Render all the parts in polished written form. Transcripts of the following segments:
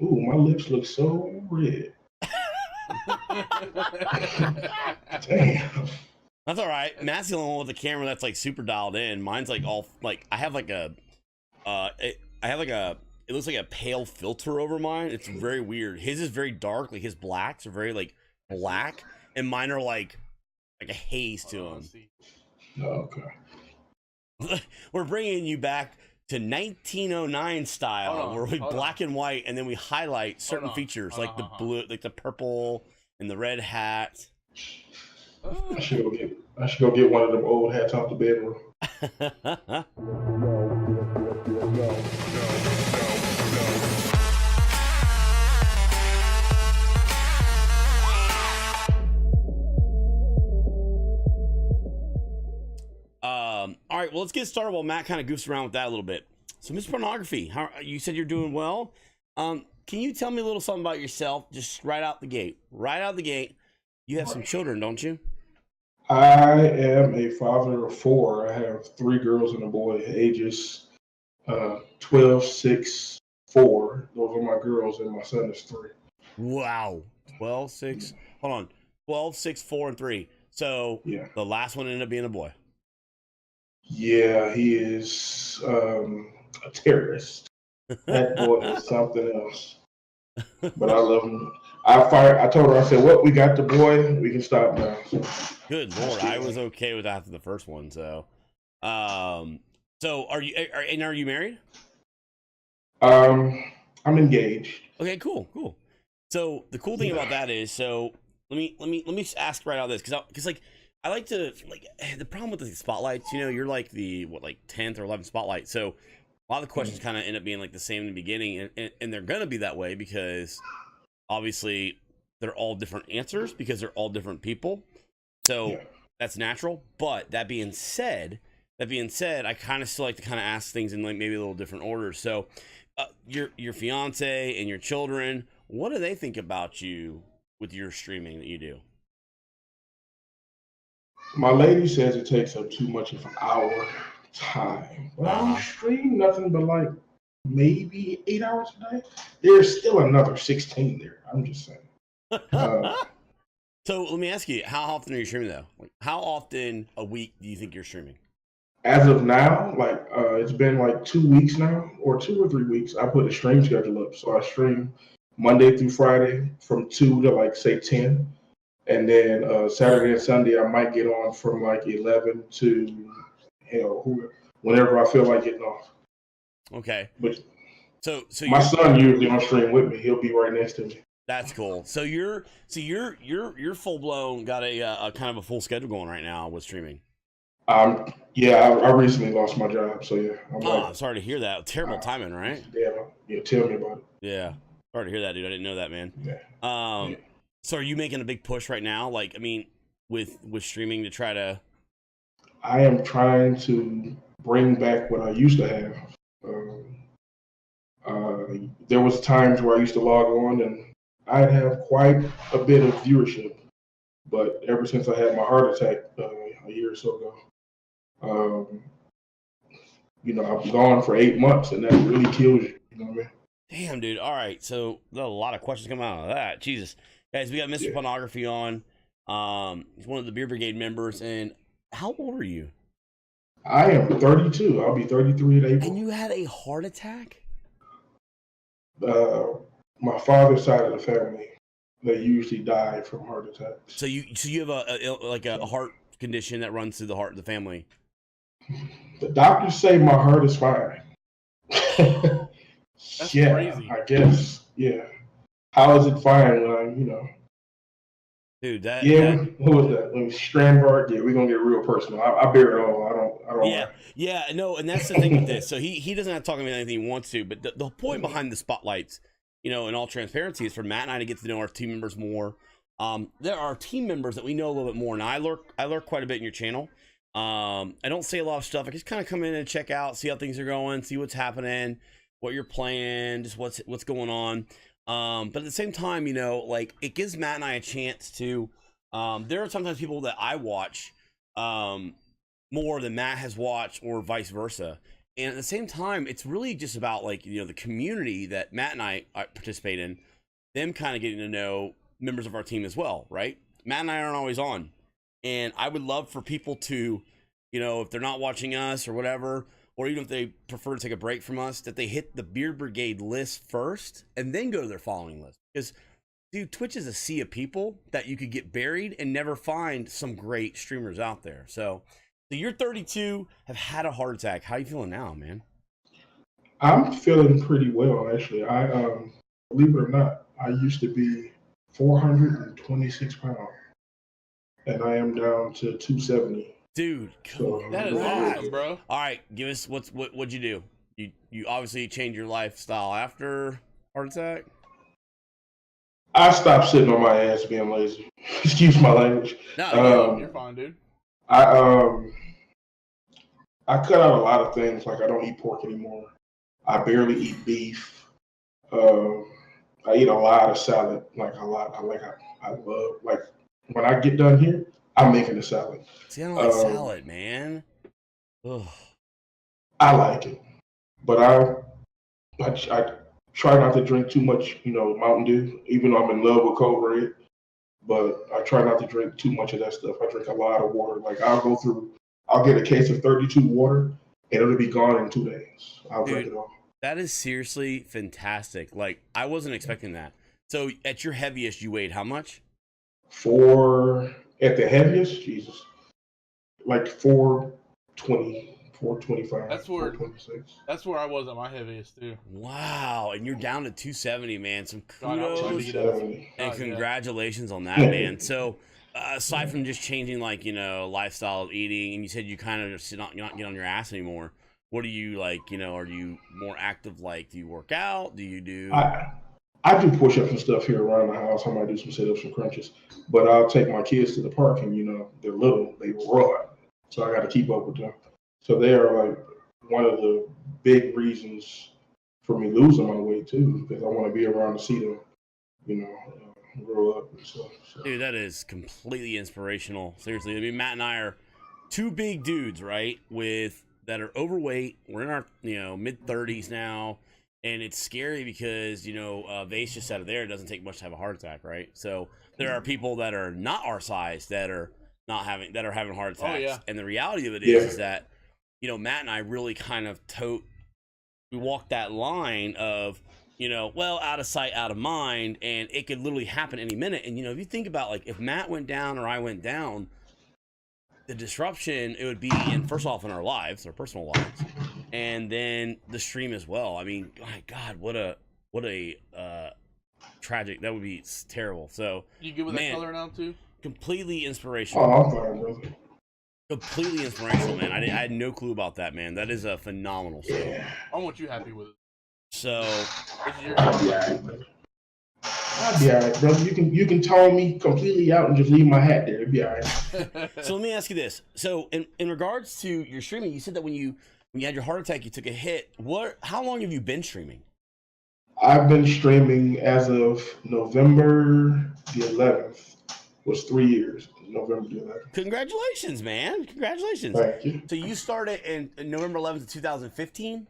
Ooh, my lips look so red. Damn. That's all right. Matt's the only one with the camera that's like super dialed in. Mine's like all like I have like a I have like a it looks like a pale filter over mine. It's very weird. His is very dark, like his blacks are very like black, and mine are like a haze to them. Okay. We're bringing you back to 1909 style, where we black and white, and then we highlight certain features like the blue, like the purple and the red hat. I should go get one of them old hats out the bedroom. All right, well, let's get started while Matt kind of goofs around with that a little bit. So, MrPwnography, how you said you're doing well. Can you tell me a little something about yourself, just right out the gate? Right out the gate, you have some children, don't you? I am a father of 4. I have 3 girls and a boy, ages 12, 6, 4. Those are my girls, and my son is 3. Wow. 12, 6. Hold on. 12, 6, 4, and 3. So Yeah. the last one ended up being a boy. Yeah, he is a terrorist. That boy is something else. But I love him. I told her, I said, "What? We got the boy. We can stop now." So, good Lord, I was okay with after the first one. So, so are you married? I'm engaged. Okay, cool. So the cool thing about that is, so let me just ask right out of this, because like I like to like the problem with the spotlights, you're like the 10th or 11th spotlight, so a lot of the questions kind of end up being like the same in the beginning, and they're gonna be that way because obviously they're all different answers because they're all different people, so that's natural. But that being said, I kind of still like to kind of ask things in like maybe a little different order. So your fiance and your children, what do they think about you with your streaming that you do? My lady says it takes up too much of our time. Well, I don't stream nothing but like maybe 8 hours a day. There's still another 16 there. I'm just saying. So let me ask you, how often are you streaming though? Like, how often a week do you think you're streaming? As of now, like it's been like 2 weeks now, or 2 or 3 weeks. I put a stream schedule up, so I stream Monday through Friday from 2 to like say 10, and then Saturday and Sunday I might get on from like 11 to whenever I feel like getting off. Okay. But so my son usually on stream with me. He'll be right next to me. That's cool. So you're full blown got a kind of a full schedule going right now with streaming. Yeah, I recently lost my job, so yeah. I'm sorry to hear that. Terrible timing, right? Yeah, tell me about it. Yeah, sorry to hear that, dude. I didn't know that, man. Yeah. So are you making a big push right now? Like, I mean, with streaming to try to? I am trying to bring back what I used to have. There was times where I used to log on and I'd have quite a bit of viewership, but ever since I had my heart attack a year or so ago, I've gone for 8 months, and that really kills you. You know what I mean? Damn, dude. All right, so a lot of questions coming out of that. Jesus, guys, we got MrPwnography on. He's one of the Beer Brigade members. And how old are you? I am 32. I'll be 33 in April. And you had a heart attack? My father's side of the family, they usually die from heart attacks. So you have a heart condition that runs through the heart of the family. The doctors say my heart is fine. That's crazy. I guess. Yeah. How is it fine when Dude, what was that? When Strandberg, we're gonna get real personal. I bear it all. I don't. Yeah, no, and that's the thing with this. So he doesn't have to talk about anything he wants to, but the point behind the spotlights, in all transparency, is for Matt and I to get to know our team members more. There are team members that we know a little bit more, and I lurk quite a bit in your channel. I don't say a lot of stuff. I just kind of come in and check out, see how things are going, see what's happening, what you're playing, just what's going on. But at the same time, like, it gives Matt and I a chance to, there are sometimes people that I watch, more than Matt has watched, or vice versa. And at the same time, it's really just about like, the community that Matt and I participate in, them kind of getting to know members of our team as well, right? Matt and I aren't always on. And I would love for people to, if they're not watching us or whatever, or even if they prefer to take a break from us, that they hit the Beard Brigade list first and then go to their following list. Because, dude, Twitch is a sea of people that you could get buried and never find some great streamers out there. So you're 32, have had a heart attack. How you feeling now, man? I'm feeling pretty well, actually. I believe it or not, I used to be 426 pounds, and I am down to 270. Dude, So that is awesome, bro. All right, give us what'd you do? You obviously changed your lifestyle after heart attack. I stopped sitting on my ass being lazy. Excuse my language. No, you're fine, dude. I cut out a lot of things. Like I don't eat pork anymore. I barely eat beef. I eat a lot of salad. Like a lot. I love like when I get done here, I'm making a salad. See, I don't like salad, man. Ugh. I like it, but I try not to drink too much, Mountain Dew, even though I'm in love with Code Red. But I try not to drink too much of that stuff. I drink a lot of water. Like I'll get a case of 32 water, and it'll be gone in 2 days. I'll drink it all. That is seriously fantastic. Like I wasn't expecting that. So at your heaviest, you weighed how much? At the heaviest, Jesus, like 420. 425. That's where 426. That's where I was at my heaviest too. Wow, and you're down to 270, man. Some God, I was trying to kudos get up. and congratulations on that, man. So aside from just changing like lifestyle of eating, and you said you kind of just not get on your ass anymore. What do you like? Are you more active? Like, do you work out? Do you do? I do push-ups and stuff here around the house. I might do some sit-ups and crunches, but I'll take my kids to the park, and they're little, they run, so I got to keep up with them. So they are like one of the big reasons for me losing my weight too, because I want to be around to see them, grow up and stuff. So. Dude, that is completely inspirational. Seriously, I mean, Matt and I are two big dudes, right? That are overweight. We're in our mid 30s now, and it's scary because Vase just out of there. It doesn't take much to have a heart attack, right? So there are people that are not our size that are having heart attacks. Oh, yeah. And the reality of it is that Matt and I really kind of we walked that line of, out of sight, out of mind, and it could literally happen any minute. And, if you think about, like, if Matt went down or I went down, the disruption, it would be, first off, in our lives, our personal lives, and then the stream as well. I mean, my God, what a tragic, that would be terrible. So, You good with that color now, too? completely inspirational. Oh, I'm fine, brother. Completely inspirational, man. I had no clue about that, man. That is a phenomenal story. I want you happy with it. So, This is your I'll be all right, brother. I'll be all right, brother. You can tone me completely out and just leave my hat there. It'll be all right. so let me ask you this. So, in regards to your streaming, you said that when you had your heart attack, you took a hit. How long have you been streaming? I've been streaming as of November the 11th. Was 3 years. November the 11th. Congratulations, man. Congratulations. Thank you. So you started in November 11th of 2015?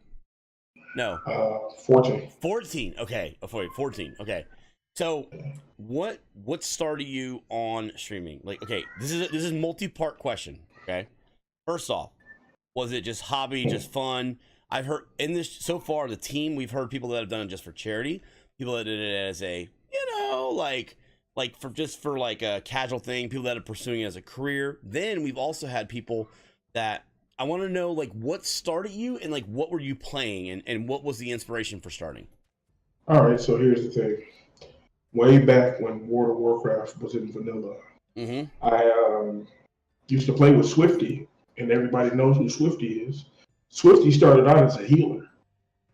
No. 14. 14. Okay. 14. Okay. So what started you on streaming? Like, okay, this is multi-part question. Okay. First off, was it just hobby, just fun? I've heard in this so far, the team, we've heard people that have done it just for charity, people that did it as a, for a casual thing, people that are pursuing it as a career. Then we've also had people that I want to know, like, what started you and, like, what were you playing and what was the inspiration for starting? All right, so here's the thing. Way back when World of Warcraft was in vanilla, I used to play with Swifty, and everybody knows who Swifty is. Swifty started out as a healer,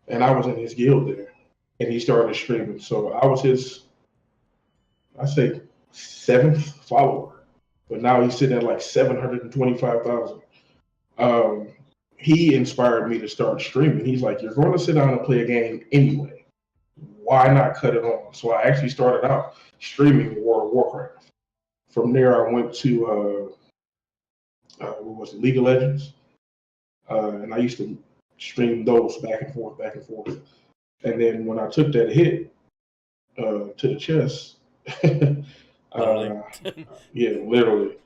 and I was in his guild there, and he started streaming. So I was his, I say, 7th follower, but now he's sitting at like 725,000. He inspired me to start streaming. He's like, you're going to sit down and play a game anyway. Why not cut it on? So I actually started out streaming World of Warcraft. From there, I went to League of Legends, and I used to streamed those back and forth. And then when I took that hit to the chest, yeah, literally,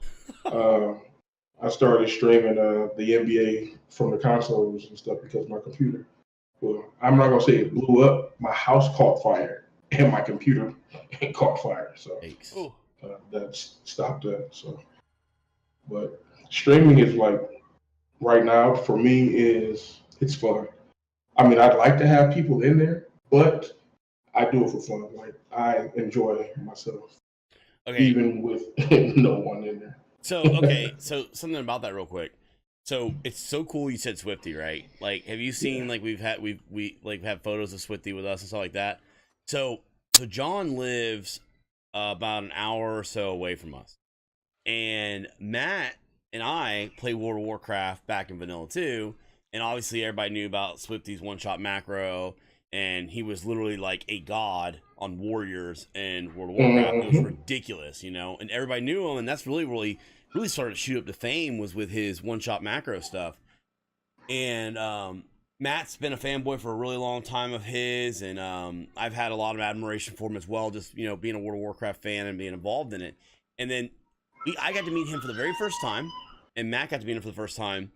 I started streaming the NBA from the consoles and stuff because my computer. Well, I'm not gonna say it blew up. My house caught fire and my computer caught fire. So that stopped that. So, but streaming is like right now for me it's fun. I mean, I'd like to have people in there, but I do it for fun. Like I enjoy myself, even with no one in there. So so something about that real quick. So it's so cool you said Swifty, right? Like, have you seen like we like have photos of Swifty with us and stuff like that? So John lives about an hour or so away from us, and Matt and I play World of Warcraft back in Vanilla 2, and obviously everybody knew about Swifty's one-shot macro, and he was literally like a god on Warriors and World of Warcraft. It was ridiculous, you know, and everybody knew him, and that's really started to shoot up to fame was with his one-shot macro stuff. And Matt's been a fanboy for a really long time of his, and I've had a lot of admiration for him as well, just, you know, being a World of Warcraft fan and being involved in it. And then I got to meet him for the very first time, and Matt got to meet him for the first time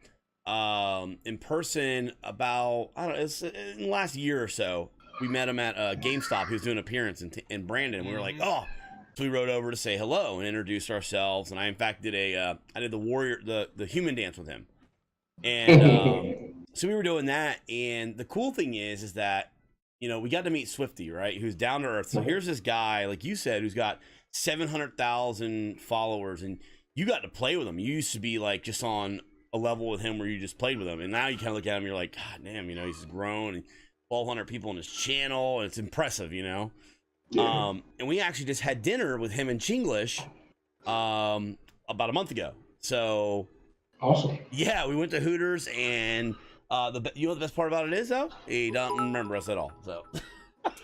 in person about, I don't know, it's in the last year or so. We met him at GameStop. He was doing an appearance in Brandon, and we were like, oh. So we rode over to say hello and introduce ourselves, and I in fact did I did the warrior the human dance with him, and so we were doing that. And the cool thing is that, you know, we got to meet Swifty, right? Who's down to earth. So here's this guy, like you said, who's got 700,000 followers, and you got to play with him. You used to be like just on a level with him where you just played with him, and now you kind of look at him, and you're like, God damn, you know, he's grown, and 1,200 people on his channel, and it's impressive, you know. Yeah. And we actually just had dinner with him in Chinglish about a month ago. So awesome. Yeah, we went to Hooters, and you know the best part about it is, though, he doesn't remember us at all. So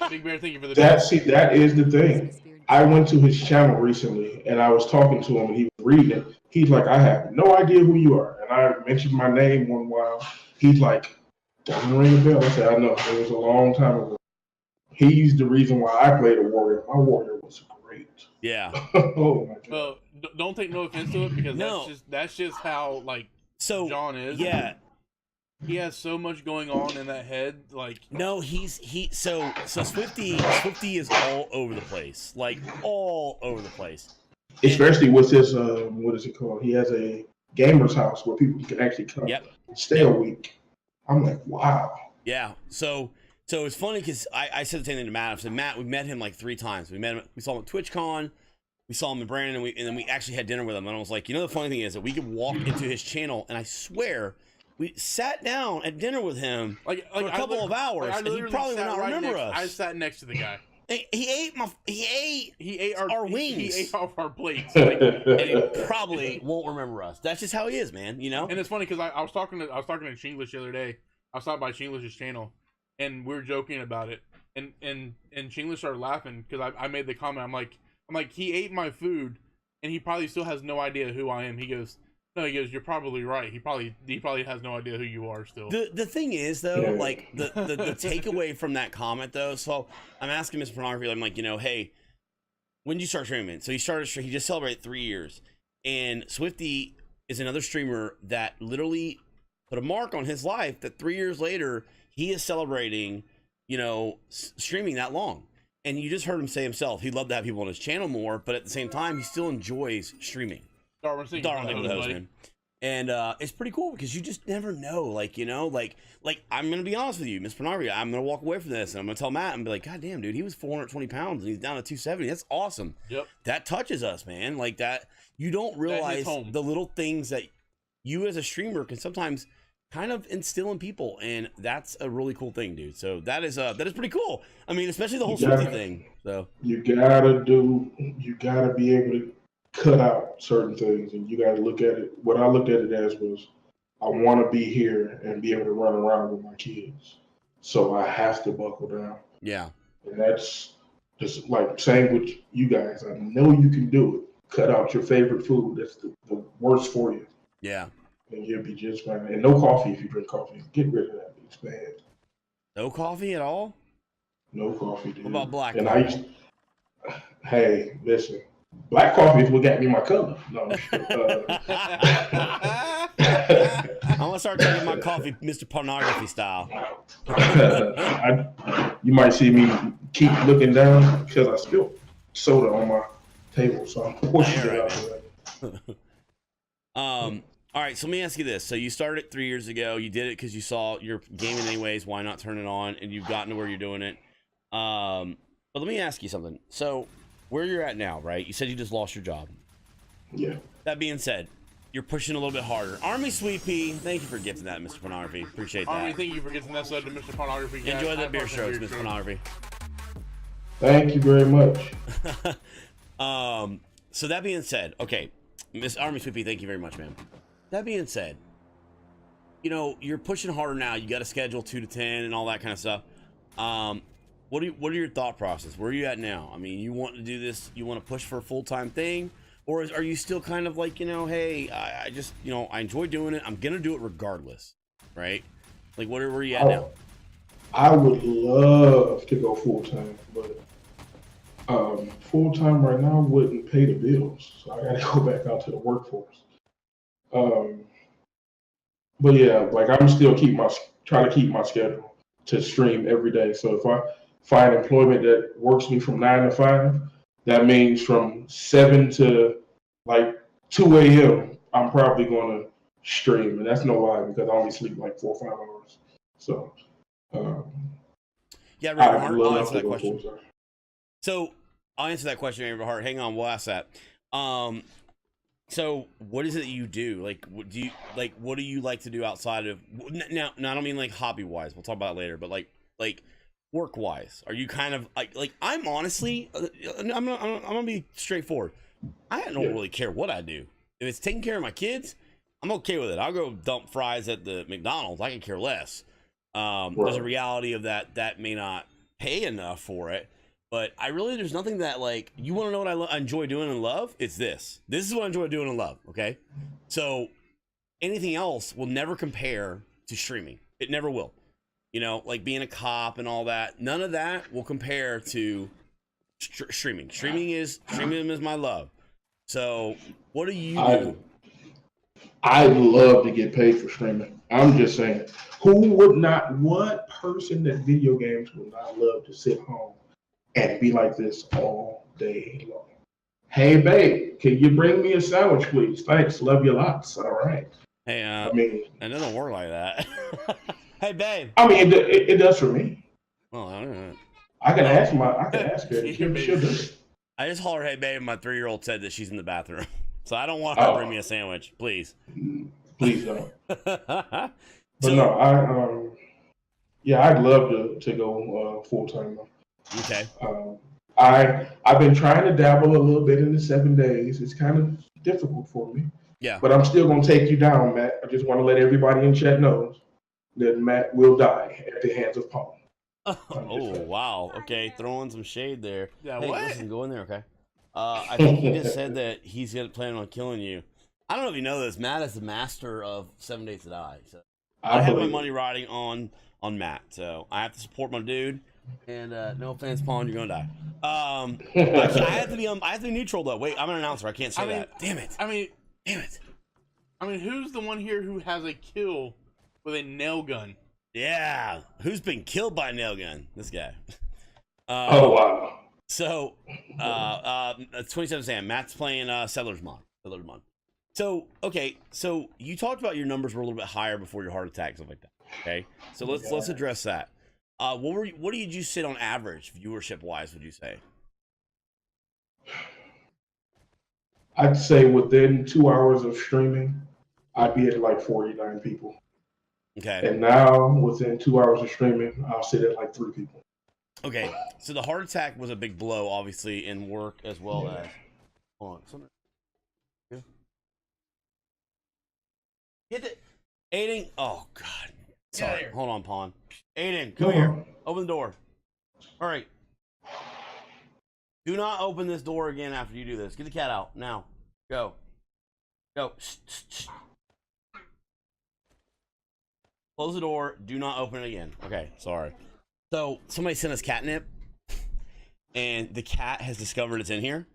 Big Bear, thank you for the that is the thing. I went to his channel recently, and I was talking to him, and he was reading it. He's like, I have no idea who you are, and I mentioned my name one while. He's like, doesn't ring a bell. I said, I know, it was a long time ago. He's the reason why I played a warrior. My warrior was great. Yeah. Oh my god. Well, don't take no offense to it, because that's just how John is. Yeah. He has so much going on in that head. Like, no, so Swifty is all over the place, like all over the place. Especially with his what is it called? He has a gamer's house where people can actually come stay a week. I'm like, wow. Yeah. So it's funny because I said the same thing to Matt. I said, Matt, we met him like 3 times. We saw him at TwitchCon, we saw him in Brandon, and then we actually had dinner with him. And I was like, you know, the funny thing is that we could walk into his channel, and I swear we sat down at dinner with him for a couple of hours, and he probably would not remember us. I sat next to the guy. He ate our wings. He ate off our plates. And he probably won't remember us. That's just how he is, man. You know. And it's funny because I was talking to Chinglish the other day. I stopped by Chinglish's channel, and we were joking about it. And Chinglish started laughing because I made the comment. I'm like, he ate my food, and he probably still has no idea who I am. He goes, no, he goes, you're probably right. He probably has no idea who you are still. The thing is, though, like the takeaway from that comment, though. So I'm asking MrPwnography, I'm like, you know, hey, when did you start streaming? So he just celebrated 3 years, and Swifty is another streamer that literally put a mark on his life. That 3 years later, he is celebrating, you know, streaming that long. And you just heard him say himself, he'd love to have people on his channel more, but at the same time, he still enjoys streaming. Man. And it's pretty cool because you just never know, like, you know, like I'm gonna be honest with you, MrPwnography, I'm gonna walk away from this and I'm gonna tell Matt and be like, God damn, dude, he was 420 pounds and he's down to 270. That's awesome. Yep. That touches us, man. Like that, you don't realize the little things that you as a streamer can sometimes kind of instill in people, and that's a really cool thing, dude. So that is pretty cool. I mean, especially the whole Swifty thing. So you gotta be able to cut out certain things, and you got to look at it. What I looked at it as was, I want to be here and be able to run around with my kids, so I have to buckle down. Yeah, and that's just like same with you guys. I know you can do it. Cut out your favorite food. That's the worst for you. Yeah, and you'll be just fine. And no coffee if you drink coffee. Get rid of that. It's bad. No coffee at all? No coffee, dude. What about black and coffee? I used, hey, listen, black coffee is what got me my color. No, I'm gonna start taking my coffee MrPwnography style. You might see me keep looking down because I spilled soda on my table, so I'm pushing it out the way. All right, so let me ask you this. So you started 3 years ago. You did it because you saw you're gaming anyways. Why not turn it on? And you've gotten to where you're doing it. But let me ask you something. So where you're at now, right? You said you just lost your job. Yeah. That being said, you're pushing a little bit harder. Army Sweet Pea, thank you for gifting that, MrPwnography. Appreciate that. Army, thank you for getting that side to MrPwnography. Enjoy the beer strokes, MrPwnography. Thank you very much. So that being said, okay, Miss Army Sweet Pea, thank you very much, man. That being said, you know, you're pushing harder now. You got a schedule 2 to 10 and all that kind of stuff. What are your thought process? Where are you at now? I mean, you want to do this? You want to push for a full-time thing? Or are you still kind of like, you know, hey, I just, you know, I enjoy doing it. I'm going to do it regardless, right? Like, where are you at now? I would love to go full-time, but full-time right now wouldn't pay the bills. So I got to go back out to the workforce. But yeah, like I'm still trying to keep my schedule to stream every day. So if I find employment that works me from 9 to 5, that means from 7 to like 2 a.m. I'm probably going to stream, and that's no lie because I only sleep like 4 or 5 hours. So yeah, I'd Ravenheart, love I'll answer to that go question. full-time. So I'll answer that question, Ravenheart. Hang on, we'll ask that. So what is it that you do? Like, what do you like to do outside of now? I don't mean like hobby wise. We'll talk about it later. But like work wise, are you kind of like I'm honestly, I'm gonna be straightforward. I don't really care what I do. If it's taking care of my kids, I'm okay with it. I'll go dump fries at the McDonald's. I can care less. There's a reality of that may not pay enough for it. But there's nothing that, like, you want to know what I enjoy doing and love? It's this. This is what I enjoy doing and love, okay? So anything else will never compare to streaming. It never will. You know, like being a cop and all that. None of that will compare to streaming. Streaming is my love. So what do you do? I'd love to get paid for streaming. I'm just saying, what person that video games would not love to sit home and be like this all day long? Hey, babe, can you bring me a sandwich, please? Thanks. Love you lots. All right. Hey, I mean, it doesn't work like that. Hey, babe. I mean, it does for me. Well, I don't know. I can ask her. She'll do it. I just hollered, hey, babe. My 3-year-old said that she's in the bathroom. So I don't want her to bring me a sandwich, please. Please don't. But no, I'd love to go full-time. Okay. I've been trying to dabble a little bit in the 7 days. It's kind of difficult for me. Yeah. But I'm still going to take you down, Matt. I just want to let everybody in chat know that Matt will die at the hands of Paul. Oh, wow. Okay, throwing some shade there. Yeah, hey, what? Listen, go in there, okay? I think he just said that he's planning on killing you. I don't know if you know this. Matt is the master of 7 Days to Die. So I have my money riding on Matt. So I have to support my dude. And no offense, Paul, you're gonna die. Actually, I have to be neutral though. Wait, I'm an announcer. I can't say that. Damn it. Damn it. I mean, who's the one here who has a kill with a nail gun? Yeah. Who's been killed by a nail gun? This guy. Oh wow. So 27 Sam. Matt's playing Settlers Mod. So okay, so you talked about your numbers were a little bit higher before your heart attack, stuff like that. Okay. So let's address that. What did you sit on average viewership wise, would you say? I'd say within 2 hours of streaming, I'd be at like 49 people. Okay. And now within 2 hours of streaming, I'll sit at like 3 people. Okay. So the heart attack was a big blow, obviously, in work as well as. Hold on. Something. Yeah. Get it. Aiden. Oh God. Sorry. Hold on, Pawn. Aiden, come here. Open the door. All right. Do not open this door again after you do this. Get the cat out now. Go. Go. Shh, shh, shh. Close the door. Do not open it again. Okay, sorry. So somebody sent us catnip, and the cat has discovered it's in here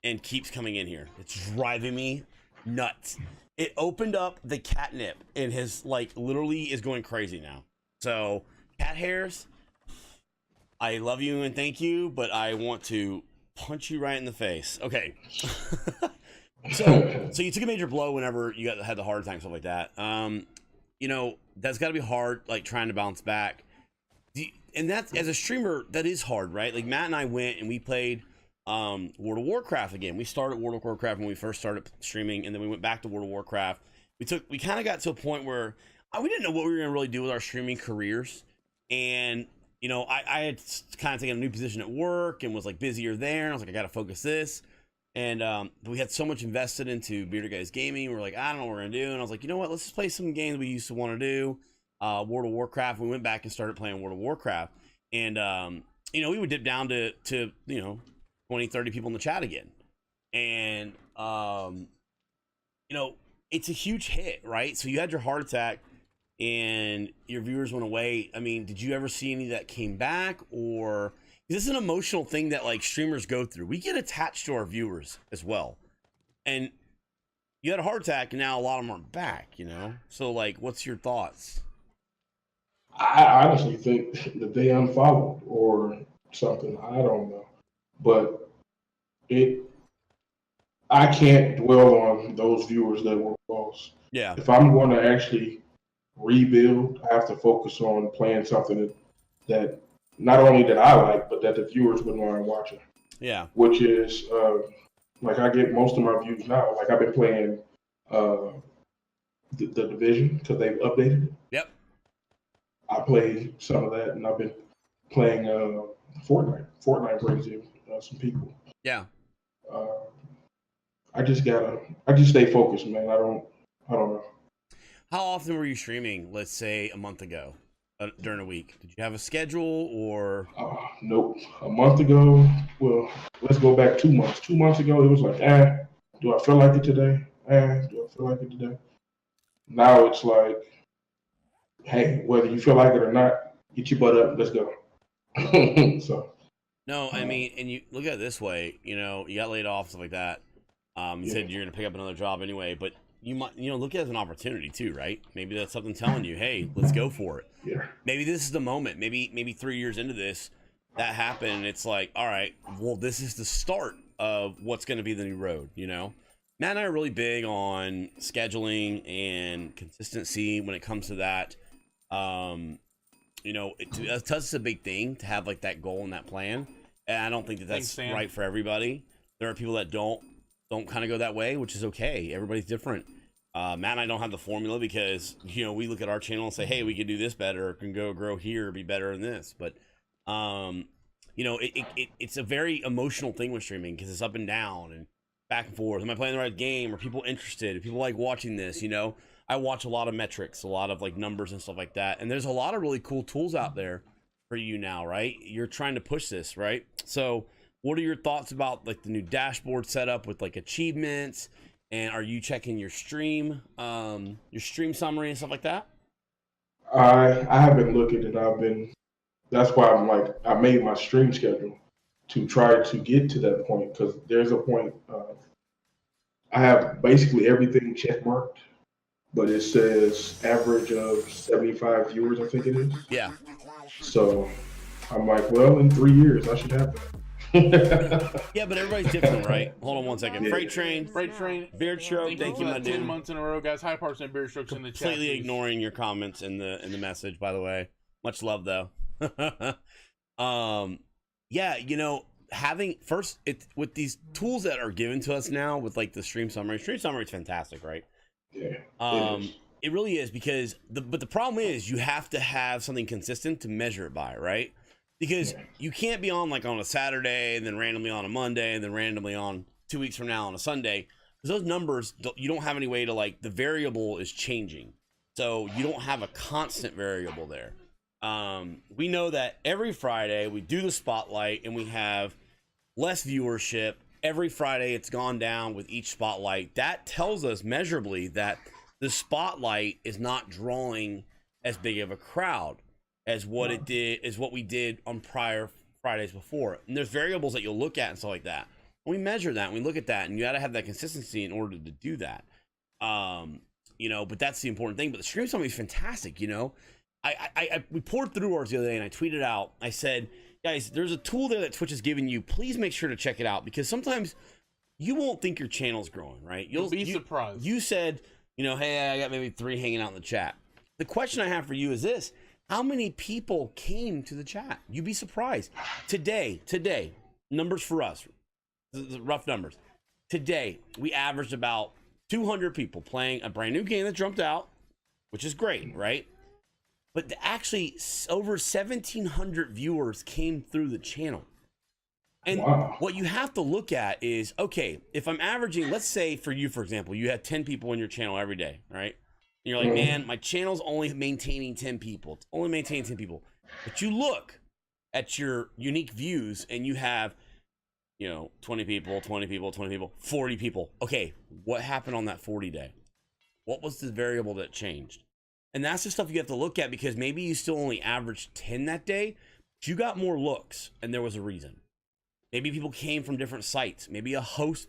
and keeps coming in here. It's driving me nuts. It opened up the catnip and has like literally is going crazy now. So cat hairs, I love you and thank you, but I want to punch you right in the face. Okay. So you took a major blow whenever you had the heart attack and stuff like that. You know, that's got to be hard, like trying to bounce back. And that's, as a streamer, that is hard, right? Like Matt and I went and we played World of Warcraft again. We started World of Warcraft when we first started streaming, and then we went back to World of Warcraft. We kind of got to a point where we didn't know what we were gonna really do with our streaming careers, and you know, I had kind of taken a new position at work and was like busier there, and I was like, I gotta focus this. And we had so much invested into Bearded Guys Gaming. We're like, I don't know what we're gonna do, and I was like, you know what? Let's just play some games we used to want to do. World of Warcraft. We went back and started playing World of Warcraft, and you know, we would dip down to you know 20, 30 people in the chat again, and you know, it's a huge hit, right? So you had your heart attack and your viewers went away. I mean, did you ever see any that came back, or is this an emotional thing that like streamers go through? We get attached to our viewers as well, and you had a heart attack and now a lot of them aren't back, you know? So like, what's your thoughts? I honestly think that they unfollowed or something. I don't know, but I can't dwell on those viewers that were lost. Yeah. If I'm going to actually rebuild, I have to focus on playing something that not only that I like, but that the viewers would mind watching. Yeah. Which is like I get most of my views now. Like I've been playing the Division because they've updated it. Yep. I play some of that, and I've been playing Fortnite. Fortnite brings in some people. Yeah. I just stay focused, man. I don't know. How often were you streaming? Let's say a month ago, during a week. Did you have a schedule or? Nope. A month ago. Well, let's go back 2 months. 2 months ago, it was like, do I feel like it today? Do I feel like it today? Now it's like, hey, whether you feel like it or not, get your butt up, let's go. So. No, I mean, and you look at it this way, you know, you got laid off, stuff like that. You said you're going to pick up another job anyway, but you might, you know, look at it as an opportunity too, right? Maybe that's something telling you, hey, let's go for it. Yeah. Maybe this is the moment. Maybe 3 years into this, that happened, and it's like, all right, well, this is the start of what's going to be the new road, you know? Matt and I are really big on scheduling and consistency when it comes to that. You know, to us, it's a big thing to have like that goal and that plan. And I don't think that that's right for everybody. There are people that don't kind of go that way, which is okay. Everybody's different. Matt and I don't have the formula because, you know, we look at our channel and say, hey, we can do this better, can go grow here, be better in this. But, you know, it's a very emotional thing with streaming because it's up and down and back and forth. Am I playing the right game? Are people interested? Are people like watching this? You know, I watch a lot of metrics, a lot of like numbers and stuff like that. And there's a lot of really cool tools out there for you now, right? You're trying to push this, right? So what are your thoughts about like the new dashboard setup with like achievements? And are you checking your stream summary and stuff like that? I have been looking, and that's why I'm like, I made my stream schedule to try to get to that point, because there's a point, I have basically everything check marked, but it says average of 75 viewers, I think it is. Yeah. So I'm like, well, in 3 years, I should have that. Yeah, but everybody's different, right? Hold on one second. Yeah. Freight Train, Beard Stroke, thank you, my 10 dude. months in a row, guys. High parts and Beard Strokes in the chat. Completely ignoring your comments in the message, by the way. Much love, though. Yeah, you know, with these tools that are given to us now with like the stream summary is fantastic, right? Yeah. It really is, because but the problem is you have to have something consistent to measure it by, right? Because you can't be on like on a Saturday and then randomly on a Monday and then randomly on 2 weeks from now on a Sunday, because those numbers, you don't have any way to, like, the variable is changing, so you don't have a constant variable there. We know that every Friday we do the spotlight and we have less viewership. Every Friday it's gone down with each spotlight. That tells us measurably that the spotlight is not drawing as big of a crowd as what it did, as what we did on prior Fridays before. And there's variables that you'll look at and stuff like that. We measure that and we look at that, and you got to have that consistency in order to do that. You know, but that's the important thing. But the stream summary is fantastic. You know, we poured through ours the other day, and I tweeted out, I said, guys, there's a tool there that Twitch is giving you. Please make sure to check it out, because sometimes you won't think your channel's growing, right? You'll be surprised. You said, you know, hey, I got maybe 3 hanging out in the chat. The question I have for you is this: how many people came to the chat? You'd be surprised. Today, numbers for us, rough numbers. Today, we averaged about 200 people playing a brand new game that jumped out, which is great, right? But actually, over 1,700 viewers came through the channel. And what you have to look at is, okay, if I'm averaging, let's say for you, for example, you had 10 people in your channel every day, right? And you're like, man, my channel's only maintaining 10 people. It's only maintaining 10 people. But you look at your unique views and you have, you know, 20 people, 20 people, 20 people, 40 people. Okay, what happened on that 40 day? What was the variable that changed? And that's the stuff you have to look at, because maybe you still only averaged 10 that day, but you got more looks and there was a reason. Maybe people came from different sites. Maybe a host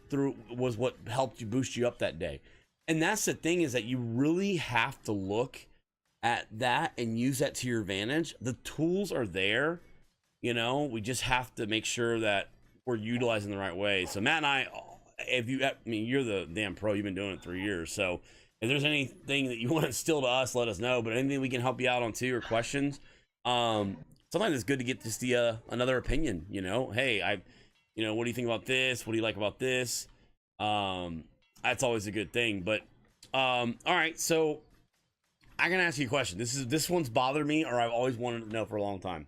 was what helped you boost you up that day. And that's the thing, is that you really have to look at that and use that to your advantage. The tools are there, you know, we just have to make sure that we're utilizing the right way. So Matt and I mean, you're the damn pro, you've been doing it 3 years. So if there's anything that you want to instill to us, let us know. But anything we can help you out on too, or questions, sometimes it's good to get just another opinion. You know, hey, you know, what do you think about this? What do you like about this? That's always a good thing. But all right, so I can ask you a question. This one's bothered me, or I've always wanted to know for a long time.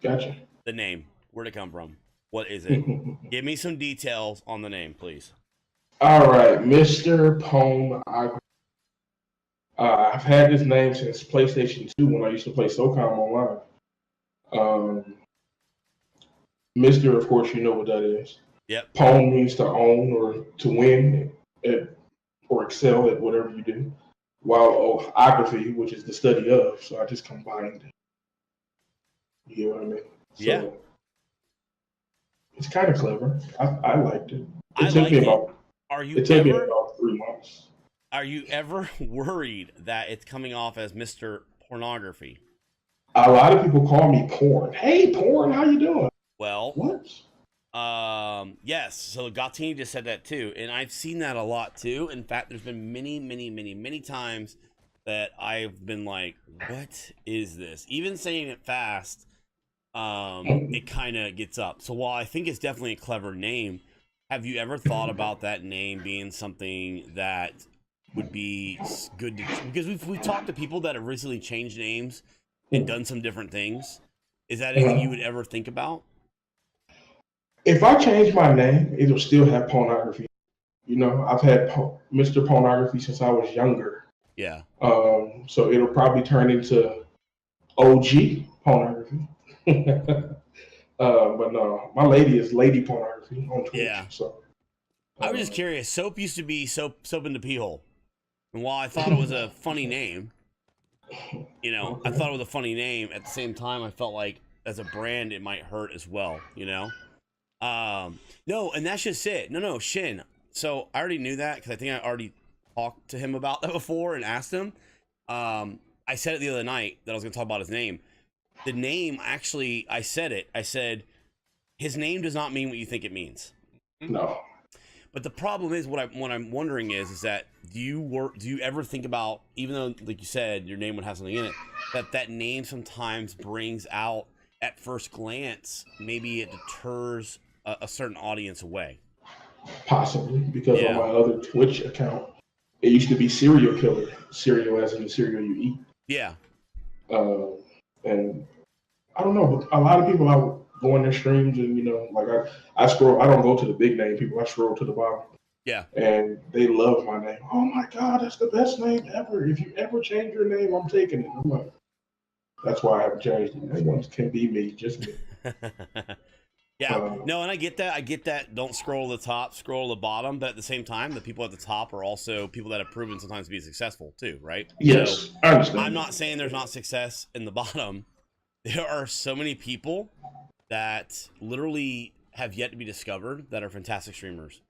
Gotcha. The name, where'd it come from? What is it? Give me some details on the name, please. All right, MrPwnography. I've had this name since PlayStation 2 when I used to play SOCOM online. Mr., of course, you know what that is. Yep. Pwn means to own or to win or excel at whatever you do. While ography, which is the study of, so I just combined it. You know what I mean? So, yeah. It's kind of clever. I liked it. It took me about 3 months. Are you ever worried that it's coming off as Mr. Pornography? A lot of people call me porn. Hey, porn, how you doing? Well, what? Yes. So Gautini just said that too, and I've seen that a lot too. In fact, there's been many times that I've been like, "What is this?" Even saying it fast, it kind of gets up. So while I think it's definitely a clever name, have you ever thought about that name being something that would be good to, because we've talked to people that have recently changed names and done some different things. Is that anything you would ever think about? If I change my name, it'll still have pornography. You know, I've had MrPwnography since I was younger. Yeah. So it'll probably turn into OG pornography. But no, my lady is Lady Pornography on Twitch. Yeah. So I was just curious. Soap used to be soap in the pee hole, and while I thought it was a funny name, you know, I thought it was a funny name. At the same time, I felt like as a brand, it might hurt as well. You know. No, and that's just it. No, Shin. So I already knew that because I think I already talked to him about that before and asked him. I said it the other night that I was going to talk about his name. The name, actually, I said it. I said, his name does not mean what you think it means. No. But the problem is, what I'm wondering is that do you ever think about, even though, like you said, your name would have something in it, that name sometimes brings out, at first glance, maybe it deters a certain audience away? Possibly, because on my other Twitch account, it used to be serial killer. Cereal as in the cereal you eat. Yeah. And I don't know, but a lot of people, I go in their streams and, you know, like I scroll, I don't go to the big name people, I scroll to the bottom. Yeah. And they love my name. Oh my God, that's the best name ever. If you ever change your name, I'm taking it. I'm like, that's why I haven't changed it. No one can be me, just me. Yeah, no, and I get that. I get that. Don't scroll to the top, scroll to the bottom. But at the same time, the people at the top are also people that have proven sometimes to be successful too, right? Yes, So I understand. I'm not saying there's not success in the bottom. There are so many people that literally have yet to be discovered that are fantastic streamers.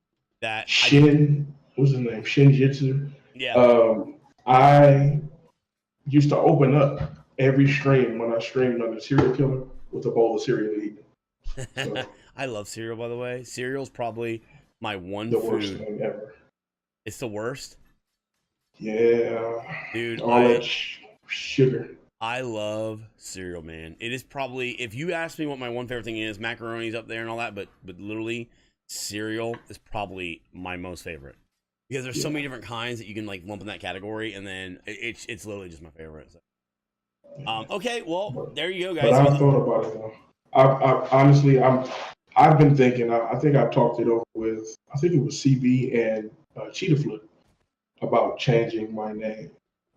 That What's his name? Shin Jitsu. Yeah. I used to open up every stream when I streamed on the serial killer with a bowl of cereal to eat. So, I love cereal, by the way. Cereal's probably my one the food. worst thing ever. It's the worst. Yeah, dude. all that sugar. I love cereal, man. It is probably, if you ask me what my one favorite thing is, macaroni's up there and all that, but literally cereal is probably my most favorite because there's so many different kinds that you can like lump in that category, and then it's literally just my favorite. So. Okay, well, there you go, guys. But I've thought about it though. I honestly, I've been thinking. I think I talked it over with. I think it was CB and Cheetah Flip about changing my name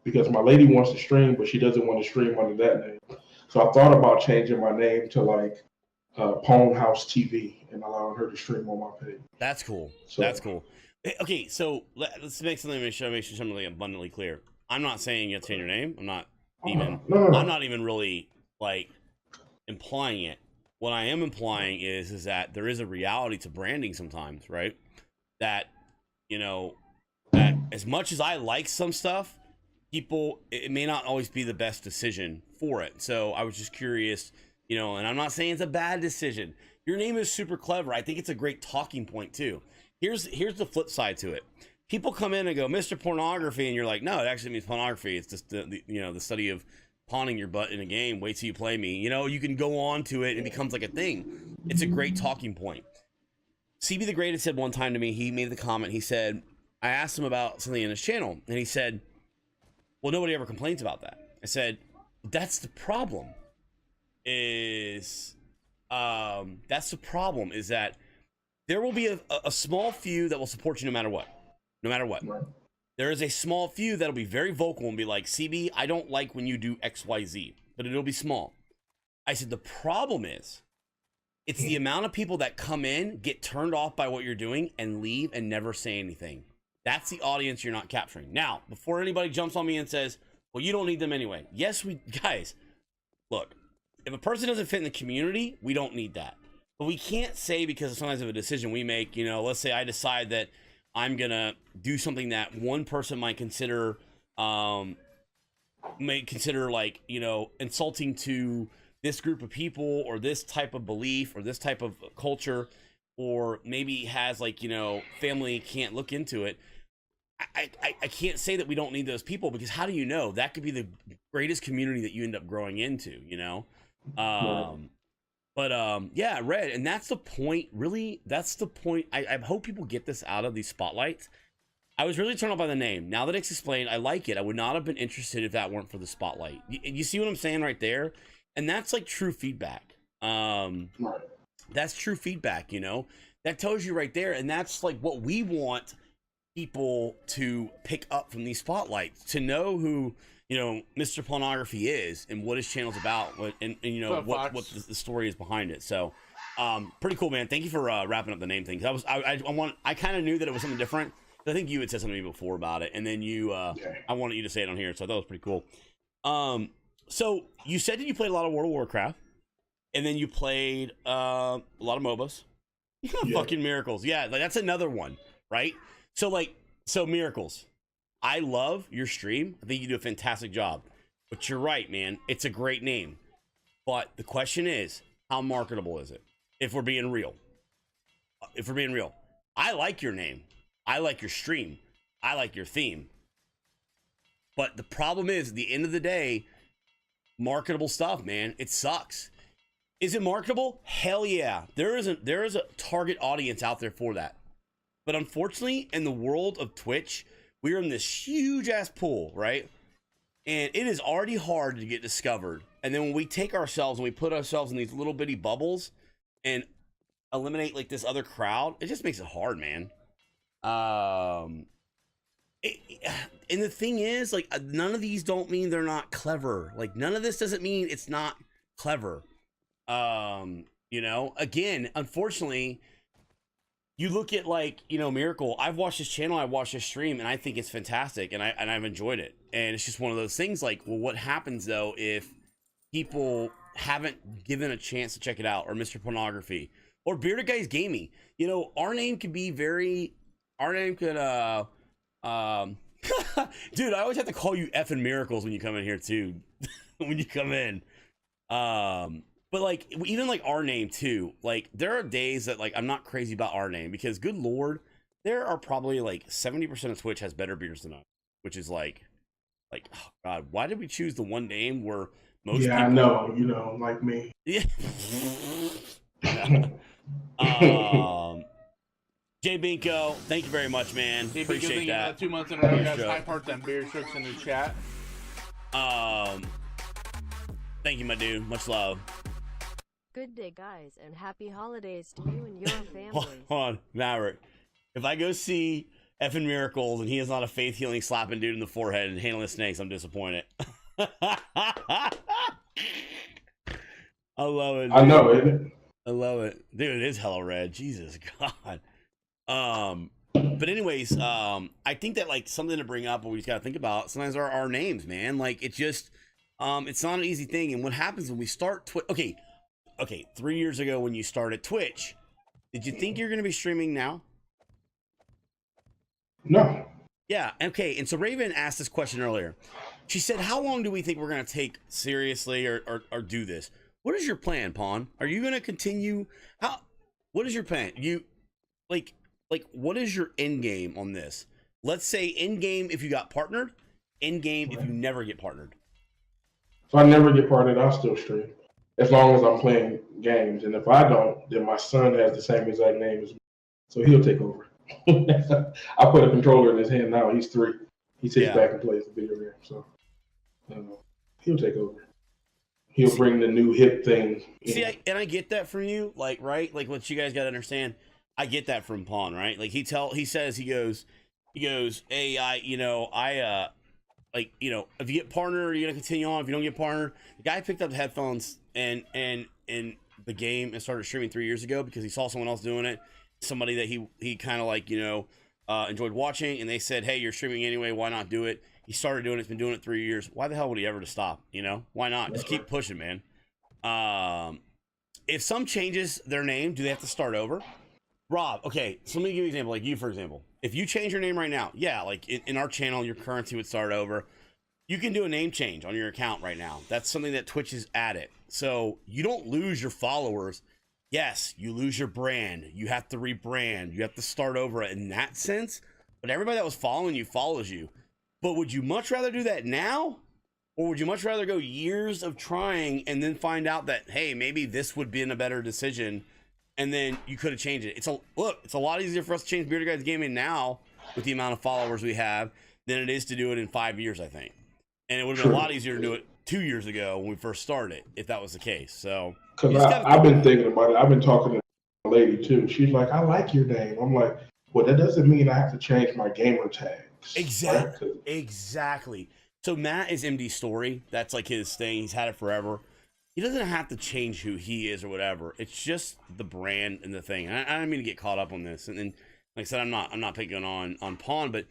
because my lady wants to stream, but she doesn't want to stream under that name. So I thought about changing my name to like Pwn House TV and allowing her to stream on my page. That's cool. So, that's cool. Okay, so let's make something something abundantly clear. I'm not saying you have to change your name. I'm not even. No. I'm not even really like implying it. What I am implying is that there is a reality to branding sometimes, right? That that as much as I like some stuff, it may not always be the best decision for it. So I was just curious, and I'm not saying it's a bad decision. Your name is super clever. I think it's a great talking point too. Here's the flip side to it. People come in and go, MrPwnography, and you're like, no, it actually means pornography. It's just the study of pawning your butt in a game. Wait till you play me. You can go on to it and it becomes like a thing. It's a great talking point. CB the Great had said one time to me, he made the comment, he said, I asked him about something in his channel, and he said, well, nobody ever complains about that. I said, that's the problem is that there will be a small few that will support you no matter what. Right. There is a small few that'll be very vocal and be like, CB, I don't like when you do XYZ, but it'll be small. I said, the problem is, it's the amount of people that come in, get turned off by what you're doing, and leave and never say anything. That's the audience you're not capturing. Now, before anybody jumps on me and says, well, you don't need them anyway. Yes, guys, look, if a person doesn't fit in the community, we don't need that. But we can't say because sometimes of a decision we make, let's say I decide that I'm going to do something that one person might consider like, insulting to this group of people or this type of belief or this type of culture, or maybe has like, family can't look into it. I can't say that we don't need those people, because how do you know? That could be the greatest community that you end up growing into, yeah, Red, and that's the point, really. That's the point. I hope people get this out of these spotlights. I was really turned off by the name. Now that it's explained, I like it. I would not have been interested if that weren't for the spotlight. You see what I'm saying right there? And that's like true feedback. That's true feedback, that tells you right there. And that's like what we want people to pick up from these spotlights, to know who, MrPwnography is and what his channel's about, what the story is behind it. So, pretty cool, man. Thank you for wrapping up the name thing. I kind of knew that it was something different. I think you had said something to me before about it, and then I wanted you to say it on here, so I thought it was pretty cool. So you said that you played a lot of World of Warcraft, and then you played a lot of MOBAs. Fucking Miracles. Yeah, like that's another one, right? So Miracles. I love your stream. I think you do a fantastic job. But you're right, man. It's a great name. But the question is, how marketable is it? If we're being real. I like your name. I like your stream. I like your theme. But the problem is, at the end of the day, marketable stuff, man, it sucks. Is it marketable? Hell yeah. There is a target audience out there for that. But unfortunately, in the world of Twitch, we're in this huge ass pool, right? And it is already hard to get discovered. And then when we take ourselves and we put ourselves in these little bitty bubbles and eliminate like this other crowd, it just makes it hard, man. And the thing is, like, none of these don't mean they're not clever. Like, none of this doesn't mean it's not clever. Again, unfortunately, you look at like, Miracle. I've watched his channel, I watched his stream, and I think it's fantastic, and I've enjoyed it. And it's just one of those things like, well, what happens though if people haven't given a chance to check it out, or MrPwnography, or Bearded Guys Gaming? Our name could be our name could dude, I always have to call you effing Miracles when you come in here too. When you come in. But like, even like our name too, like there are days that like I'm not crazy about our name, because good Lord, there are probably like 70% of Twitch has better beards than us, which is like, oh God, why did we choose the one name where most people... I know, like me. Yeah. Jay Binko, thank you very much, man. Jay Appreciate Binko, that. 2 months in a row, guys. High parts and beer shooks in the chat. Thank you, my dude. Much love. Good day, guys, and happy holidays to you and your families. Hold on, Maverick. If I go see effing Miracles and he is not a faith healing slapping dude in the forehead and handling snakes, I'm disappointed. I love it. Dude. I know, isn't it? I love it, dude. It is hella red. Jesus God. But anyways, I think that like something to bring up, what we just got to think about sometimes are our names, man. Like it just, it's not an easy thing. And what happens when we start Okay, 3 years ago when you started Twitch, did you think you're going to be streaming now? No. Yeah, okay. And so Raven asked this question earlier. She said, how long do we think we're going to take seriously or do this? What is your plan, Pawn? Are you going to continue? What is your plan? What is your end game on this? Let's say end game if you got partnered, end game if you never get partnered. If I never get partnered, I'll still stream. As long as I'm playing games. And if I don't, then my son has the same exact name as me. So he'll take over. I put a controller in his hand now. He's 3. He sits back and plays the video game. So he'll take over. He'll bring the new hip thing in. See, I get that from you. Like, right? Like what you guys got to understand. I get that from Pawn, right? Like he goes, hey, if you get partnered, you're gonna continue on. If you don't get partnered, the guy picked up the headphones and the game and started streaming 3 years ago because he saw someone else doing it. Somebody that he kind of like, enjoyed watching, and they said, hey, you're streaming anyway, why not do it? He started doing it, he's been doing it 3 years. Why the hell would he ever to stop? Why not? Just keep pushing, man. If some changes their name, do they have to start over? Rob, okay, so let me give you an example. Like you, for example, if you change your name right now, like in our channel, your currency would start over. You can do a name change on your account right now. That's something that Twitch has added. So you don't lose your followers. Yes, you lose your brand. You have to rebrand. You have to start over in that sense. But everybody that was following you follows you. But would you much rather do that now? Or would you much rather go years of trying and then find out that, hey, maybe this would be a better decision, and then you could have changed it? It's a lot easier for us to change Bearded Guys Gaming now with the amount of followers we have than it is to do it in 5 years, I think. And it would have been a lot easier to do it 2 years ago when we first started, if that was the case. So, because I've been thinking about it. I've been talking to a lady too. She's like, I like your name. I'm like, well, that doesn't mean I have to change my gamer tags. Exactly. Right? Exactly. So Matt is MD Story. That's like his thing. He's had it forever. He doesn't have to change who he is or whatever. It's just the brand and the thing. I don't mean to get caught up on this. And then, like I said, I'm not picking on Pawn, but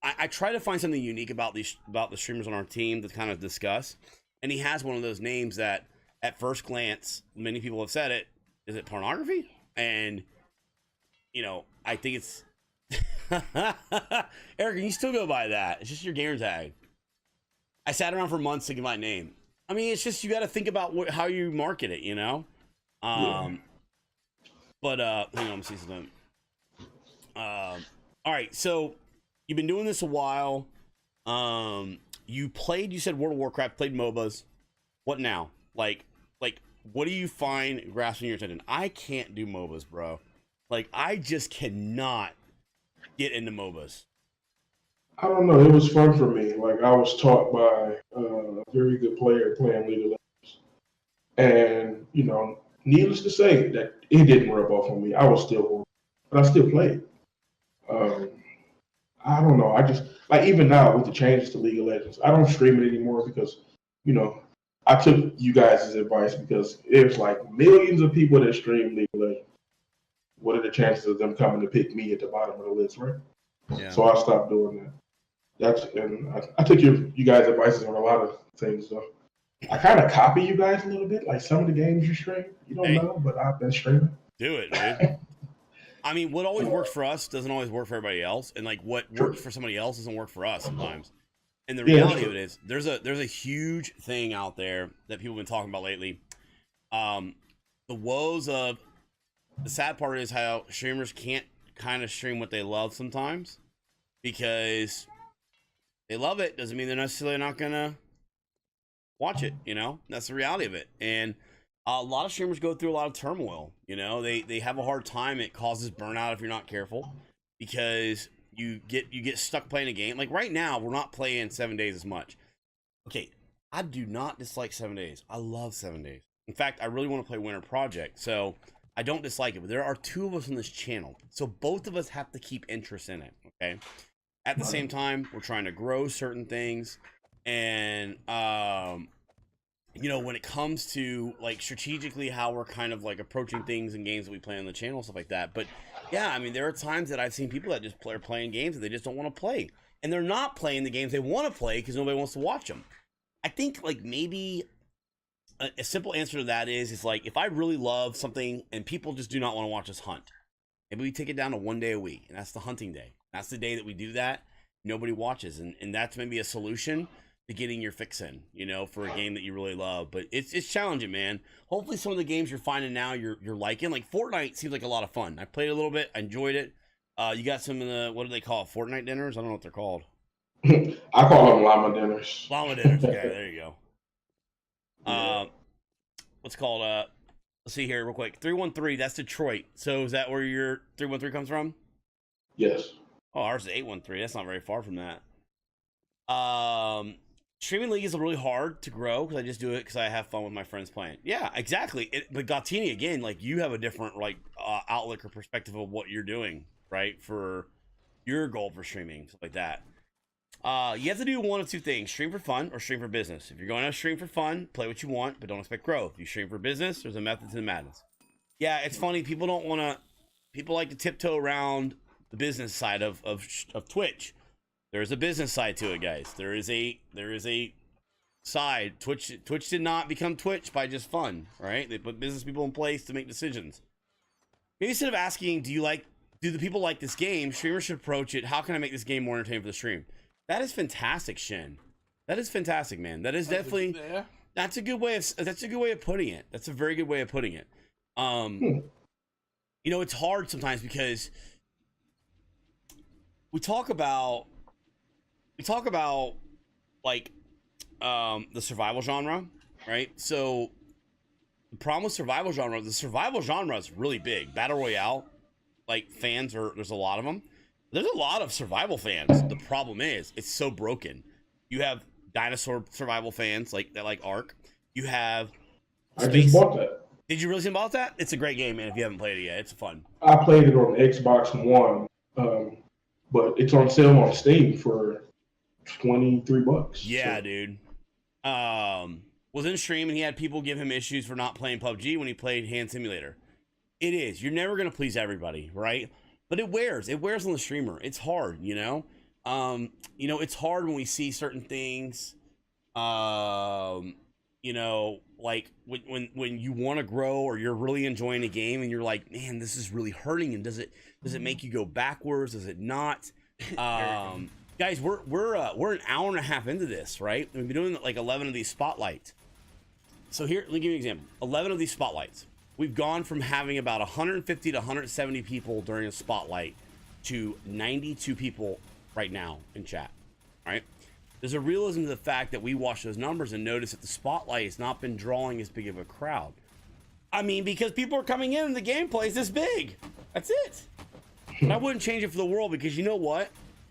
I try to find something unique about the streamers on our team to kind of discuss. And he has one of those names that, at first glance, many people have said it. Is it pornography? And I think it's Eric. Can you still go by that? It's just your gamer tag. I sat around for months thinking my name. I mean, it's just you got to think about how you market it, But hang on, let me see something. All right, so you've been doing this a while. You said World of Warcraft, played MOBAs. What now? Like, what do you find grasping your attention? I can't do MOBAs, bro. Like, I just cannot get into MOBAs. I don't know. It was fun for me. Like, I was taught by a very good player playing League of Legends. And, needless to say, that it didn't rub off on me. I was still horrible, but I still played. I don't know. I just, like, even now with the changes to League of Legends, I don't stream it anymore because, I took you guys' advice because there's like millions of people that stream League of Legends. What are the chances of them coming to pick me at the bottom of the list, right? Yeah. So I stopped doing that. And I took you guys' advice on a lot of things. So I kind of copy you guys a little bit. Like some of the games you stream, you don't know, but I've been streaming. Do it, dude. I mean, what always works for us doesn't always work for everybody else, and like what works for somebody else doesn't work for us sometimes. And the reality of it is, there's a huge thing out there that people have been talking about lately. The woes of the sad part is how streamers can't kind of stream what they love sometimes because they love it doesn't mean they're necessarily not gonna watch it. You know, that's the reality of it. And a lot of streamers go through a lot of turmoil. You know, they have a hard time. It causes burnout if you're not careful because you get stuck playing a game. Like right now, we're not playing 7 days as much. Okay, I do not dislike 7 days. I love 7 days. In fact, I really want to play Winter Project, so I don't dislike it. But there are two of us on this channel, so both of us have to keep interest in it. Okay. At the same time, we're trying to grow certain things, and you know, when it comes to like strategically how we're kind of like approaching things and games that we play on the channel, stuff like that. But yeah, I mean, there are times that I've seen people that just are playing games that they just don't want to play, and they're not playing the games they want to play because nobody wants to watch them. I think like maybe a simple answer to that is like if I really love something and people just do not want to watch us hunt, maybe we take it down to 1 day a week, and that's the hunting day. That's the day that we do that. Nobody watches, and that's maybe a solution to getting your fix in, you know, for a game that you really love. But it's challenging, man. Hopefully some of the games you're finding now you're liking. Like Fortnite seems like a lot of fun. I played a little bit, I enjoyed it. You got some of the, what do they call it, Fortnite dinners? I don't know what they're called. I call them llama dinners. Llama dinners. Okay, there you go. What's called? Let's see here real quick. 313. That's Detroit. So is that where your 313 comes from? Yes. Oh, ours is 813. That's not very far from that. Streaming League is really hard to grow because I just do it because I have fun with my friends playing. Yeah, exactly. But Gautini, again, like you have a different like outlook or perspective of what you're doing, right? For your goal for streaming, stuff like that. You have to do one of two things: stream for fun or stream for business. If you're going to stream for fun, play what you want, but don't expect growth. If you stream for business, there's a method to the madness. Yeah, it's funny. People don't want to. People like to tiptoe around the business side of Twitch. There's a business side to it, guys. There is a side. Twitch did not become Twitch by just fun, right? They put business people in place to make decisions. Maybe instead of asking, do the people like this game, streamers should approach it, how can I make this game more entertaining for the stream? That is fantastic, Shin. That is fantastic, man. That is definitely that's a good way of putting it. That's a very good way of putting it. You know, it's hard sometimes because we talk about like the survival genre, right? So the problem with the survival genre is really big. Battle Royale, like there's a lot of them. There's a lot of survival fans. The problem is it's so broken. You have dinosaur survival fans like Ark. You have I just bought that. Did you really bought that? It's a great game, man. If you haven't played it yet, it's fun. I played it on Xbox One, but it's on sale on Steam for $23. Yeah, so. Dude. Was in stream and he had people give him issues for not playing PUBG when he played Hand Simulator. It is. You're never gonna please everybody, right? But it wears on the streamer. It's hard, you know. You know, it's hard when we see certain things. You know, like when you want to grow or you're really enjoying a game and you're like, man, this is really hurting. And does it make you go backwards? Does it not? Guys, we're an hour and a half into this, right? We've been doing like 11 of these spotlights. So here, let me give you an example. 11 of these spotlights. We've gone from having about 150 to 170 people during a spotlight to 92 people right now in chat, right? There's a realism to the fact that we watch those numbers and notice that the spotlight has not been drawing as big of a crowd. I mean, because people are coming in and the gameplay is this big. That's it. But I wouldn't change it for the world because you know what?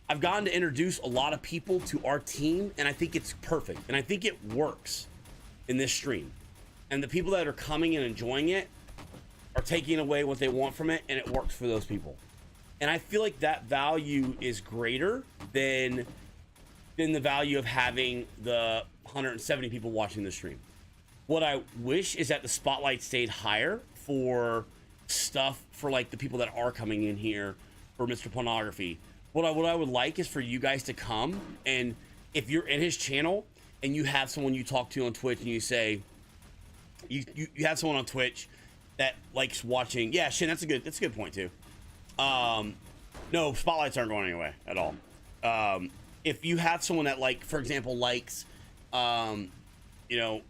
I've gotten to introduce a lot of people to our team and I think it's perfect. And I think it works in this stream. And the people that are coming and enjoying it are taking away what they want from it, and it works for those people. And I feel like that value is greater than the value of having the 170 people watching the stream. What I wish is that the spotlight stayed higher for stuff for like the people that are coming in here for MrPwnography. What I would like is for you guys to come, and if you're in his channel and you have someone you talk to on Twitch and you say you have someone on Twitch that likes watching. Yeah, Shin, that's a good point too. No, spotlights aren't going anywhere at all. If you have someone that, like, for example, likes, you know,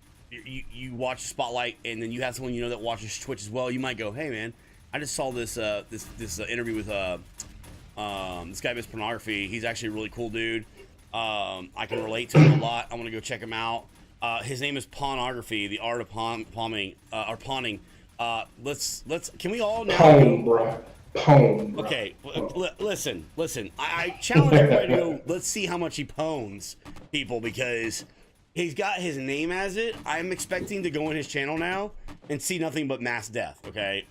you watch Spotlight, and then you have someone you know that watches Twitch as well, you might go, hey man, I just saw this this interview with this guy MrPwnography. He's actually a really cool dude. I can relate to him a lot. I want to go check him out. His name is Pawnography, the art of pawning or pawning. Let's can we all now Pwn, bro. Pwn, bro. Okay, listen. I challenge everybody to go. Let's see how much he pwns people, because he's got his name as it. I'm expecting to go in his channel now and see nothing but mass death. Okay,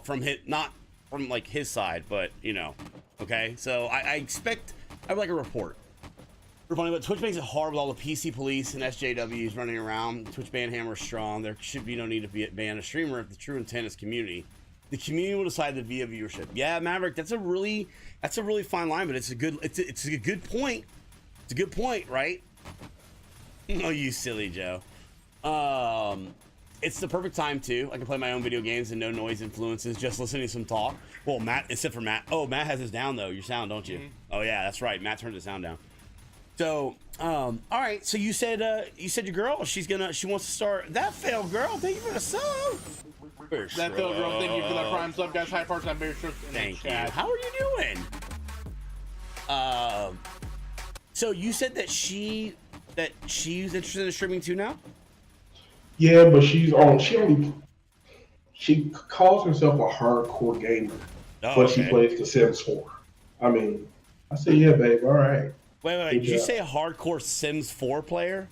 from his, not from like his side, but you know. Okay, so I expect. I would like a report. We're funny, but Twitch makes it hard with all the PC police and SJWs running around. Twitch ban hammer strong. There should be no need to ban a streamer if the true intent is community. The community will decide the via viewership. Yeah, Maverick, that's a really fine line, but it's a good point. It's a good point, right? Oh, you silly Joe. It's the perfect time too. I can play my own video games and no noise influences, just listening to some talk. Well, Matt, except for Matt. Oh, Matt has his down though. Your sound, don't you? Oh yeah, that's right. Matt turned his sound down. So, all right. So you said your girl, she wants to start. That failed girl. Thank you for the sub. That failed girl. Thank you for that prime sub, guys. High parts. I'm very sure. Thank you. How are you doing? So you said that she's interested in streaming too now. Yeah, but she calls herself a hardcore gamer, but she plays The Sims 4. I mean, I said, yeah, babe, all right. Wait. Did you say a hardcore Sims 4 player?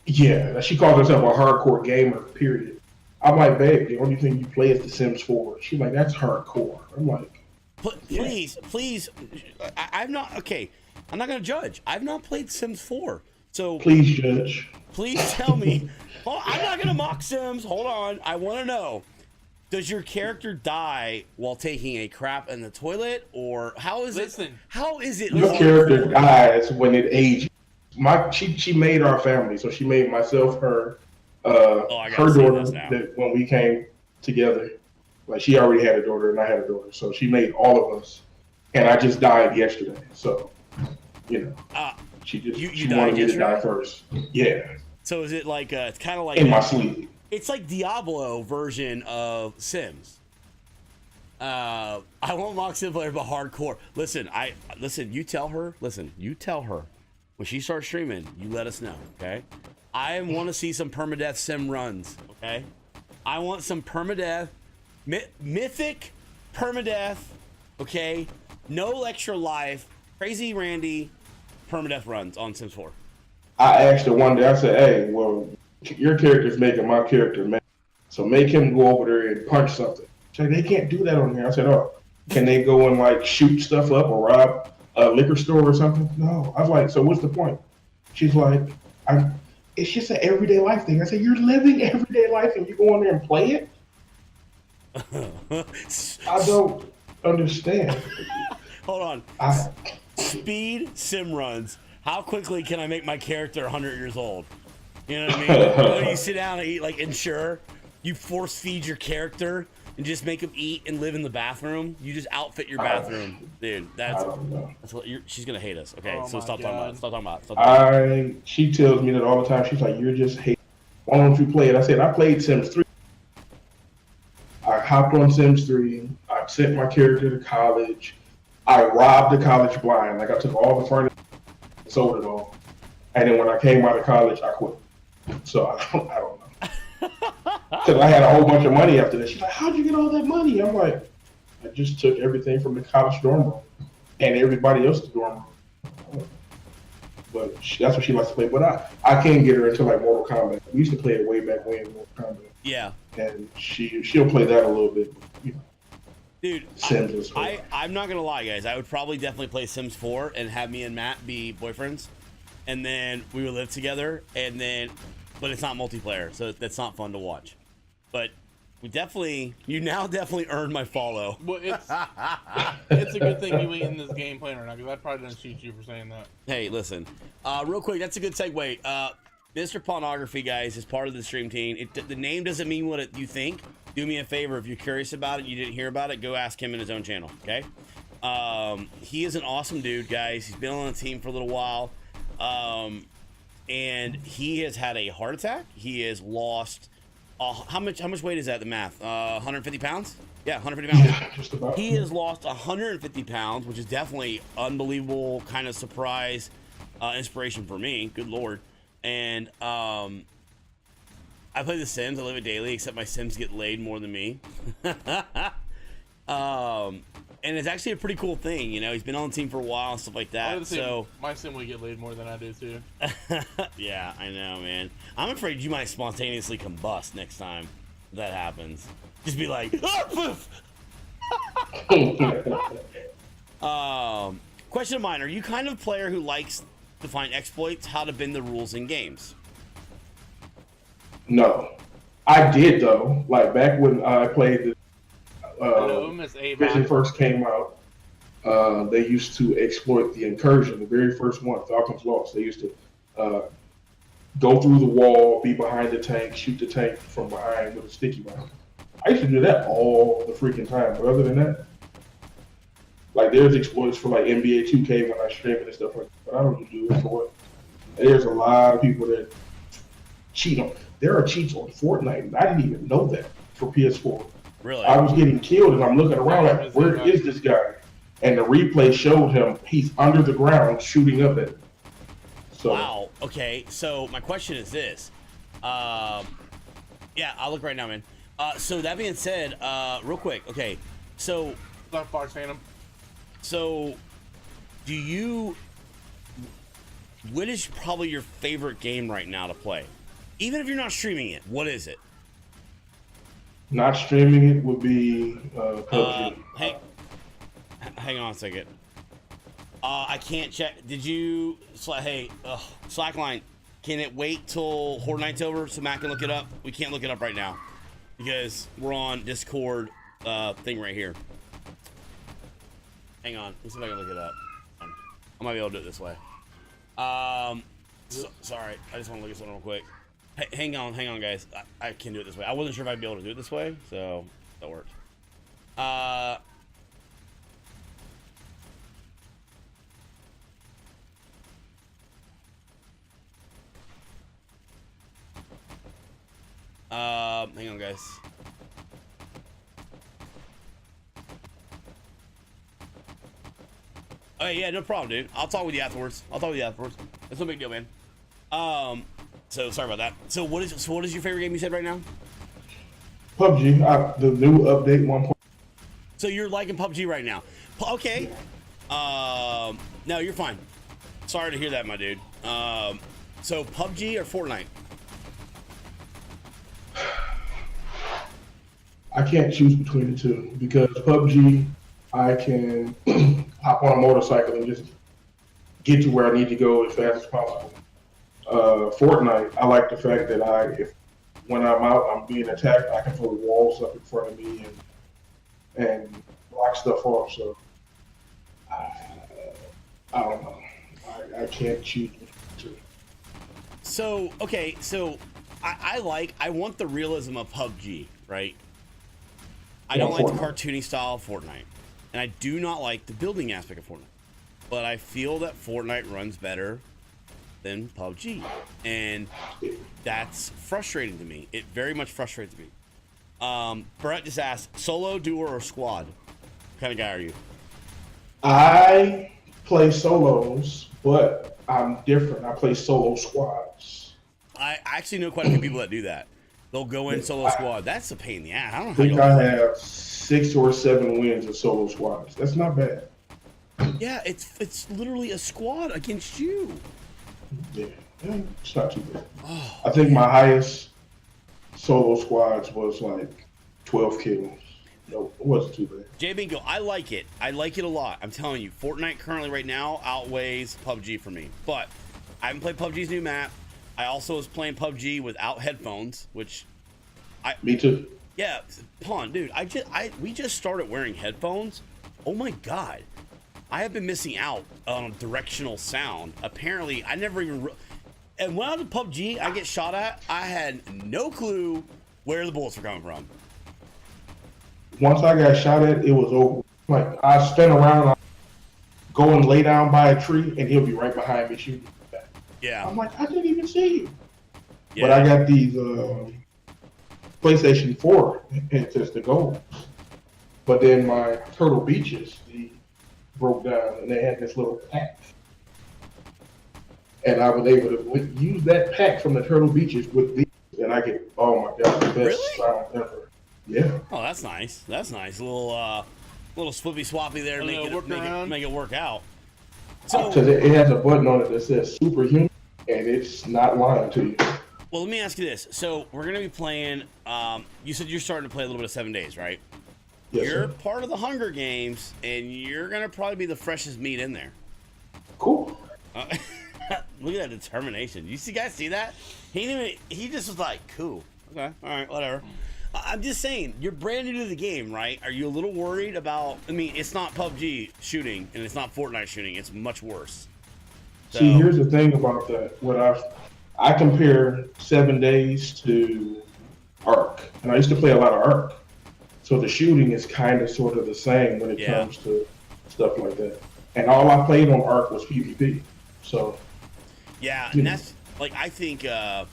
Yeah, she calls herself a hardcore gamer, period. I'm like, babe, the only thing you play is The Sims 4. She's like, that's hardcore. I'm like, please. I'm not, okay, I'm not going to judge. I've not played Sims 4. So please judge. Please tell me. I'm not going to mock Sims. Hold on. I want to know. Does your character die while taking a crap in the toilet, or how is it? How is it? Your character dies when it ages. She made our family, so she made myself, her daughter. That when we came together, like she already had a daughter and I had a daughter, so she made all of us. And I just died yesterday, so you know, she wanted me to die first. Yeah. So is it like it's kind of like in my sleep? It's like Diablo version of Sims. I won't mock Sim player, but hardcore. Listen, you tell her when she starts streaming, you let us know, okay? I want to see some permadeath Sim runs, okay? I want some permadeath, mythic permadeath, okay? No extra life, crazy Randy permadeath runs on Sims 4. I asked her one day, I said, hey, well, your character's making my character mad, so make him go over there and punch something. She's like, they can't do that on here. I said, oh, can they go and like shoot stuff up or rob a liquor store or something? No. I was like, so what's the point? She's like, it's just an everyday life thing. I said, you're living everyday life and you go in there and play it? I don't understand. Hold on. Speed sim runs. How quickly can I make my character 100 years old? You know what I mean? When you sit down and eat, like Ensure, you force feed your character and just make him eat and live in the bathroom. You just outfit your bathroom, dude. That's what she's gonna hate us. Okay, so stop talking about it. She tells me that all the time. She's like, "You're just hating. Why don't you play it?" I said, "I played Sims 3. I hopped on Sims 3. I sent my character to college. I robbed the college blind. Like I took all the furniture, sold it all, and then when I came out of college, I quit. So I don't know. Because I had a whole bunch of money after that. She's like, how'd you get all that money? I'm like, I just took everything from the college dorm room and everybody else's dorm room. But that's what she likes to play. But I can't get her into like Mortal Kombat. We used to play it way back when in Mortal Kombat. Yeah. And she'll play that a little bit. You know, dude, Sims I'm not going to lie, guys. I would probably definitely play Sims 4 and have me and Matt be boyfriends. And then we would live together. And then but it's not multiplayer, so that's not fun to watch. But you now definitely earned my follow. Well, it's a good thing you ain't in this game playing right now, because I probably didn't shoot you for saying that. Hey, listen, real quick, that's a good segue. MrPwnography, guys, is part of the stream team. The name doesn't mean what you think. Do me a favor, if you're curious about it, you didn't hear about it, go ask him in his own channel, okay? He is an awesome dude, guys. He's been on the team for a little while, and he has had a heart attack. He has lost how much weight is that? The math? 150 pounds? Yeah, 150 pounds. Yeah, just about. He has lost 150 pounds, which is definitely unbelievable kind of surprise, inspiration for me. Good Lord. And I play The Sims. I live it daily, except my Sims get laid more than me. And it's actually a pretty cool thing, you know. He's been on the team for a while and stuff like that. So my Sim would get laid more than I do too. yeah, I know, man. I'm afraid you might spontaneously combust next time that happens. Just be like, question of mine: are you kind of a player who likes to find exploits, how to bend the rules in games? No, I did though. Like back when I played the Vision first came out, they used to exploit the incursion. The very first one, Falcons Lost. They used to go through the wall, be behind the tank, shoot the tank from behind with a sticky round. I used to do that all the freaking time. But other than that, like there's exploits for like NBA 2K when I stream it and stuff like that. But I don't do it for it. There's a lot of people that cheat on. There are cheats on Fortnite, and I didn't even know that for PS4. Really? I was getting killed, and I'm looking around like, where is this guy? And the replay showed him he's under the ground shooting up at him. So, wow. Okay. So my question is this. Yeah, I'll look right now, man. So that being said, real quick. Okay. So. Not far, Phantom. So, what is probably your favorite game right now to play? Even if you're not streaming it, what is it? Not streaming it would be PUBG. Hang on a second. I can't check. Did you? Hey, Slackline, can it wait till Horde Night's over so Matt can look it up? We can't look it up right now because we're on Discord thing right here. Hang on. Let's see if I can look it up. I might be able to do it this way. Sorry. I just want to look at something real quick. Hey, hang on, guys. I can do it this way. I wasn't sure if I'd be able to do it this way, so that worked. Hang on, guys. Oh yeah, no problem, dude. I'll talk with you afterwards. It's no big deal, man. So sorry about that. So what is your favorite game you said right now? PUBG, the new update 1. So you're liking PUBG right now? Okay. No, you're fine. Sorry to hear that, my dude. So PUBG or Fortnite? I can't choose between the two because PUBG, I can hop on a motorcycle and just get to where I need to go as fast as possible. Fortnite, I like the fact that when I'm out, I'm being attacked, I can throw walls up in front of me and block stuff off. So I don't know. I can't choose between the two. So okay, so I want the realism of PUBG, right? I don't like the cartoony style of Fortnite, and I do not like the building aspect of Fortnite. But I feel that Fortnite runs better than PUBG, and that's frustrating to me. It very much frustrates me. Brett just asked, solo, duo, or squad? What kind of guy are you? I play solos, but I'm different. I play solo squads. I actually know quite a few people that do that. They'll go in solo squad. That's a pain in the ass. I don't know. I think I have 6 or 7 wins in solo squads. That's not bad. Yeah, it's literally a squad against you. Yeah, it's not too bad. Oh, I think my highest solo squads was like 12 kills. No, it wasn't too bad. J Bingo, I like it. I like it a lot. I'm telling you, Fortnite currently right now outweighs PUBG for me. But I haven't played PUBG's new map. I also was playing PUBG without headphones, which Me too. yeah, Pawn, dude. We just started wearing headphones. Oh my god, I have been missing out on directional sound. Apparently, I never even. And when I was in PUBG, I get shot at. I had no clue where the bullets were coming from. Once I got shot at, it was over. Like I spin around, go and lay down by a tree, and he'll be right behind me shooting. Yeah. I'm like, I didn't even see you. Yeah. But I got these PlayStation 4 headsets to go. But then my Turtle Beaches broke down, and they had this little pack. And I was able to use that pack from the Turtle Beaches with these, and I get, oh my god, the best Really? sound ever. Yeah. Oh, that's nice. That's nice. A little swippy swappy there to make it work out. So, Because it has a button on it that says superhuman, and it's not lying to you. well, let me ask you this. So we're gonna be playing. You said you're starting to play a little bit of 7 Days, right? Yes, You're sir. part of the Hunger Games, and you're gonna probably be the freshest meat in there. Cool. Look at that determination. You guys see that? He just was like, cool. Okay, all right, whatever. I'm just saying, you're brand new to the game, right? Are you a little worried about? I mean, it's not PUBG shooting, and it's not Fortnite shooting. It's much worse. So, See, here's the thing about that. What I compare 7 Days to Ark, and I used to play a lot of Ark. So the shooting is kind of sort of the same when it comes to stuff like that. And all I played on Ark was PvP. So yeah, and that's like I think that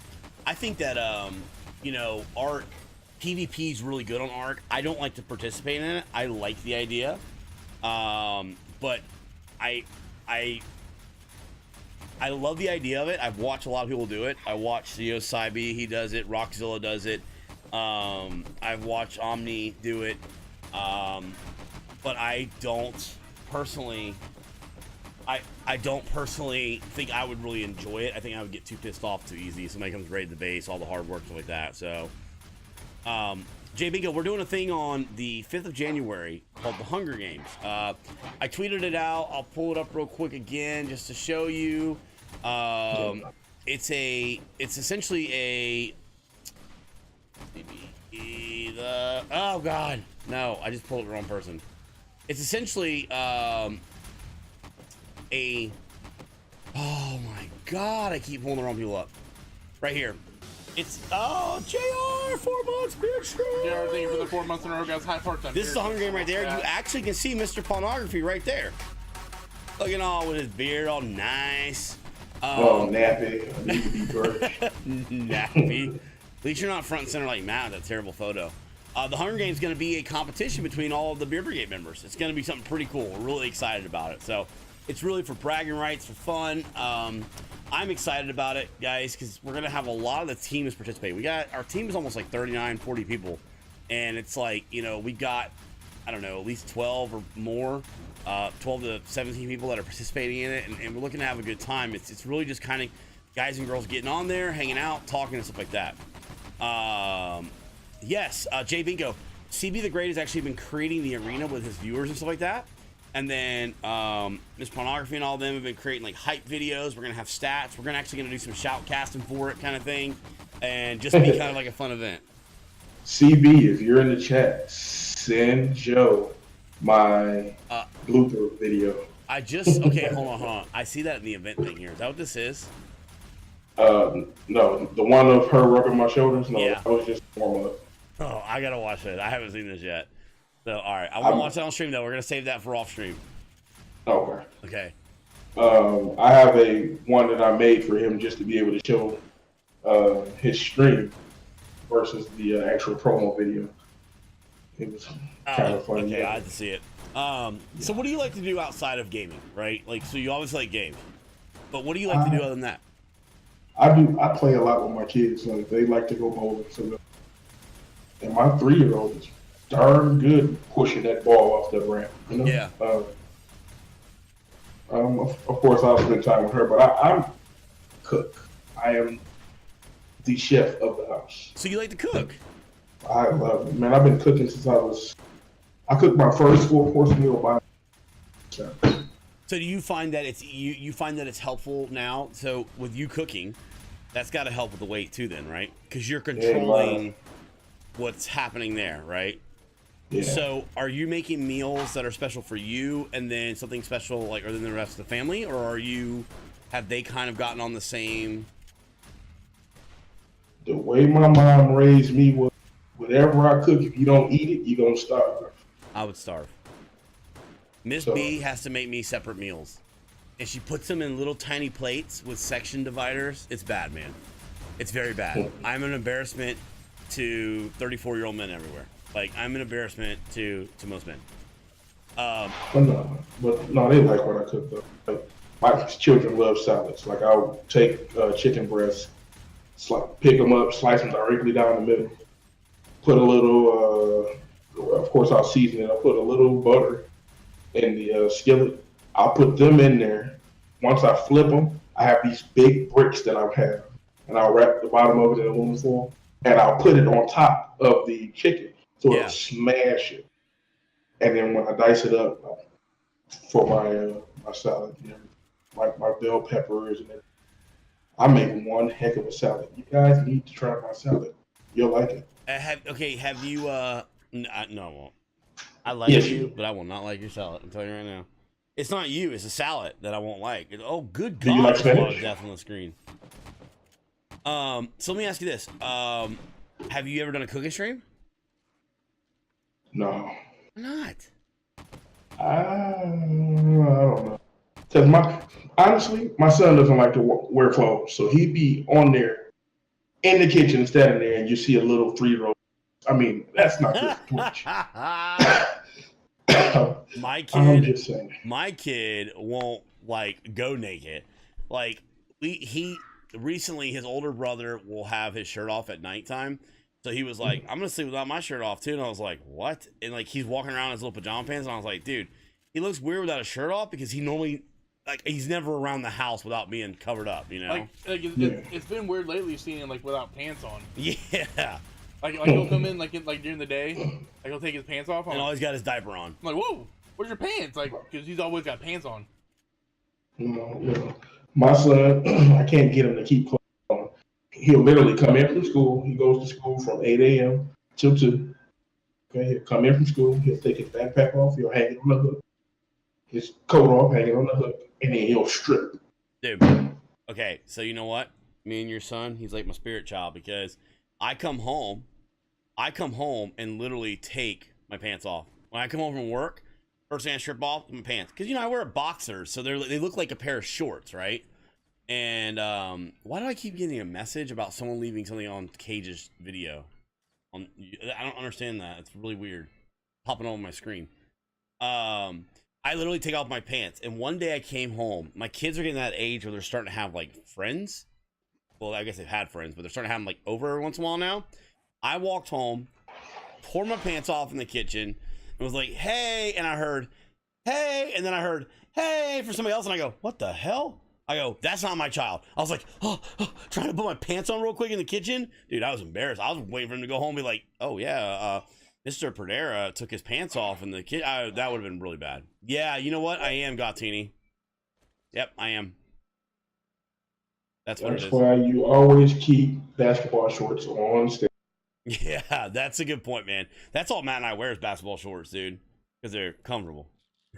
Ark PvP is really good on Ark. I don't like to participate in it. I like the idea, but I love the idea of it. I've watched a lot of people do it. I watched Cybe, he does it. Rockzilla does it. I've watched Omni do it, but I don't personally. I don't personally think I would really enjoy it. I think I would get too pissed off too easy. Somebody comes raid the base, all the hard work, stuff like that. So, Jay Bingo, we're doing a thing on the 5th of January called the Hunger Games. I tweeted it out. I'll pull it up real quick again just to show you. It's essentially a. Oh God, no! I just pulled the wrong person. It's essentially oh my god, I keep pulling the wrong people up. Right here. It's JR 4 months beard stream. JR, thank you for the 4 months in a row, guys. High part-time. This is the Hunger Game right there. You actually can see MrPwnography right there. Looking all with his beard all nice. nappy. I need to be brushed. Nappy. At least you're not front and center like Matt with that terrible photo. The Hunger Games is going to be a competition between all of the Beer Brigade members. It's going to be something pretty cool. We're really excited about it. So it's really for bragging rights, for fun. I'm excited about it, guys, because we're going to have a lot of the teams participating. Our team is almost like 39, 40 people. And it's like, we got, I don't know, at least 12 or more, 12 to 17 people that are participating in it. And we're looking to have a good time. It's really just kind of guys and girls getting on there, hanging out, talking and stuff like that. Yes, Jay Bingo. CB the Great has actually been creating the arena with his viewers and stuff like that. And then MrPwnography and all of them have been creating like hype videos. We're gonna have stats. We're gonna do some shout casting for it, kind of thing, and just be kind of like a fun event. CB, if you're in the chat, send Joe my blooper video. Okay, hold on. I see that in the event thing here. Is that what this is? No, the one of her rubbing my shoulders. No, Yeah. that was just warm up. Oh, I gotta watch it. I haven't seen this yet. So, all right, I want to watch that on stream though. We're gonna save that for off stream. Okay. Okay. I have one that I made for him just to be able to show his stream versus the actual promo video. It was kind of fun. Okay, I had to see it. So what do you like to do outside of gaming, right? Like, so you obviously like games, but what do you like to do other than that? I play a lot with my kids. Like they like to go bowling. So, and my 3-year-old is darn good pushing that ball off the ramp. Yeah. Of course, I'll spend time with her, but I'm cook. I am the chef of the house. So you like to cook? I love it, man. I've been cooking since I cooked my first 4-course meal by myself. So do you find that you find that it's helpful now? So with you cooking, That's got to help with the weight too, then, right? Because you're Yeah, controlling what's happening there, right? yeah. So, are you making meals that are special for you, and then something special like other than the rest of the family, or have they kind of gotten on the same? The way my mom raised me was, whatever I cook, if you don't eat it, you're gonna starve. I would starve. Miss So- B has to make me separate meals, and she puts them in little tiny plates with section dividers. It's bad, man. It's very bad. I'm an embarrassment to 34-year-old men everywhere. Like, I'm an embarrassment to most men. But no, they like what I cook though. Like, my children love salads. Like I'll take chicken breasts, pick them up, slice them directly down the middle. Put a little, of course, I'll season it. I'll put a little butter in the skillet. I'll put them in there. Once I flip them, I have these big bricks that I have, and I'll wrap the bottom of it in aluminum foil, and I'll put it on top of the chicken so it'll smash it. And then when I dice it up for my salad, you know, my bell peppers and everything, I make one heck of a salad. You guys need to try my salad. You'll like it. Have you? No, I won't. I like Yes, you, you do. but I will not like your salad. I'm telling you right now. It's not you. It's a salad that I won't like. Oh, good Do you God! like There's a lot spinach? of death on the screen. So let me ask you this. Have you ever done a cooking stream? No. Why not? I don't know. Because honestly, my son doesn't like to wear clothes. So he'd be on there in the kitchen, standing there, and you see a little 3-year-old. I mean, that's not good for Twitch. My I'm kid, just saying. my kid won't like go naked. Like he recently, his older brother will have his shirt off at nighttime. So he was like, I'm gonna sleep without my shirt off too. And I was like, what? And like he's walking around in his little pajama pants, and I was like, dude, he looks weird without a shirt off because he normally like he's never around the house without being covered up, you know? Like it's been weird lately seeing him like without pants on. Yeah. Like he'll come in like during the day, like he'll take his pants off. And always got his diaper on. I'm like, whoa, where's your pants? Like, because he's always got pants on. You know, my son, I can't get him to keep clothes on. He'll literally come in from school. He goes to school from 8 a.m. till 2. Okay, he'll come in from school. He'll take his backpack off. He'll hang it on the hook. His coat off, hang it on the hook, and then he'll strip. Dude. Okay, so you know what? Me and your son, he's like my spirit child because I come home and literally take my pants off. When I come home from work, first thing I strip off my pants. Because, you know, I wear boxers, so they look like a pair of shorts, right? And why do I keep getting a message about someone leaving something on Cage's video? I don't understand that. It's really weird. Popping over my screen. I literally take off my pants. And one day I came home. My kids are getting that age where they're starting to have, like, friends. Well, I guess they've had friends, but they're starting to have them, like, over every once in a while now. I walked home, tore my pants off in the kitchen, and was like, hey, and I heard, hey, and then I heard, hey, for somebody else, and I go, what the hell? I go, that's not my child. I was like, trying to put my pants on real quick in the kitchen. Dude, I was embarrassed. I was waiting for him to go home and be like, oh, yeah, MrPwnography took his pants off in the kitchen. That would have been really bad. Yeah, you know what? I am Gottini. Yep, I am. That's what it is. Why you always keep basketball shorts on stage. Yeah, that's a good point, man. That's all Matt and I wear is basketball shorts, dude, because they're comfortable.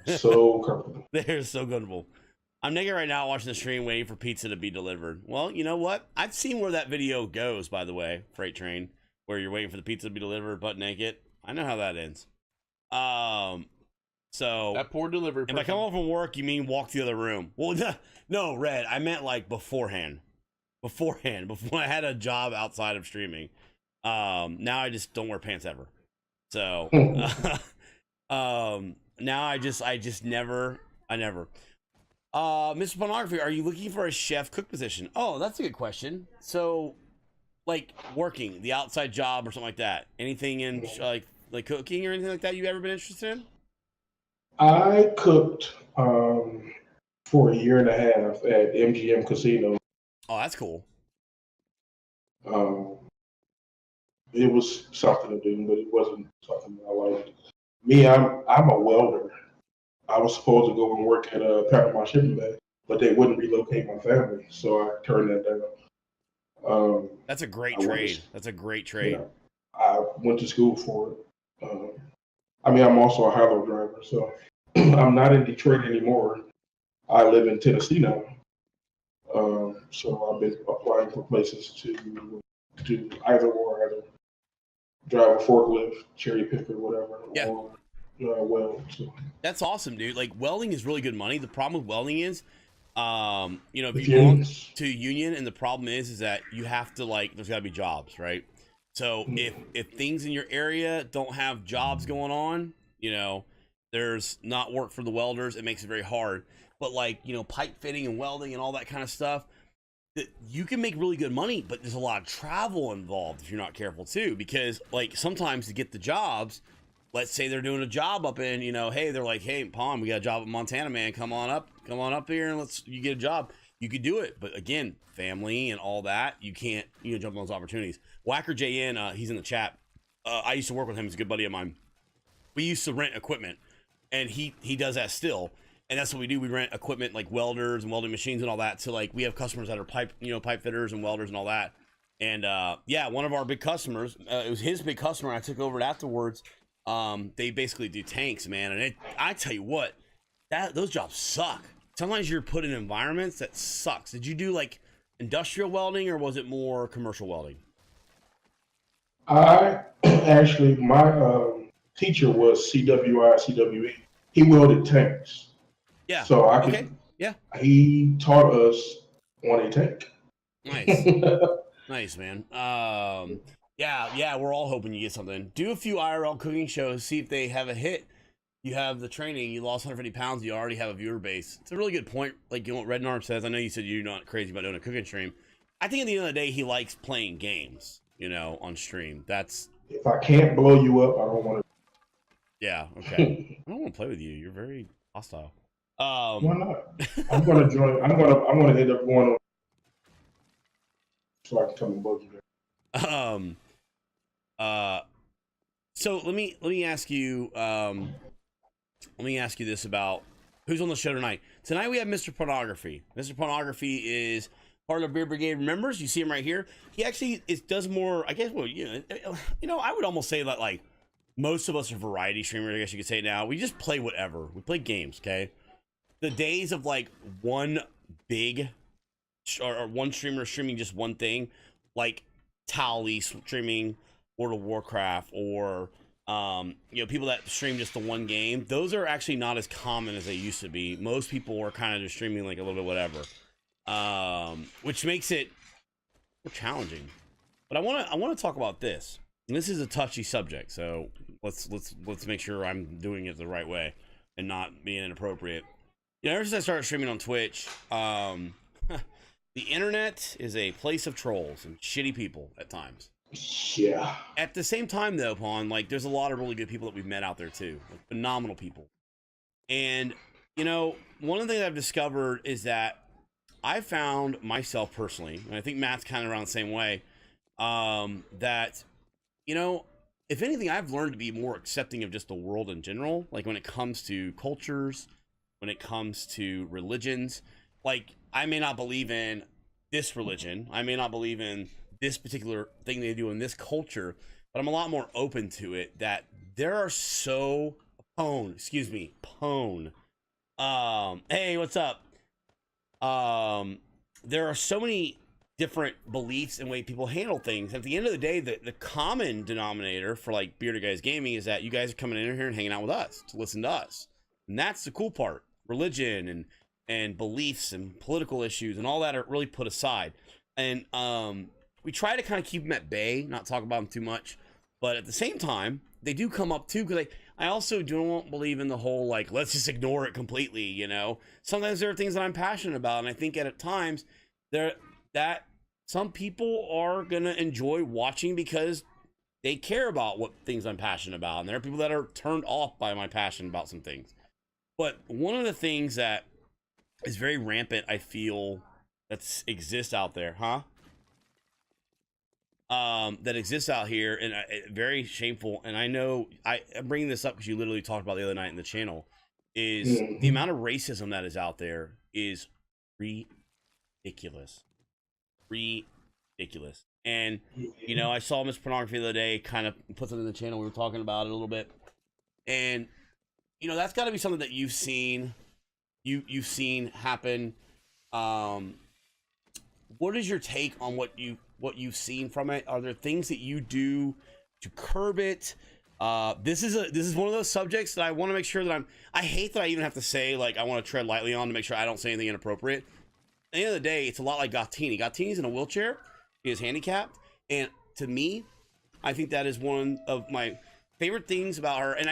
So comfortable. They're so comfortable. I'm naked right now watching the stream waiting for pizza to be delivered. Well, you know what? I've seen where that video goes, by the way, Freight Train, where you're waiting for the pizza to be delivered butt naked. I know how that ends. So That poor delivery person. if I come home from work, you mean walk the other room? Well, no, Red. I meant like beforehand, before I had a job outside of streaming. Now I just don't wear pants ever. So, now I never. MrPwnography, are you looking for a chef cook position? Oh, that's a good question. So, like working the outside job or something like that. Anything in like cooking or anything like that you've ever been interested in? I cooked for a year and a half at MGM Casino. Oh, that's cool. It was something to do, but it wasn't something that I liked. Me, I'm a welder. I was supposed to go and work at Panama Shipping Bay, but they wouldn't relocate my family, so I turned that down. That's a great I went trade. to, That's a great you trade. know, I went to school for it. I mean, I'm also a high-low driver, so I'm not in Detroit anymore. I live in Tennessee now. So I've been applying for places to do either drive a forklift, cherry picker, whatever, Yeah. or weld. So That's awesome, dude. Like welding is really good money. The problem with welding is, if the you belong unions. to a union, and the problem is that you have to like, there's got to be jobs, right? So if things in your area don't have jobs going on, there's not work for the welders. It makes it very hard. But like, pipe fitting and welding and all that kind of stuff, that you can make really good money, but there's a lot of travel involved if you're not careful too. Because like sometimes to get the jobs, let's say they're doing a job up in, hey, they're like, hey, Pond, we got a job in Montana, man. Come on up here and you get a job. You could do it. But again, family and all that, you can't, jump on those opportunities. Whacker JN, he's in the chat. I used to work with him. He's a good buddy of mine. We used to rent equipment, and he does that still. And that's what we do. We rent equipment like welders and welding machines and all that. So like we have customers that are pipe fitters and welders and all that. And one of our big customers, it was his big customer. I took over it afterwards. They basically do tanks, man. And I tell you what, those jobs suck. Sometimes you're put in environments that sucks. Did you do like industrial welding or was it more commercial welding? I actually, my teacher was CWE. He welded tanks. Yeah. So I could. Okay. Yeah. He taught us on a tank. Nice. Nice, man. Yeah, we're all hoping you get something. Do a few IRL cooking shows, see if they have a hit. You have the training, you lost 150 pounds, you already have a viewer base. It's a really good point. Like what Red Narb says, I know you said you're not crazy about doing a cooking stream. I think at the end of the day, he likes playing games, on stream. That's if I can't blow you up, I don't want to. Yeah, okay. I don't want to play with you. You're very hostile. Why not? I'm gonna join. I'm gonna end up going on so I can come and bug you guys. So let me ask you this about who's on the show tonight. Tonight we have MrPwnography. MrPwnography is part of the Brigade members. You see him right here. He actually does more, I guess. Well, I would almost say that like most of us are variety streamers. I guess you could say now. We just play whatever. We play games. Okay. The days of like one big or one streamer streaming just one thing, like Tally streaming World of Warcraft or people that stream just the one game, those are actually not as common as they used to be. Most people are kind of just streaming like a little bit whatever, which makes it more challenging. But I want to talk about this. And this is a touchy subject, so let's make sure I'm doing it the right way and not being inappropriate. Ever since I started streaming on Twitch, the internet is a place of trolls and shitty people at times. Yeah. At the same time, though, Pawn, like there's a lot of really good people that we've met out there too, like phenomenal people. And one of the things I've discovered is that I found myself personally, and I think Matt's kind of around the same way, that if anything, I've learned to be more accepting of just the world in general. Like when it comes to cultures, when it comes to religions, like I may not believe in this religion, I may not believe in this particular thing they do in this culture, but I'm a lot more open to it. That there are Pwn. Hey, what's up? There are so many different beliefs and way people handle things. At the end of the day, the common denominator for like Bearded Guys Gaming is that you guys are coming in here and hanging out with us to listen to us, and that's the cool part. Religion and beliefs and political issues and all that are really put aside, and we try to kind of keep them at bay, not talk about them too much, but at the same time they do come up too, because I also don't believe in the whole like let's just ignore it completely. Sometimes there are things that I'm passionate about, and I think at times that some people are gonna enjoy watching because they care about what things I'm passionate about, and there are people that are turned off by my passion about some things. But one of the things that is very rampant, I feel, that exists out there, that exists out here, and very shameful. And I know I'm bringing this up because you literally talked about the other night in the channel, is the amount of racism that is out there is ridiculous. ridiculous. And you know, I saw MrPwnography the other day, kind of put something in the channel. We were talking about it a little bit, and you know, that's got to be something that you've seen, you've seen happen. What is your take on what you've seen from it? Are there things that you do to curb it? This is one of those subjects that I want to make sure that I hate that I even have to say, like, I want to tread lightly on to make sure I don't say anything inappropriate. At the end of the day, it's a lot like Gattini. Gattini's in a wheelchair. He is handicapped. And to me, I think that is one of my favorite things about her. And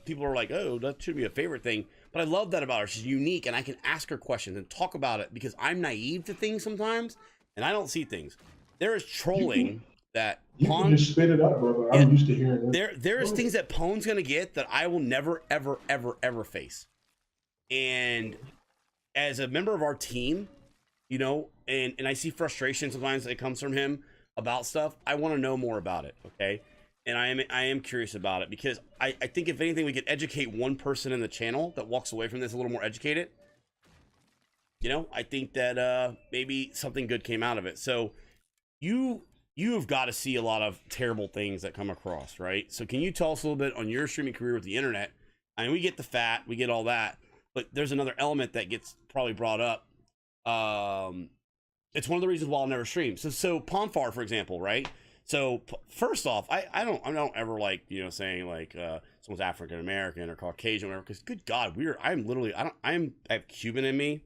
people are like, oh, that should be a favorite thing. But I love that about her. She's unique, and I can ask her questions and talk about it because I'm naive to things sometimes, and I don't see things. There is trolling that you Pawn can just spit it out, brother. I'm used to hearing it. There is things that Pawn's gonna get that I will never, ever, ever, ever face. And as a member of our team, you know, and I see frustration sometimes that comes from him about stuff. I want to know more about it, okay? And I am curious about it because I think if anything, we could educate one person in the channel that walks away from this a little more educated. You know, I think that maybe something good came out of it. So you have got to see a lot of terrible things that come across, right? So can you tell us a little bit on your streaming career with the internet? I mean, we get the fat, we get all that, but there's another element that gets probably brought up. It's one of the reasons why I'll never stream. So Ponfar, for example, right? So first off, I don't ever like, you know, saying like someone's African American or Caucasian or whatever, because good God, I have Cuban in me.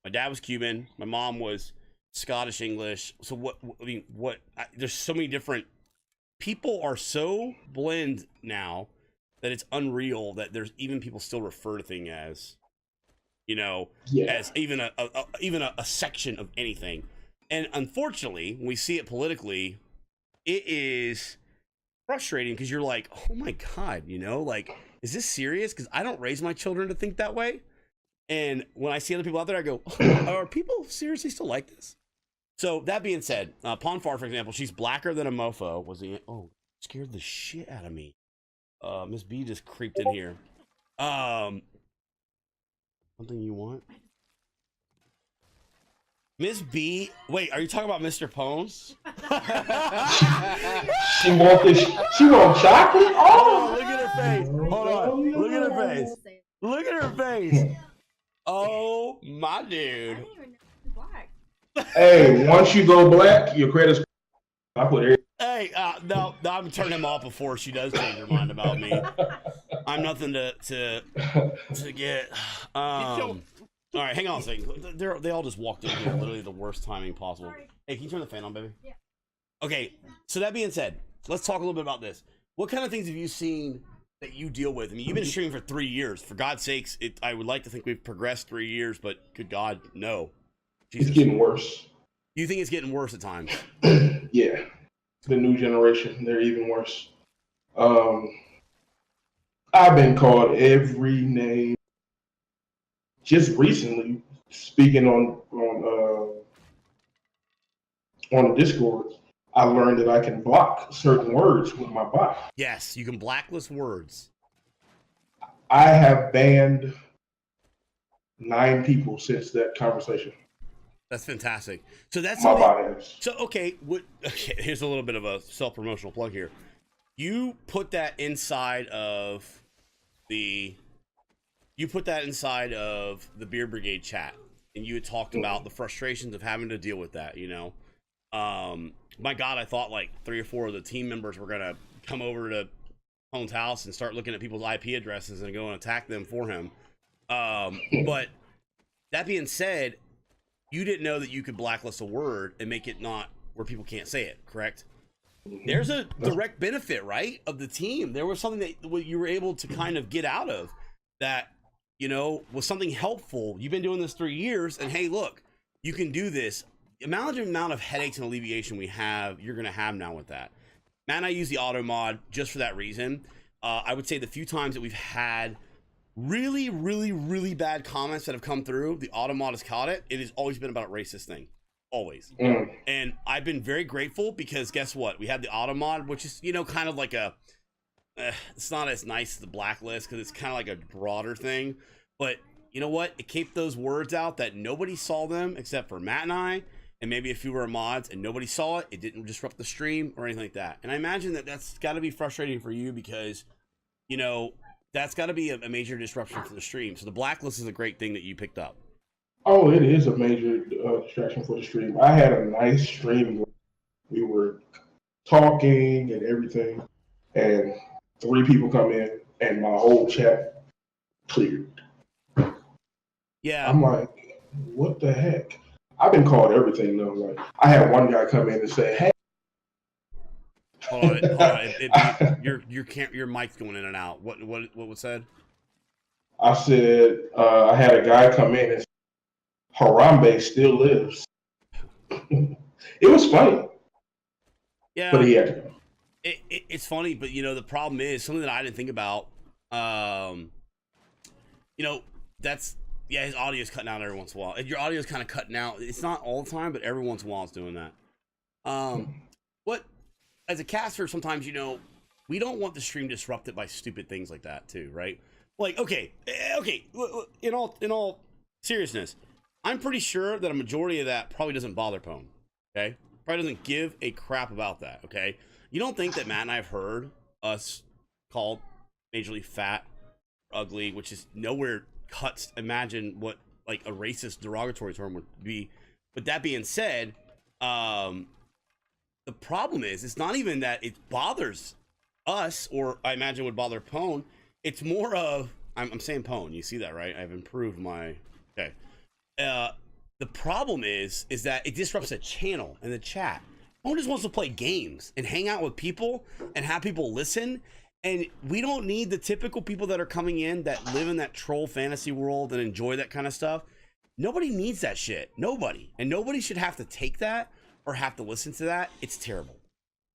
My dad was Cuban. My mom was Scottish English. So there's so many different people are so blend now that it's unreal that there's even people still refer to things as, you know, as even a section of anything. And unfortunately, when we see it politically, it is frustrating because you're like, oh my God, you know, like, is this serious? Because I don't raise my children to think that way. And when I see other people out there, I go, oh, are people seriously still like this? So that being said, Ponfar, for example, she's blacker than a mofo. Scared the shit out of me. Miss B just creeped in here. Something you want? Miss B, wait, are you talking about Mr. Pwns? She want chocolate? Oh, look at her face. Hold on. Look at her face. Look at her face. Oh, my dude. I didn't even know he was black. Hey, once you go black, your credit's. I put it. Hey, no, I'm turning him off before she does change her mind about me. I'm nothing to get. All right, hang on a second. They all just walked in here, literally the worst timing possible. Sorry. Hey, can you turn the fan on, baby? Yeah. Okay, so that being said, let's talk a little bit about this. What kind of things have you seen that you deal with? I mean, you've been streaming for 3 years. For God's sakes, I would like to think we've progressed 3 years, but good God, no. Jesus. It's getting worse. You think it's getting worse at times? Yeah. The new generation, they're even worse. I've been called every name. Just recently, speaking on the Discord, I learned that I can block certain words with my bot. Yes, you can blacklist words. I have banned 9 people since that conversation. That's fantastic. So that's my bot has. So okay, here's a little bit of a self-promotional plug here. You put that inside of the Beer Brigade chat, and you had talked about the frustrations of having to deal with that, you know. My God, I thought like 3 or 4 of the team members were gonna come over to Pwn's house and start looking at people's IP addresses and go and attack them for him. But that being said, you didn't know that you could blacklist a word and make it not where people can't say it, correct? There's a direct benefit, right, of the team. There was something that you were able to kind of get out of that, you know, was something helpful. You've been doing this 3 years, and hey, look, you can do this. Imagine the amount of headaches and alleviation you're going to have now with that. Matt and I use the auto mod just for that reason. I would say the few times that we've had really, really, really bad comments that have come through, the auto mod has caught it. It has always been about a racist thing. Always. And I've been very grateful because guess what? We had the auto mod, which is, you know, kind of like it's not as nice as the blacklist because it's kind of like a broader thing. But you know what? It kept those words out that nobody saw them except for Matt and I. and maybe if you were mods and nobody saw it, it didn't disrupt the stream or anything like that. And I imagine that that's got to be frustrating for you because, you know, that's got to be a major disruption for the stream. So the blacklist is a great thing that you picked up. Oh, it is a major distraction for the stream. I had a nice stream. We were talking and everything, and 3 people come in, and my whole chat cleared. Yeah. I'm like, what the heck? I've been called everything though. Like, I had one guy come in and say, "Hey." Hold on. Your mic's going in and out. What was said? I said, I had a guy come in and say, Harambe still lives. It was funny. Yeah. But he had to go. It's funny, but you know, the problem is something that I didn't think about. You know, his audio is cutting out every once in a while. Your audio is kind of cutting out. It's not all the time, but every once in a while it's doing that. What, as a caster, sometimes, you know, we don't want the stream disrupted by stupid things like that too, right? Like, okay. In all seriousness, I'm pretty sure that a majority of that probably doesn't bother Pwn. Okay, probably doesn't give a crap about that. Okay, you don't think that Matt and I have heard us called majorly fat, ugly, which is nowhere cuts. Imagine what like a racist derogatory term would be. With that being said, the problem is it's not even that it bothers us, or I imagine would bother Pwn. It's more of I'm saying Pwn. You see that, right? I've improved my okay. The problem is that it disrupts the channel and the chat. Pwn just wants to play games and hang out with people and have people listen. And we don't need the typical people that are coming in that live in that troll fantasy world and enjoy that kind of stuff. Nobody needs that shit. Nobody. And nobody should have to take that or have to listen to that. It's terrible.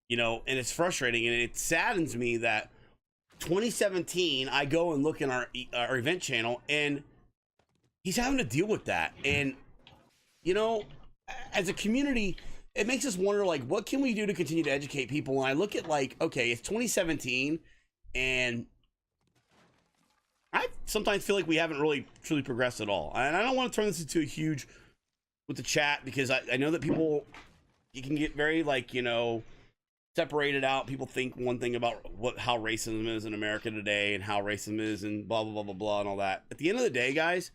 You know, and it's frustrating. And it saddens me that 2017, I go and look in our event channel and he's having to deal with that. And, you know, as a community, it makes us wonder, like, what can we do to continue to educate people? And I look at, like, okay, it's 2017, and I sometimes feel like we haven't really truly progressed at all. And I don't want to turn this into a huge with the chat, because I know that people, you can get very, like, you know, separated out. People think one thing about how racism is in America today and how racism is and blah, blah, blah, blah, blah, and all that. At the end of the day, guys,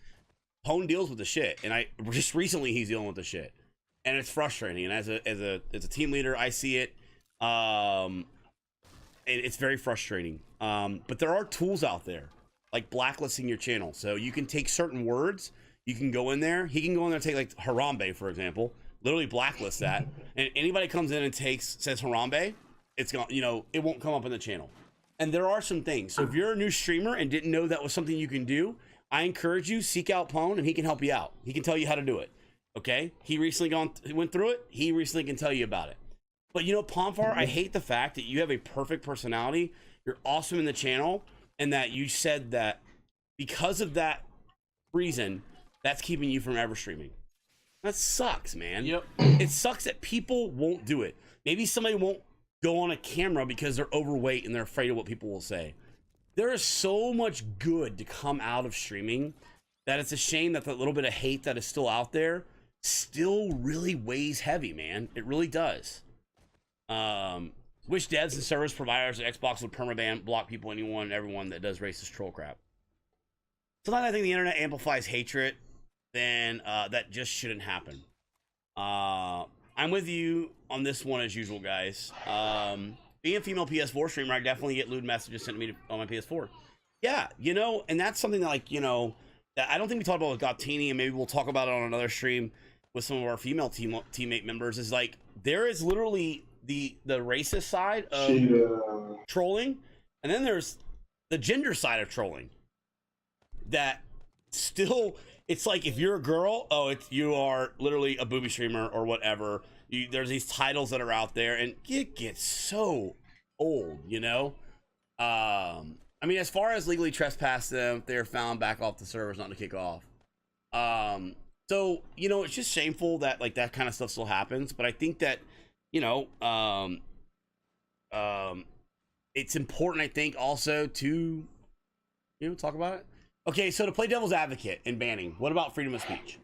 Pwn deals with the shit, and just recently he's dealing with the shit, and it's frustrating. And as a team leader, I see it, and it's very frustrating. But there are tools out there like blacklisting your channel, so you can take certain words. You can go in there. He can go in there and take, like, Harambe, for example, literally blacklist that, and anybody comes in and says Harambe, it's gone. You know, it won't come up in the channel. And there are some things. So if you're a new streamer and didn't know that was something you can do, I encourage you, seek out Pwn, and he can help you out. He can tell you how to do it. Okay? He recently went through it. He recently can tell you about it. But, you know, Pomfar, I hate the fact that you have a perfect personality. You're awesome in the channel, and that you said that because of that reason, that's keeping you from ever streaming. That sucks, man. Yep. It sucks that people won't do it. Maybe somebody won't go on a camera because they're overweight and they're afraid of what people will say. There is so much good to come out of streaming that it's a shame that that little bit of hate that is still out there still really weighs heavy, man. It really does. Wish devs and service providers at Xbox would permaban, block people, anyone and everyone that does racist troll crap. Sometimes I think the internet amplifies hatred, then that just shouldn't happen. I'm with you on this one as usual, guys. Being a female PS4 streamer, I definitely get lewd messages sent to me on my PS4. Yeah, you know, and that's something that, like, you know, that I don't think we talked about with Gottini, and maybe we'll talk about it on another stream with some of our female teammate members, is like, there is literally the racist side of trolling, and then there's the gender side of trolling. That still, it's like, if you're a girl, you are literally a booby streamer or whatever. There's these titles that are out there, and it gets so old, you know? I mean, as far as legally trespass them, they're found back off the servers, not to kick off. So, you know, it's just shameful that, like, that kind of stuff still happens. But I think that, you know, it's important, I think, also to, you know, talk about it. Okay, so to play devil's advocate in banning, what about freedom of speech?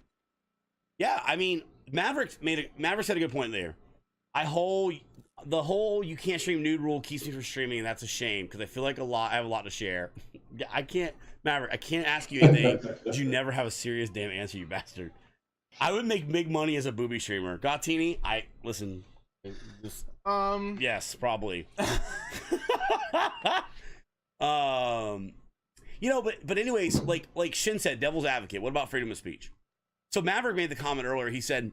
Yeah, I mean, Maverick said a good point there. The whole you can't stream nude rule keeps me from streaming, and that's a shame because I feel like I have a lot to share. I can't, Maverick. I can't ask you anything because you never have a serious damn answer, you bastard. I would make big money as a booby streamer. Gotini, listen. Just, yes, probably. But anyways, like Shin said, devil's advocate. What about freedom of speech? So Maverick made the comment earlier. He said,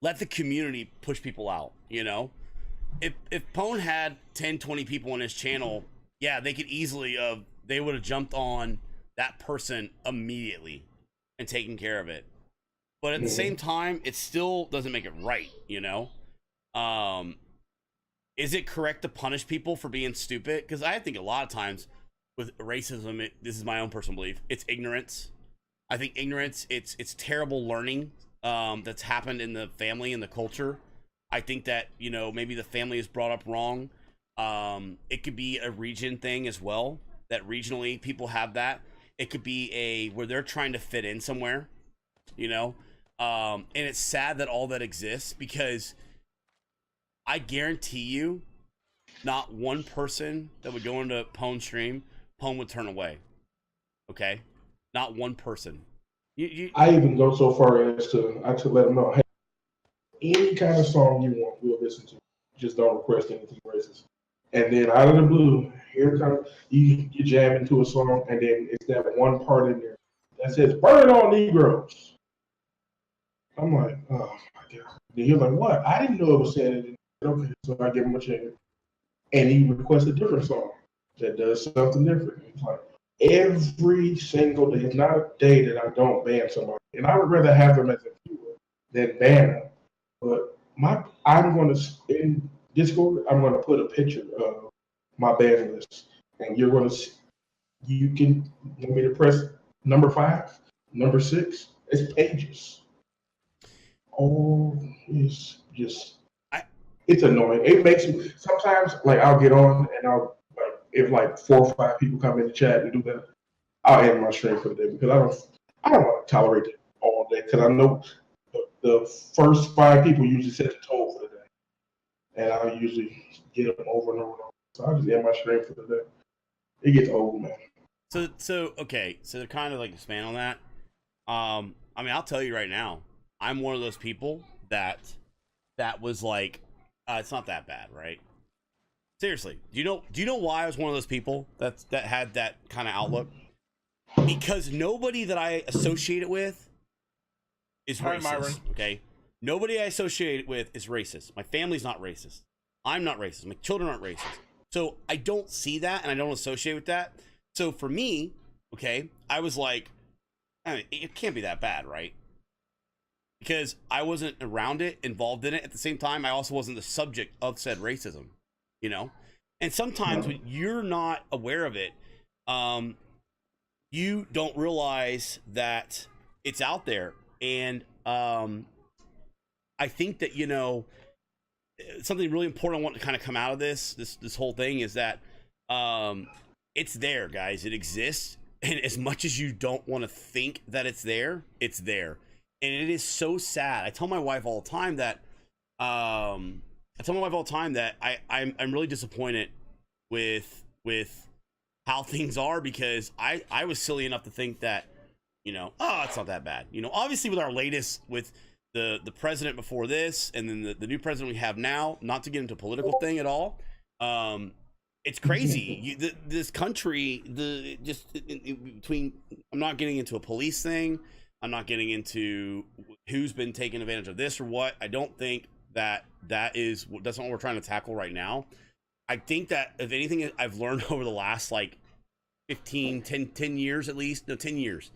"Let the community push people out." If Pwn had 10, 20 people on his channel, yeah, they could easily they would have jumped on that person immediately and taken care of it. But at the same time, it still doesn't make it right, Is it correct to punish people for being stupid? Because I think a lot of times with racism, this is my own personal belief, it's ignorance. I think ignorance, it's terrible learning that's happened in the family and the culture. I think that, maybe the family is brought up wrong. It could be a region thing as well, that regionally people have that. It could be where they're trying to fit in somewhere, and it's sad that all that exists because I guarantee you not one person that would go into Pwn's stream, Pwn would turn away. Okay? Not one person. I even go so far as to let them know, hey, any kind of song you want, we'll listen to. Just don't request anything racist. And then out of the blue, here comes you jam into a song, and then it's that one part in there that says "Burn all Negroes." I'm like, oh my god. And he's like, what? I didn't know it was saying it. Okay, so I give him a chance, and he requests a different song that does something different. It's like every single day. It's not a day that I don't ban somebody, and I would rather have them as a viewer than ban them. But I'm going to in Discord. I'm going to put a picture of my ban list, and you're going to see. You can want me to press number 5, number 6. It's pages. Oh, it's just. It's annoying. It makes me sometimes like I'll get on and I'll like if like 4 or 5 people come in the chat and do that, I'll end my stream for the day because I don't want to tolerate it all day because I know the first 5 people usually set the toll for the day, and I usually get them over and over and over. So I just end my stream for the day. It gets old, man. So okay, so to kind of like expand on that, I mean I'll tell you right now, I'm one of those people that was like. It's not that bad, right? Seriously, do you know why I was one of those people that had that kind of outlook? Because nobody that I associate it with is racist. Myron. Okay, nobody I associate it with is racist. My family's not racist. I'm not racist. My children aren't racist. So I don't see that, and I don't associate with that. So for me, okay, I was like, I mean, it can't be that bad, right? Because I wasn't around it, involved in it. At the same time, I also wasn't the subject of said racism, And sometimes when you're not aware of it, you don't realize that it's out there. And I think that, something really important I want to kind of come out of this whole thing is that it's there, guys. It exists. And as much as you don't want to think that it's there, it's there. And it is so sad. I tell my wife all the time that I'm really disappointed with how things are because I was silly enough to think that it's not that bad. Obviously with our latest with the president before this and then the new president we have now, not to get into a political thing at all. It's crazy. This country, between I'm not getting into a police thing. I'm not getting into who's been taking advantage of this or what. I don't think that's not what we're trying to tackle right now. I think that if anything I've learned over the last like 10 years at least, no 10 years,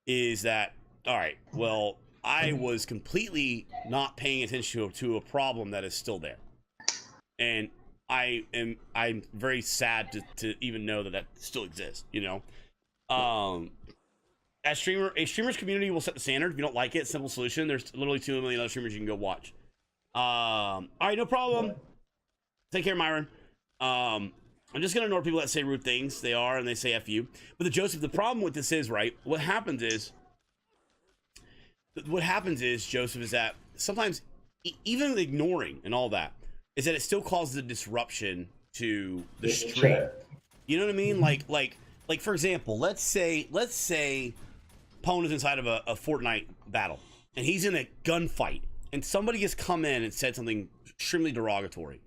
is that, all right, well, I was completely not paying attention to a problem that is still there. And I'm very sad to even know that still exists, a streamer's community will set the standard. If you don't like it, simple solution. There's literally 2 million other streamers you can go watch. All right, no problem. Take care, Myron. I'm just gonna ignore people that say rude things. They are, and they say F you. But the problem with this is, right, what happens is what happens is, Joseph, is that sometimes even ignoring and all that is that it still causes a disruption to the stream. You know what I mean? Like for example, let's say Pwn is inside of a Fortnite battle and he's in a gunfight and somebody has come in and said something extremely derogatory.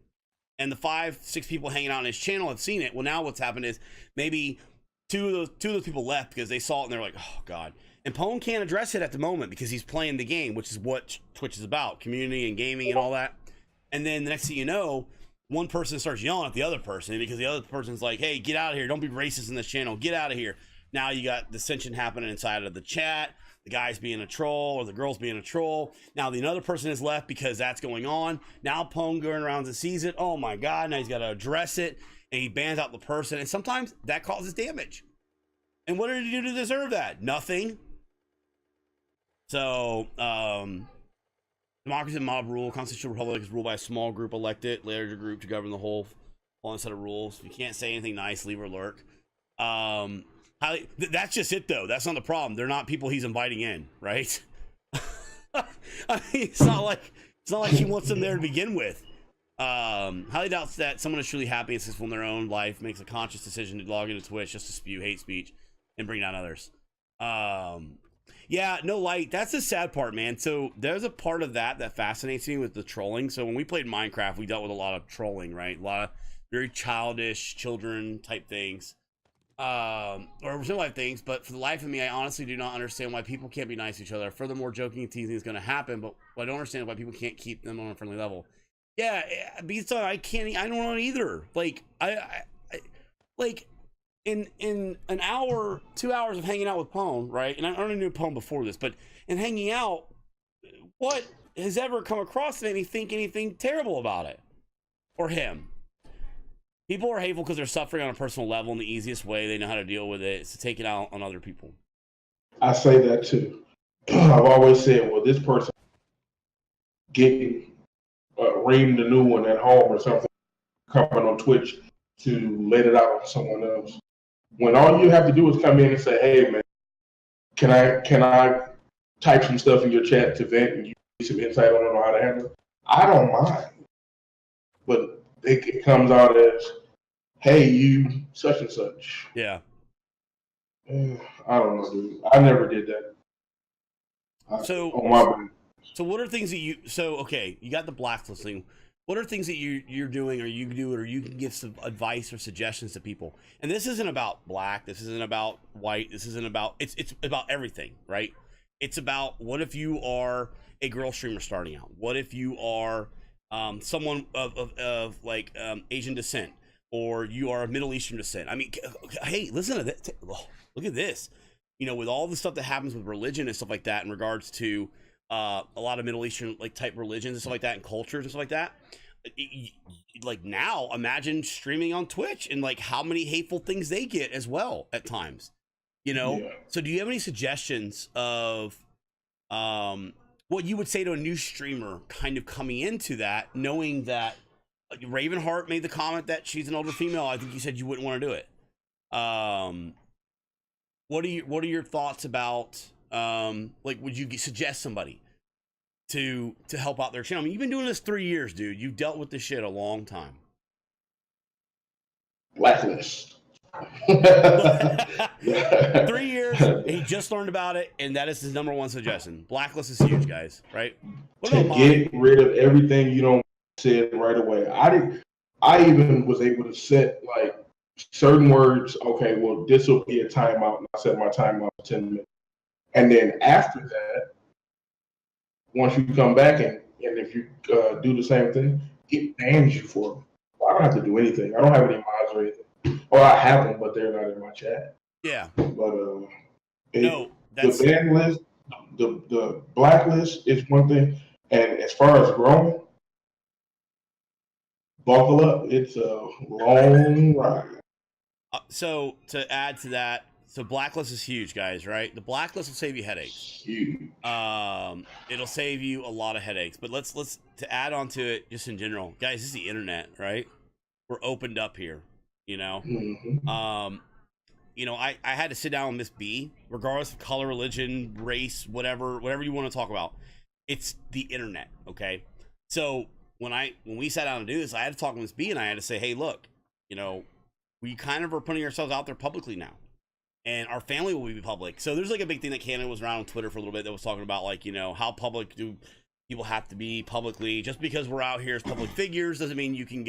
And the 5-6 people hanging out on his channel have seen it. Well, now what's happened is maybe two of those people left because they saw it and they're like, oh God. And Pwn can't address it at the moment because he's playing the game, which is what Twitch is about, community and gaming and all that. And then the next thing you know, one person starts yelling at the other person because the other person's like, hey, get out of here. Don't be racist in this channel. Get out of here. Now you got dissension happening inside of the chat. The guy's being a troll or the girl's being a troll. Now the other person is left because that's going on. Now Pwn going around and sees it. Oh my God. Now he's got to address it and he bans out the person. And sometimes that causes damage. And what did he do to deserve that? Nothing. So, democracy and mob rule. Constitutional republic is ruled by a small group elected, larger group to govern the whole one set of rules. You can't say anything nice, leave or lurk. That's just it, though. That's not the problem. They're not people he's inviting in, right? I mean, it's not like he wants them there to begin with. Highly doubts that someone is truly happy and successful in their own life makes a conscious decision to log into Twitch just to spew hate speech and bring down others. Yeah, no light. That's the sad part, man. So there's a part of that fascinates me with the trolling. So when we played Minecraft, we dealt with a lot of trolling, right? A lot of very childish children type things. Or real life things, but for the life of me, I honestly do not understand why people can't be nice to each other. Furthermore, joking and teasing is going to happen, but I don't understand why people can't keep them on a friendly level. Yeah, besides, I don't know either. Like, like in an hour, 2 hours of hanging out with Pwn, right? And I already knew Pwn before this, but in hanging out, what has ever come across to make me think anything terrible about it or him? People are hateful because they're suffering on a personal level, and the easiest way they know how to deal with it is to take it out on other people. I say that too. I've always said, well, this person getting reading the new one at home or something, coming on Twitch to let it out on someone else. When all you have to do is come in and say, hey, man, can I type some stuff in your chat to vent and you get some insight on how to handle it? I don't mind. But it comes out as, hey, you such and such. Yeah. I don't know, dude. I never did that. So what are things that you, okay, you got the blacklisting. What are things that you're doing or you do or you can give some advice or suggestions to people? And this isn't about black. This isn't about white. This isn't about, it's about everything, right? It's about what if you are a girl streamer starting out? What if you are someone of Asian descent, or you are of Middle Eastern descent? I mean, hey, listen to this. Look at this. You know, with all the stuff that happens with religion and stuff like that in regards to a lot of Middle Eastern type religions and stuff like that and cultures and stuff like that. Like now, imagine streaming on Twitch and like how many hateful things they get as well at times. You know, yeah. So do you have any suggestions of what you would say to a new streamer kind of coming into that, knowing that Ravenheart made the comment that she's an older female? I think you said you wouldn't want to do it. What are your thoughts about like, would you suggest somebody to help out their channel? I mean, you've been doing this 3 years, dude. You've dealt with this shit a long time. Blacklist. 3 years, he just learned about it, and that is his number one suggestion. Blacklist is huge, guys, right? What to get rid of everything you don't say it right away. I even was able to set like certain words. Okay, well, this will be a timeout, and I set my timeout for 10 minutes. And then after that, once you come back and if you do the same thing, it bans you for it. Well, I don't have to do anything. I don't have any mods or anything. Or I have them, but they're not in my chat. Yeah. But no, that's the ban list, the blacklist is one thing, and as far as growing, buckle up. It's a long ride. So to add to that, so blacklist is huge, guys. Right? The blacklist will save you headaches. Huge. It'll save you a lot of headaches. But let's to add on to it, just in general, guys. This is the internet, right? We're opened up here. You know, mm-hmm. you know, I had to sit down with Miss B, regardless of color, religion, race, whatever you want to talk about. It's the internet, okay? So when we sat down to do this, I had to talk with Miss B, and I had to say, hey, look, you know, we kind of are putting ourselves out there publicly now, and our family will be public. So there's like a big thing that Canada was around on Twitter for a little bit that was talking about, like, you know, how public do people have to be publicly? Just because we're out here as public figures doesn't mean you can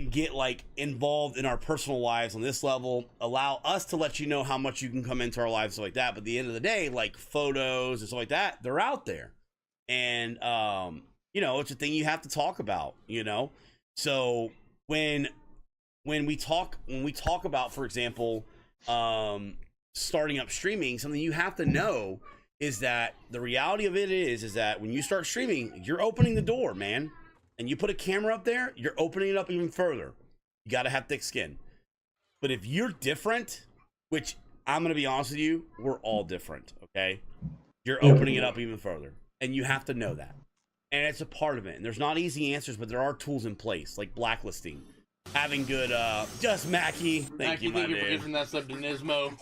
get like involved in our personal lives on this level. Allow us to let you know how much you can come into our lives, stuff like that. But at the end of the day, like photos and stuff like that, they're out there, and you know, it's a thing you have to talk about, you know. So when we talk about, for example, starting up streaming, something you have to know is that the reality of it is that when you start streaming, you're opening the door, man. And you put a camera up there, you're opening it up even further. You got to have thick skin. But if you're different, which I'm going to be honest with you, we're all different, okay? You're opening it up even further. And you have to know that. And it's a part of it. And there's not easy answers, but there are tools in place, like blacklisting. Having good, just Mackie. Thank you, my dude. Thank you for giving that sub to Nismo.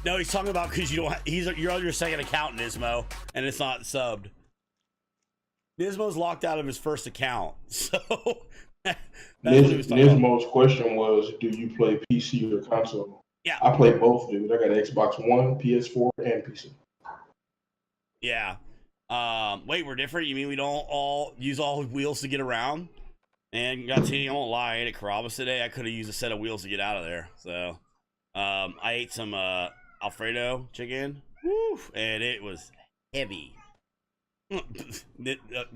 No, he's talking about because you're on your second account, Nismo, and it's not subbed. Nismo's locked out of his first account, so that's what he was talking Nismo's question was, do you play PC or console? Yeah. I play both, dude. I got Xbox One, PS4, and PC. Yeah. Wait, we're different? You mean we don't all use all wheels to get around? And got to, I won't lie, I ate at Carrabba's today. I could have used a set of wheels to get out of there. So, I ate some Alfredo chicken, and it was heavy.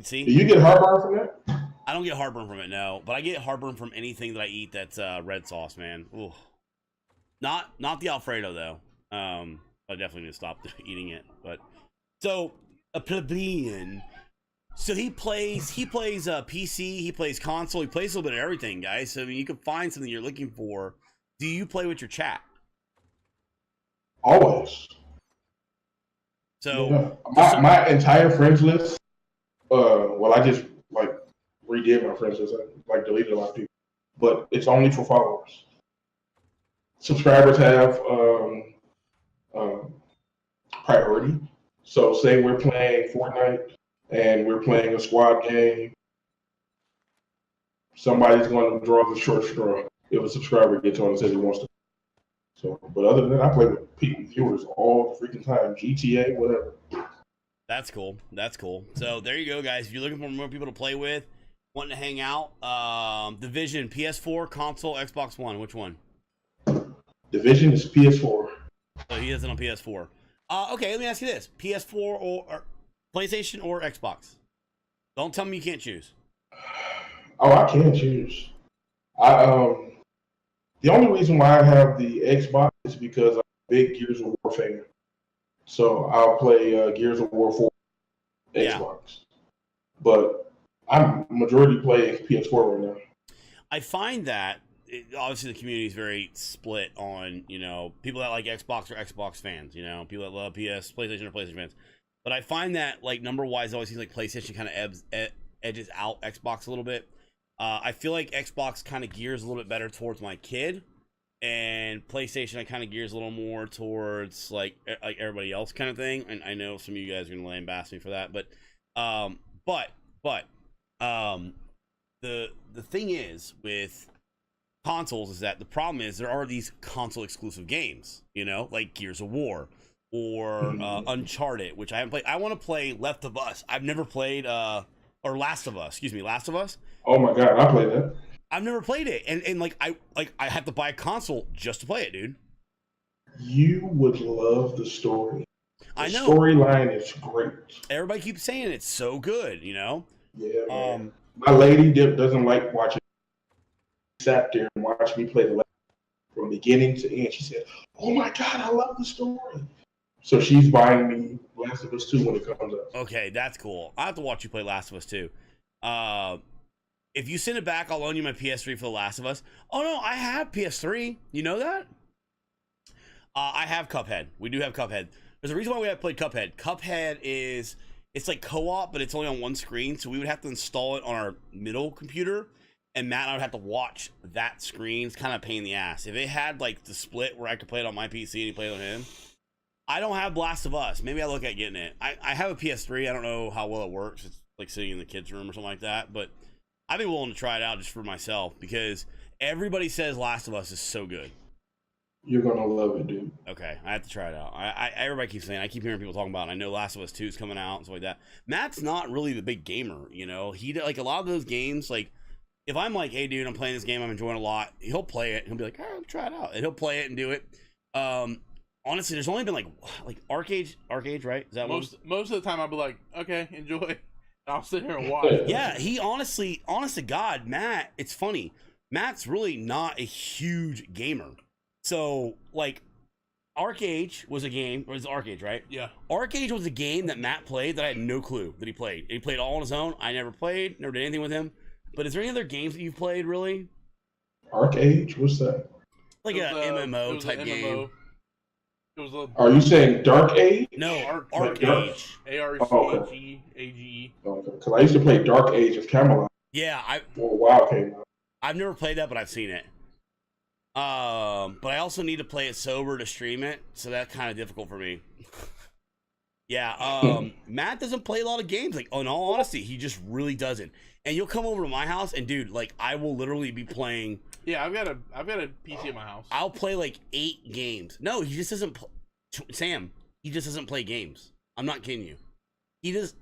See? Do you get heartburn from that? I don't get heartburn from it, no. But I get heartburn from anything that I eat that's red sauce, man. Ooh. Not the Alfredo though. I definitely need to stop eating it. But so a plebeian. So he plays PC, he plays console, he plays a little bit of everything, guys. So I mean, you can find something you're looking for. Do you play with your chat? Always. So yeah. My entire friends list. Well, I just like redid my friends list. I like deleted a lot of people, but it's only for followers. Subscribers have priority. So, say we're playing Fortnite and we're playing a squad game. Somebody's going to draw the short straw if a subscriber gets on and says he wants to. So, but other than that, I play with people, viewers all the freaking time. GTA, whatever. That's cool. That's cool. So there you go, guys. If you're looking for more people to play with, wanting to hang out, Division, PS4, console, Xbox One. Which one? Division is PS4. So he has it on PS4. Okay, let me ask you this: PS4 or PlayStation or Xbox? Don't tell me you can't choose. Oh, I can choose. The only reason why I have the Xbox is because I'm a big Gears of War fan. So I'll play Gears of War 4 Xbox. Yeah. But I'm majority playing PS4 right now. I find that obviously the community is very split on, you know, people that like Xbox or Xbox fans, you know, people that love PlayStation or PlayStation fans. But I find that, like, number-wise, it always seems like PlayStation kind of edges out Xbox a little bit. I feel like Xbox kind of gears a little bit better towards my kid, and PlayStation I kind of gears a little more towards like everybody else kind of thing. And I know some of you guys are gonna lambast me for that, but the thing is with consoles is that the problem is there are these console exclusive games, you know, like Gears of War or Uncharted, which I haven't played. I want to play Left of Us. I've never played or Last of Us. Last of Us. Oh my god, I played that. I've never played it, and like I have to buy a console just to play it, dude. You would love the story. I know. Storyline is great. Everybody keeps saying it's so good, you know. Yeah. Man. My lady doesn't like watching. She sat there and watched me play the from beginning to end. She said, "Oh my god, I love the story." So she's buying me Last of Us 2 when it comes up. Okay, that's cool. I have to watch you play Last of Us 2. If you send it back, I'll loan you my PS3 for The Last of Us. Oh no, I have PS3. You know that? I have Cuphead. We do have Cuphead. There's a reason why we have played Cuphead. Cuphead it's like co-op, but it's only on one screen, so we would have to install it on our middle computer, and Matt and I would have to watch that screen. It's kind of a pain in the ass. If it had like the split where I could play it on my PC and he played on him, I don't have Last of Us. Maybe I look at getting it. I have a PS3. I don't know how well it works. It's like sitting in the kids' room or something like that. But I'd be willing to try it out just for myself because everybody says Last of Us is so good. You're gonna love it, dude. Okay, I have to try it out. Everybody keeps saying. I keep hearing people talking about it. I know Last of Us 2 is coming out and stuff like that. Matt's not really the big gamer, you know. He like a lot of those games. Like if I'm like, hey, dude, I'm playing this game. I'm enjoying it a lot. He'll play it. He'll be like, all right, let's try it out, and he'll play it and do it. Honestly, there's only been like Arcade, right? Is that most of the time I'll be like, okay, enjoy. I'll sit here and watch. Yeah, he honest to God, Matt. It's funny. Matt's really not a huge gamer. So, like, Arcade was a game, or it's Arcade, right? Yeah. Arcade was a game that Matt played that I had no clue that he played. He played all on his own. I never played, never did anything with him. But is there any other games that you've played, really? Arcade? What's that? Like a MMO type game. It was a, Are you saying Dark Age? No, Arcade. ARCAGE. Okay, because I used to play Dark Age of Camelot. Yeah, Well, WoW came out. I've never played that, but I've seen it. But I also need to play it sober to stream it, so that's kind of difficult for me. Yeah, Matt doesn't play a lot of games. Like, in all honesty, he just really doesn't. And you'll come over to my house, and dude, like, I will literally be playing. Yeah, I've got a PC at my house. I'll play like 8 games. No, he just doesn't. Sam, he just doesn't play games. I'm not kidding you. He just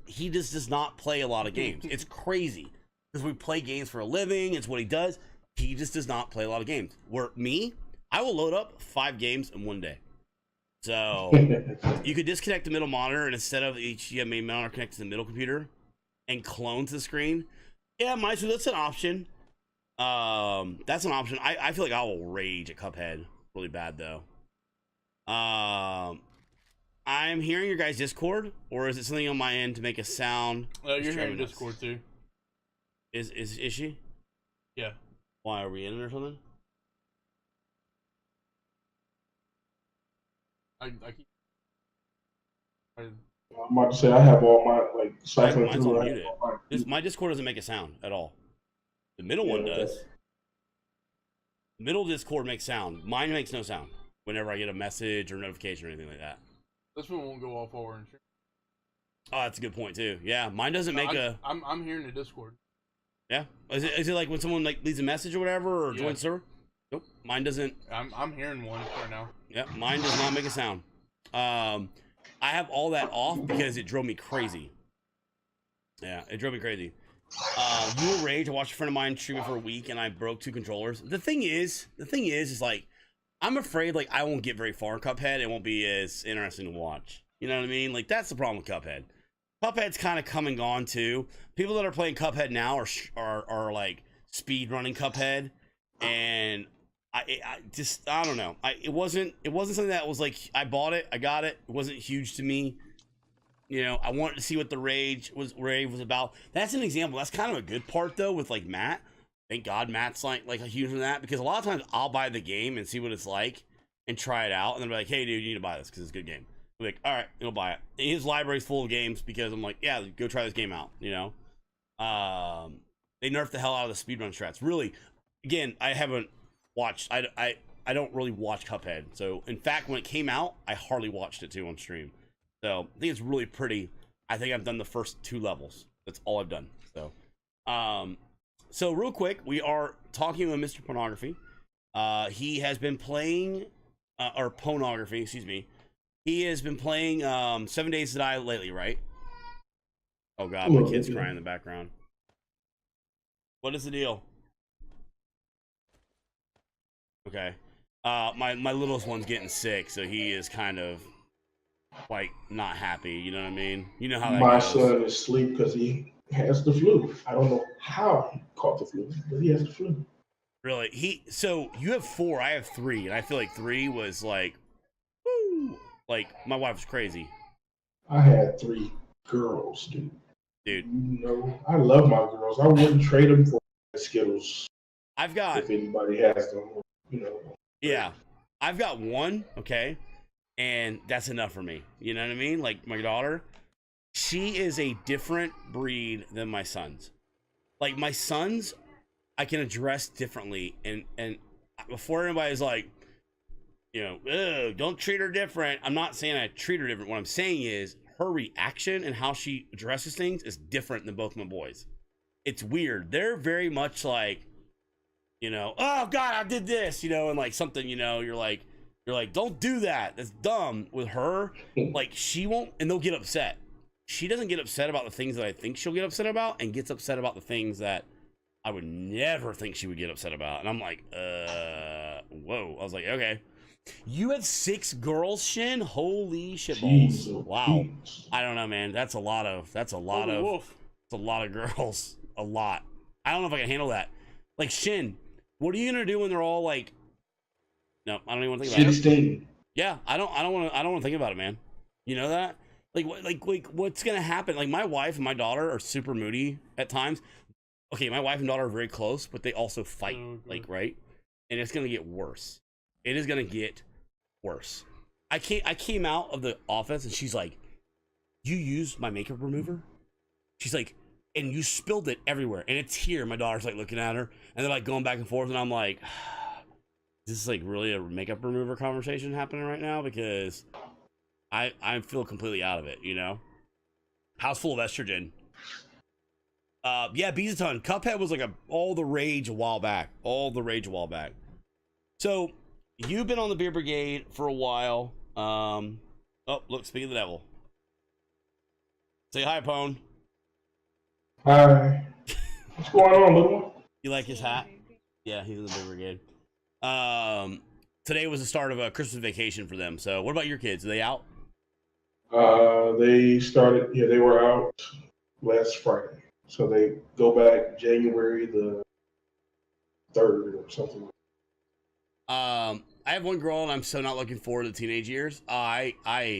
does not play a lot of games. It's crazy because we play games for a living. It's what he does. He just does not play a lot of games. Where me, I will load up 5 games in one day. So you could disconnect the middle monitor, and instead of each main monitor connect to the middle computer and clone to the screen. Yeah, so that's an option. That's an option. I feel like I will rage at Cuphead really bad though. I'm hearing your guys' Discord, or is it something on my end to make a sound? You're hearing Discord too. Is she? Yeah. Why, are we in it or something? I'm about to say I have all my like cycling Mine's through. on muted. My Discord doesn't make a sound at all. The middle one does. The middle Discord makes sound. Mine makes no sound whenever I get a message or notification or anything like that. This one won't go off over and shit. Oh, that's a good point too. Yeah, mine doesn't make I'm hearing the Discord. Yeah, is it like when someone like leaves a message or whatever or joins server? Nope, mine doesn't. I'm hearing one right now. Yeah, mine does not make a sound. I have all that off because it drove me crazy. Yeah, it drove me crazy. You will rage. I watched a friend of mine stream it for a week, and I broke 2 controllers. The thing is like, I'm afraid like I won't get very far in Cuphead. It won't be as interesting to watch. You know what I mean? Like that's the problem with Cuphead. Cuphead's kind of come and gone too. People that are playing Cuphead now are like speed running Cuphead, and I don't know. It wasn't something that was like I bought it, I got it. It wasn't huge to me. You know, I wanted to see what the rage was about. That's an example. That's kind of a good part though with like Matt. Thank God Matt's like a huge in that, because a lot of times I'll buy the game and see what it's like and try it out, and then be like, hey dude, you need to buy this because it's a good game. I'm like, all right, you'll buy it. And his library's full of games because I'm like, yeah, go try this game out. You know, they nerfed the hell out of the speedrun strats. Really, again, I haven't watched. I don't really watch Cuphead. So in fact, when it came out, I hardly watched it too on stream. So I think it's really pretty. I think I've done the first 2 levels. That's all I've done. So real quick, we are talking with MrPwnography. He has been playing, or Pwnography, excuse me. He has been playing 7 Days to Die lately, right? Oh God, my kid's crying in the background. What is the deal? Okay. My littlest one's getting sick, so he is kind of like not happy. You know what I mean? You know how that My goes. son is asleep because he has the flu. I don't know how he caught the flu, but he has the flu. Really? So you have 4, I have 3, and I feel like 3 was like, woo! Like my wife was crazy. I had 3 girls, dude. Dude, you know, I love my girls. I wouldn't trade them for Skittles. I've got, if anybody has them, you know. Yeah, I've got 1, okay, and that's enough for me. You know what I mean? Like my daughter, she is a different breed than my sons. Like my sons I can address differently, and before anybody's like, "Ugh, don't treat her different." I'm not saying I treat her different. What I'm saying is her reaction and how she addresses things is different than both my boys. It's weird. They're very much like, oh God, I did this, and like something, you're like, don't do that. That's dumb. With her, like she won't, and they'll get upset. She doesn't get upset about the things that I think she'll get upset about, and gets upset about the things that I would never think she would get upset about. And I'm like, whoa. I was like, okay. You have 6 girls, Shin? Holy shit balls. Wow. I don't know, man. That's a lot of girls. A lot. I don't know if I can handle that. Like, Shin, what are you gonna do when they're all like, no, I don't even want to think about it. 16. Yeah, I don't want to think about it, man. You know that? Like what's gonna happen? Like, my wife and my daughter are super moody at times. Okay, my wife and daughter are very close, but they also fight, right? And it's gonna get worse. It is gonna get worse. I came out of the office and she's like, "You used my makeup remover?" She's like, "And you spilled it everywhere, and it's here." My daughter's like looking at her, and they're like going back and forth, and I'm like, "This is like really a makeup remover conversation happening right now?" Because I feel completely out of it, House full of estrogen. Yeah, bees a ton. Cuphead was like all the rage a while back. So you've been on the Beer Brigade for a while. Oh, look, speak of the devil. Say hi, Pwn. Hi. What's going on, little one? You like his hat? Yeah, he's in the Beer Brigade. Today was the start of a Christmas vacation for them. So what about your kids? Are they out? They were out last Friday. So they go back January the 3rd or something. I have one girl, and I'm so not looking forward to the teenage years. I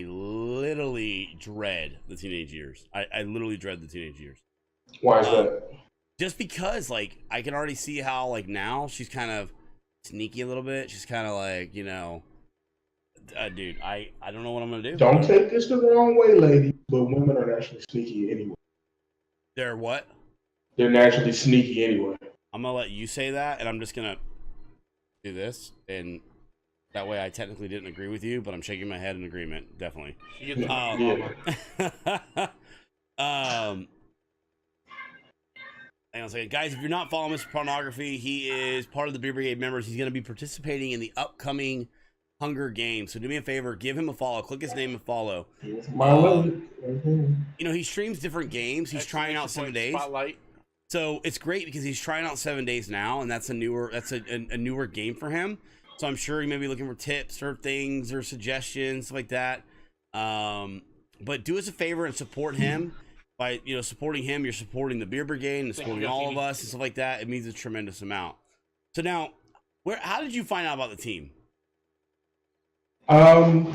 literally dread the teenage years. I literally dread the teenage years. Why is that? Just because, like, I can already see how, like, now she's kind of sneaky a little bit. She's kind of like, dude, I don't know what I'm gonna do. Don't take this the wrong way, lady, but women are naturally sneaky anyway. They're what? They're naturally sneaky anyway. I'm gonna let you say that, and I'm just gonna do this, and that way I technically didn't agree with you, but I'm shaking my head in agreement, definitely. Hang on a second. Guys, if you're not following MrPwnography, he is part of the Beer Brigade members. He's going to be participating in the upcoming Hunger Games. So do me a favor, give him a follow. Click his name and follow. He streams different games. He's trying out 7 days. Spotlight. So it's great because he's trying out 7 days now, and that's a newer game for him. So I'm sure he may be looking for tips or things or suggestions, stuff like that. But do us a favor and support him. By supporting him, you're supporting the Beer Brigade and supporting all of us and stuff like that. It means a tremendous amount. So now, how did you find out about the team? Well,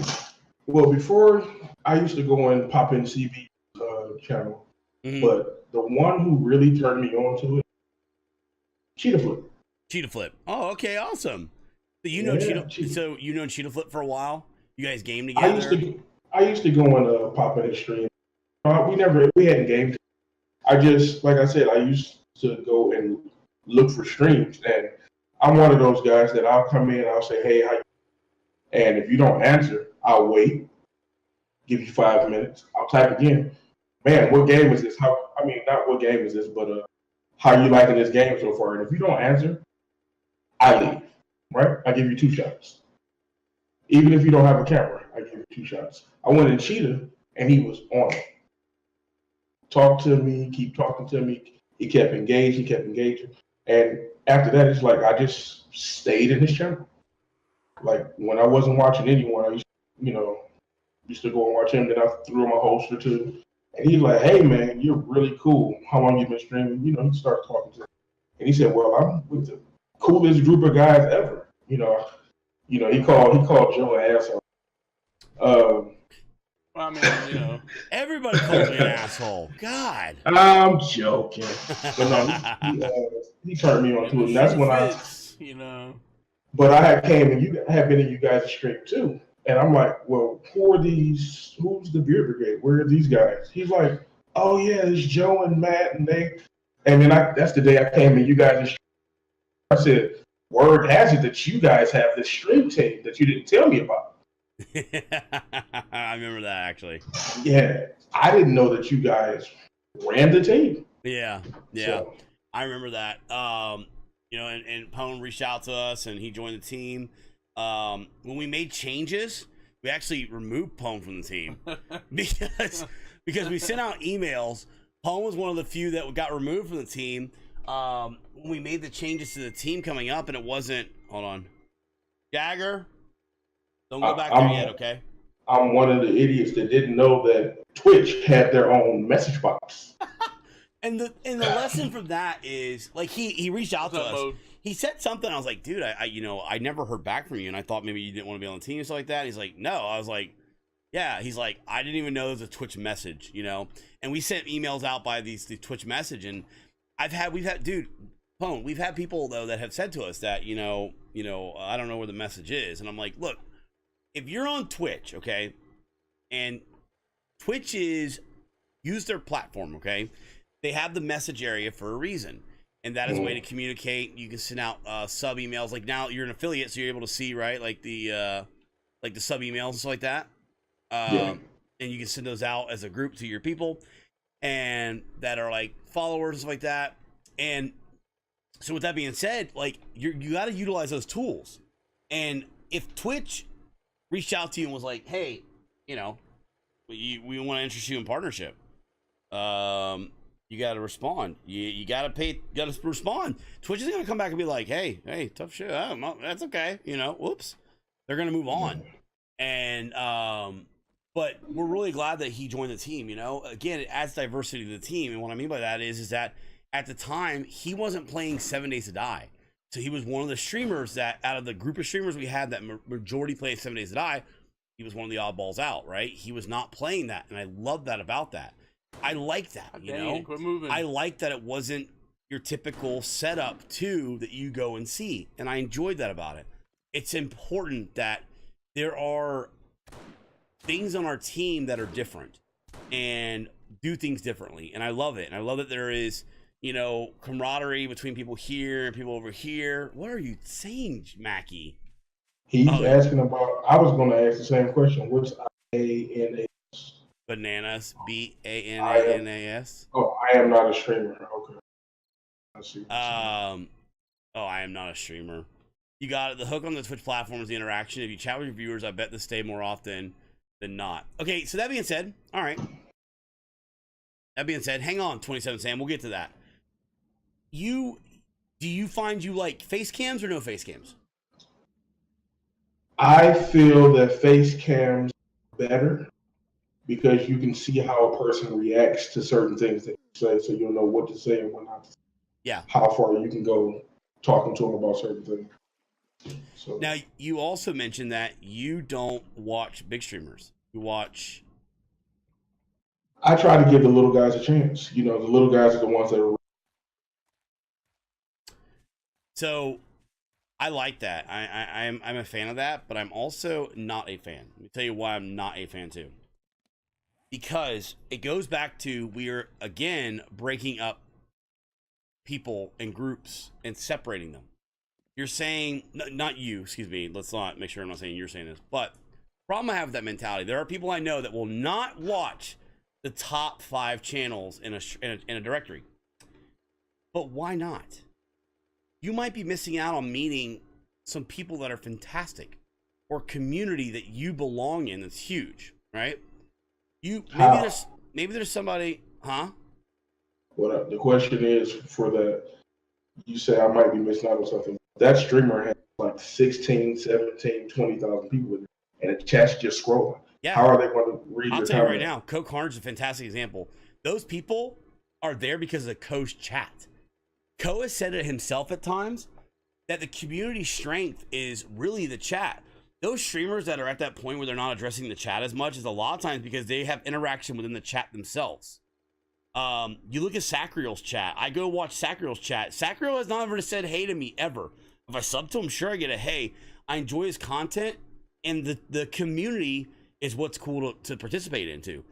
before I used to go and pop in CB channel, but the one who really turned me on to it, Cheetah Flip. Cheetah Flip. Oh, okay, awesome. So you know Cheetah Flip for a while. You guys game together. I used to go and pop in his stream. We hadn't gamed. Like I said, I used to go and look for streams, and I'm one of those guys that I'll come in, I'll say, "Hey, how you?" And if you don't answer, I'll wait, give you 5 minutes. I'll type again. Man, what game is this? Not what game is this, but how are you liking this game so far? And if you don't answer, I leave. Right? I give you 2 shots. Even if you don't have a camera, I give you 2 shots. I went in Cheetah, and he was on it. Talk to me, keep talking to me. He kept engaging. And after that, it's like I just stayed in his channel. Like when I wasn't watching anyone, I used to go and watch him. Then I threw him a host or 2. And he's like, "Hey man, you're really cool. How long you been streaming?" He started talking to me. And he said, "Well, I'm with the coolest group of guys ever." He called Joe an asshole. Everybody calls me an asshole. God. I'm joking. But no, he turned me on to it. And that's when But I had came and you had been in you guys' stream too. And I'm like, well, who are these? Who's the Beer Brigade? Where are these guys? He's like, oh yeah, it's Joe and Matt and they. And then that's the day I came in you guys' stream. I said, word has it that you guys have this stream team that you didn't tell me about. I remember that actually. Yeah, I didn't know that you guys ran the team. Yeah. So, I remember that. And Pone reached out to us and he joined the team. When we made changes, we actually removed Pone from the team because we sent out emails. Pone was one of the few that got removed from the team. When we made the changes to the team coming up, and it wasn't. Hold on, Jagger. Don't go back there yet, okay? I'm one of the idiots that didn't know that Twitch had their own message box. And the lesson from that is like he reached out to us. Mode? He said something. I was like, dude, I never heard back from you, and I thought maybe you didn't want to be on the team or something like that. And he's like, no. I was like, yeah. He's like, I didn't even know there was a Twitch message, And we sent emails out by the Twitch message, and we've had people though that have said to us that I don't know where the message is, and I'm like, look, if you're on Twitch, okay, and Twitch use their platform, okay, they have the message area for a reason. And that is a way to communicate. You can send out sub emails. Like now you're an affiliate, so you're able to see, right? Like the sub emails and stuff like that. And you can send those out as a group to your people and that are like followers and stuff like that. And so with that being said, like you got to utilize those tools. And if Twitch reached out to you and was like, hey, we want to interest you in partnership. You got to respond. You got to respond. Twitch is going to come back and be like, hey, tough shit. That's okay. Whoops. They're going to move on. And, but we're really glad that he joined the team. Again, it adds diversity to the team. And what I mean by that is that at the time he wasn't playing 7 Days to Die. So he was one of the streamers that out of the group of streamers we had that majority played 7 Days to Die, he was one of the oddballs out, right? He was not playing that. And I love that about that. I like that, Quit moving. I like that it wasn't your typical setup too that you go and see, and I enjoyed that about it. It's important that there are things on our team that are different and do things differently, and I love it. And I love that there is, camaraderie between people here and people over here. What are you saying, Mackie? He's asking about. I was going to ask the same question. What's IANA? Bananas, BANANAS. Oh, I am not a streamer. Okay. I see. I am not a streamer. You got it. The hook on the Twitch platform is the interaction. If you chat with your viewers, I bet they stay more often than not. Okay, so that being said, all right. That being said, hang on, 27 Sam. We'll get to that. Do you find you like face cams or no face cams? I feel that face cams are better, because you can see how a person reacts to certain things that you say, so you'll know what to say and what not to say. Yeah. How far you can go talking to them about certain things. So now, you also mentioned that you don't watch big streamers. You watch. I try to give the little guys a chance. The little guys are the ones that are. So, I like that. I'm a fan of that, but I'm also not a fan. Let me tell you why I'm not a fan too. Because it goes back to we're, again, breaking up people and groups and separating them. You're saying, not you, excuse me, let's not make sure I'm not saying you're saying this, but the problem I have with that mentality, there are people I know that will not watch the top 5 channels in a directory. But why not? You might be missing out on meeting some people that are fantastic or community that you belong in that's huge, right? Maybe there's somebody, huh? What the question is for that, you say I might be missing out on something. That streamer has like 16, 17, 20,000 people in it, and the chat's just scrolling. Yeah. How are they going to read I'll your tell you comment? right now, Coke Carnage is a fantastic example. Those people are there because of Co's chat. Co has said it himself at times that the community strength is really the chat. Those streamers that are at that point where they're not addressing the chat as much is a lot of times because they have interaction within the chat themselves. You look at Sacriel's chat. I go watch Sacriel's chat. Sacriel has not ever said hey to me ever. If I sub to him, sure, I get a hey. I enjoy his content, and the community is what's cool to participate into,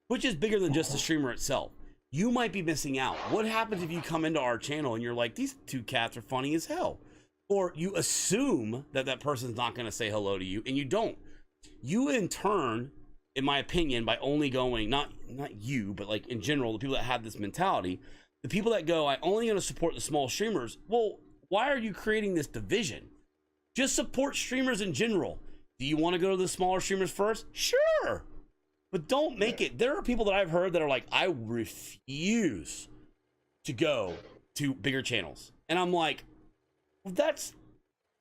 which is bigger than just the streamer itself. you might be missing out. What happens if you come into our channel and you're like, these two cats are funny as hell? Or you assume that that person's not going to say hello to you, and you don't. You, in turn, in my opinion, by only going, not you, but like in general, the people that have this mentality, the people that go, I only going to support the small streamers. Well, why are you creating this division? Just support streamers in general. Do you want to go to the smaller streamers first? Sure. But don't make it. There are people that I've heard that are like, I refuse to go to bigger channels. And I'm like, well, that's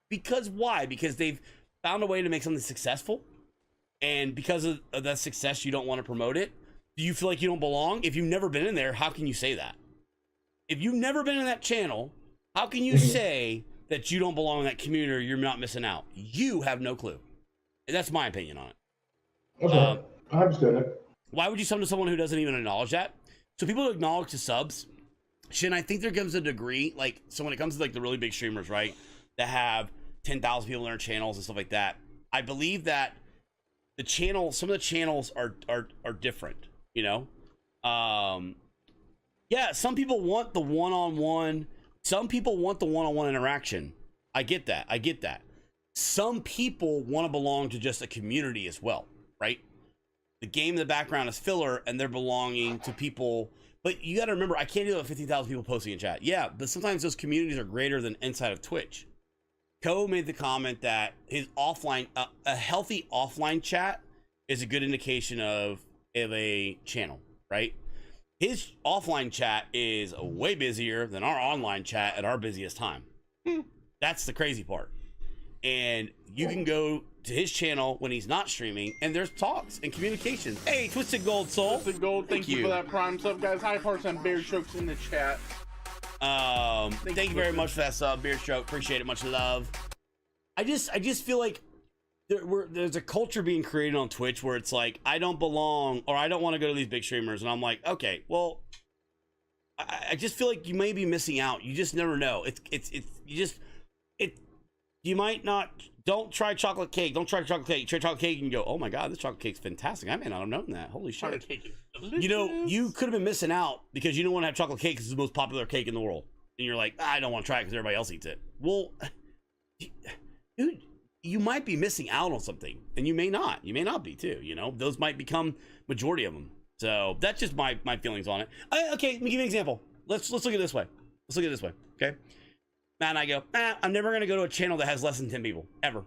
because why? Because they've found a way to make something successful. And because of that success, you don't want to promote it. Do you feel like you don't belong? If you've never been in there, how can you say that? If you've never been in that channel, how can you say that you don't belong in that community or you're not missing out? You have no clue. And that's my opinion on it. Okay, I understand it. Why would you sub to someone who doesn't even acknowledge that? So people who acknowledge the subs, shit, I think there comes a degree, like, so when it comes to like the really big streamers, right, that have 10,000 people in their channels and stuff like that, I believe that the channel, some of the channels are different, you know? Yeah, some people want the one-on-one. Some people want the one-on-one interaction. I get that. Some people want to belong to just a community as well, right? The game in the background is filler and they're belonging to people. But you got to remember, I can't do that with 15,000 people posting in chat. Yeah, but sometimes those communities are greater than inside of Twitch. Ko made the comment that his offline, a healthy offline chat is a good indication of a channel, right? His offline chat is way busier than our online chat at our busiest time. That's the crazy part. And you can go to his channel when he's not streaming, and there's talks and communications. Hey, Twisted Gold Soul. Twisted Gold, thank you for that prime sub, guys. High parts and beard strokes in the chat. Thank you very much for that sub, Beard Stroke. Appreciate it. Much love. I just feel like there's a culture being created on Twitch where it's like, I don't belong, or I don't want to go to these big streamers. And I'm like, okay, well, I just feel like you may be missing out. You just never know. You might not. Don't try chocolate cake. Don't try chocolate cake. Try chocolate cake and you go, oh my god, this chocolate cake's fantastic. I may not have known that. Holy shit. Chocolate cake is delicious. You know, you could have been missing out because you don't want to have chocolate cake because it's the most popular cake in the world. And you're like, I don't want to try it because everybody else eats it. Well, dude, you might be missing out on something, and you may not. You may not be too. You know, those might become majority of them. So that's just my feelings on it. Okay, let me give you an example. Let's look at it this way. Okay. Matt and I go, I'm never going to go to a channel that has less than 10 people, ever.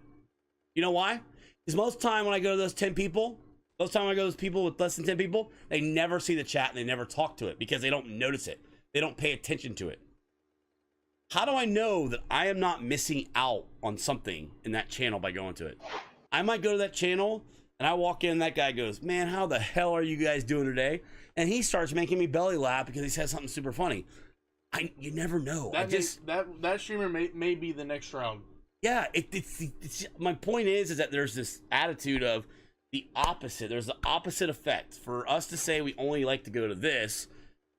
You know why? Because most of the time when I go to those 10 people, most of the time when I go to those people with less than 10 people, they never see the chat and they never talk to it because they don't notice it. They don't pay attention to it. How do I know that I am not missing out on something in that channel by going to it? I might go to that channel and I walk in and that guy goes, man, how the hell are you guys doing today? And he starts making me belly laugh because he says something super funny. You never know. That streamer may be the next round. Yeah, it's my point is that there's this attitude of the opposite. There's the opposite effect. For us to say we only like to go to this,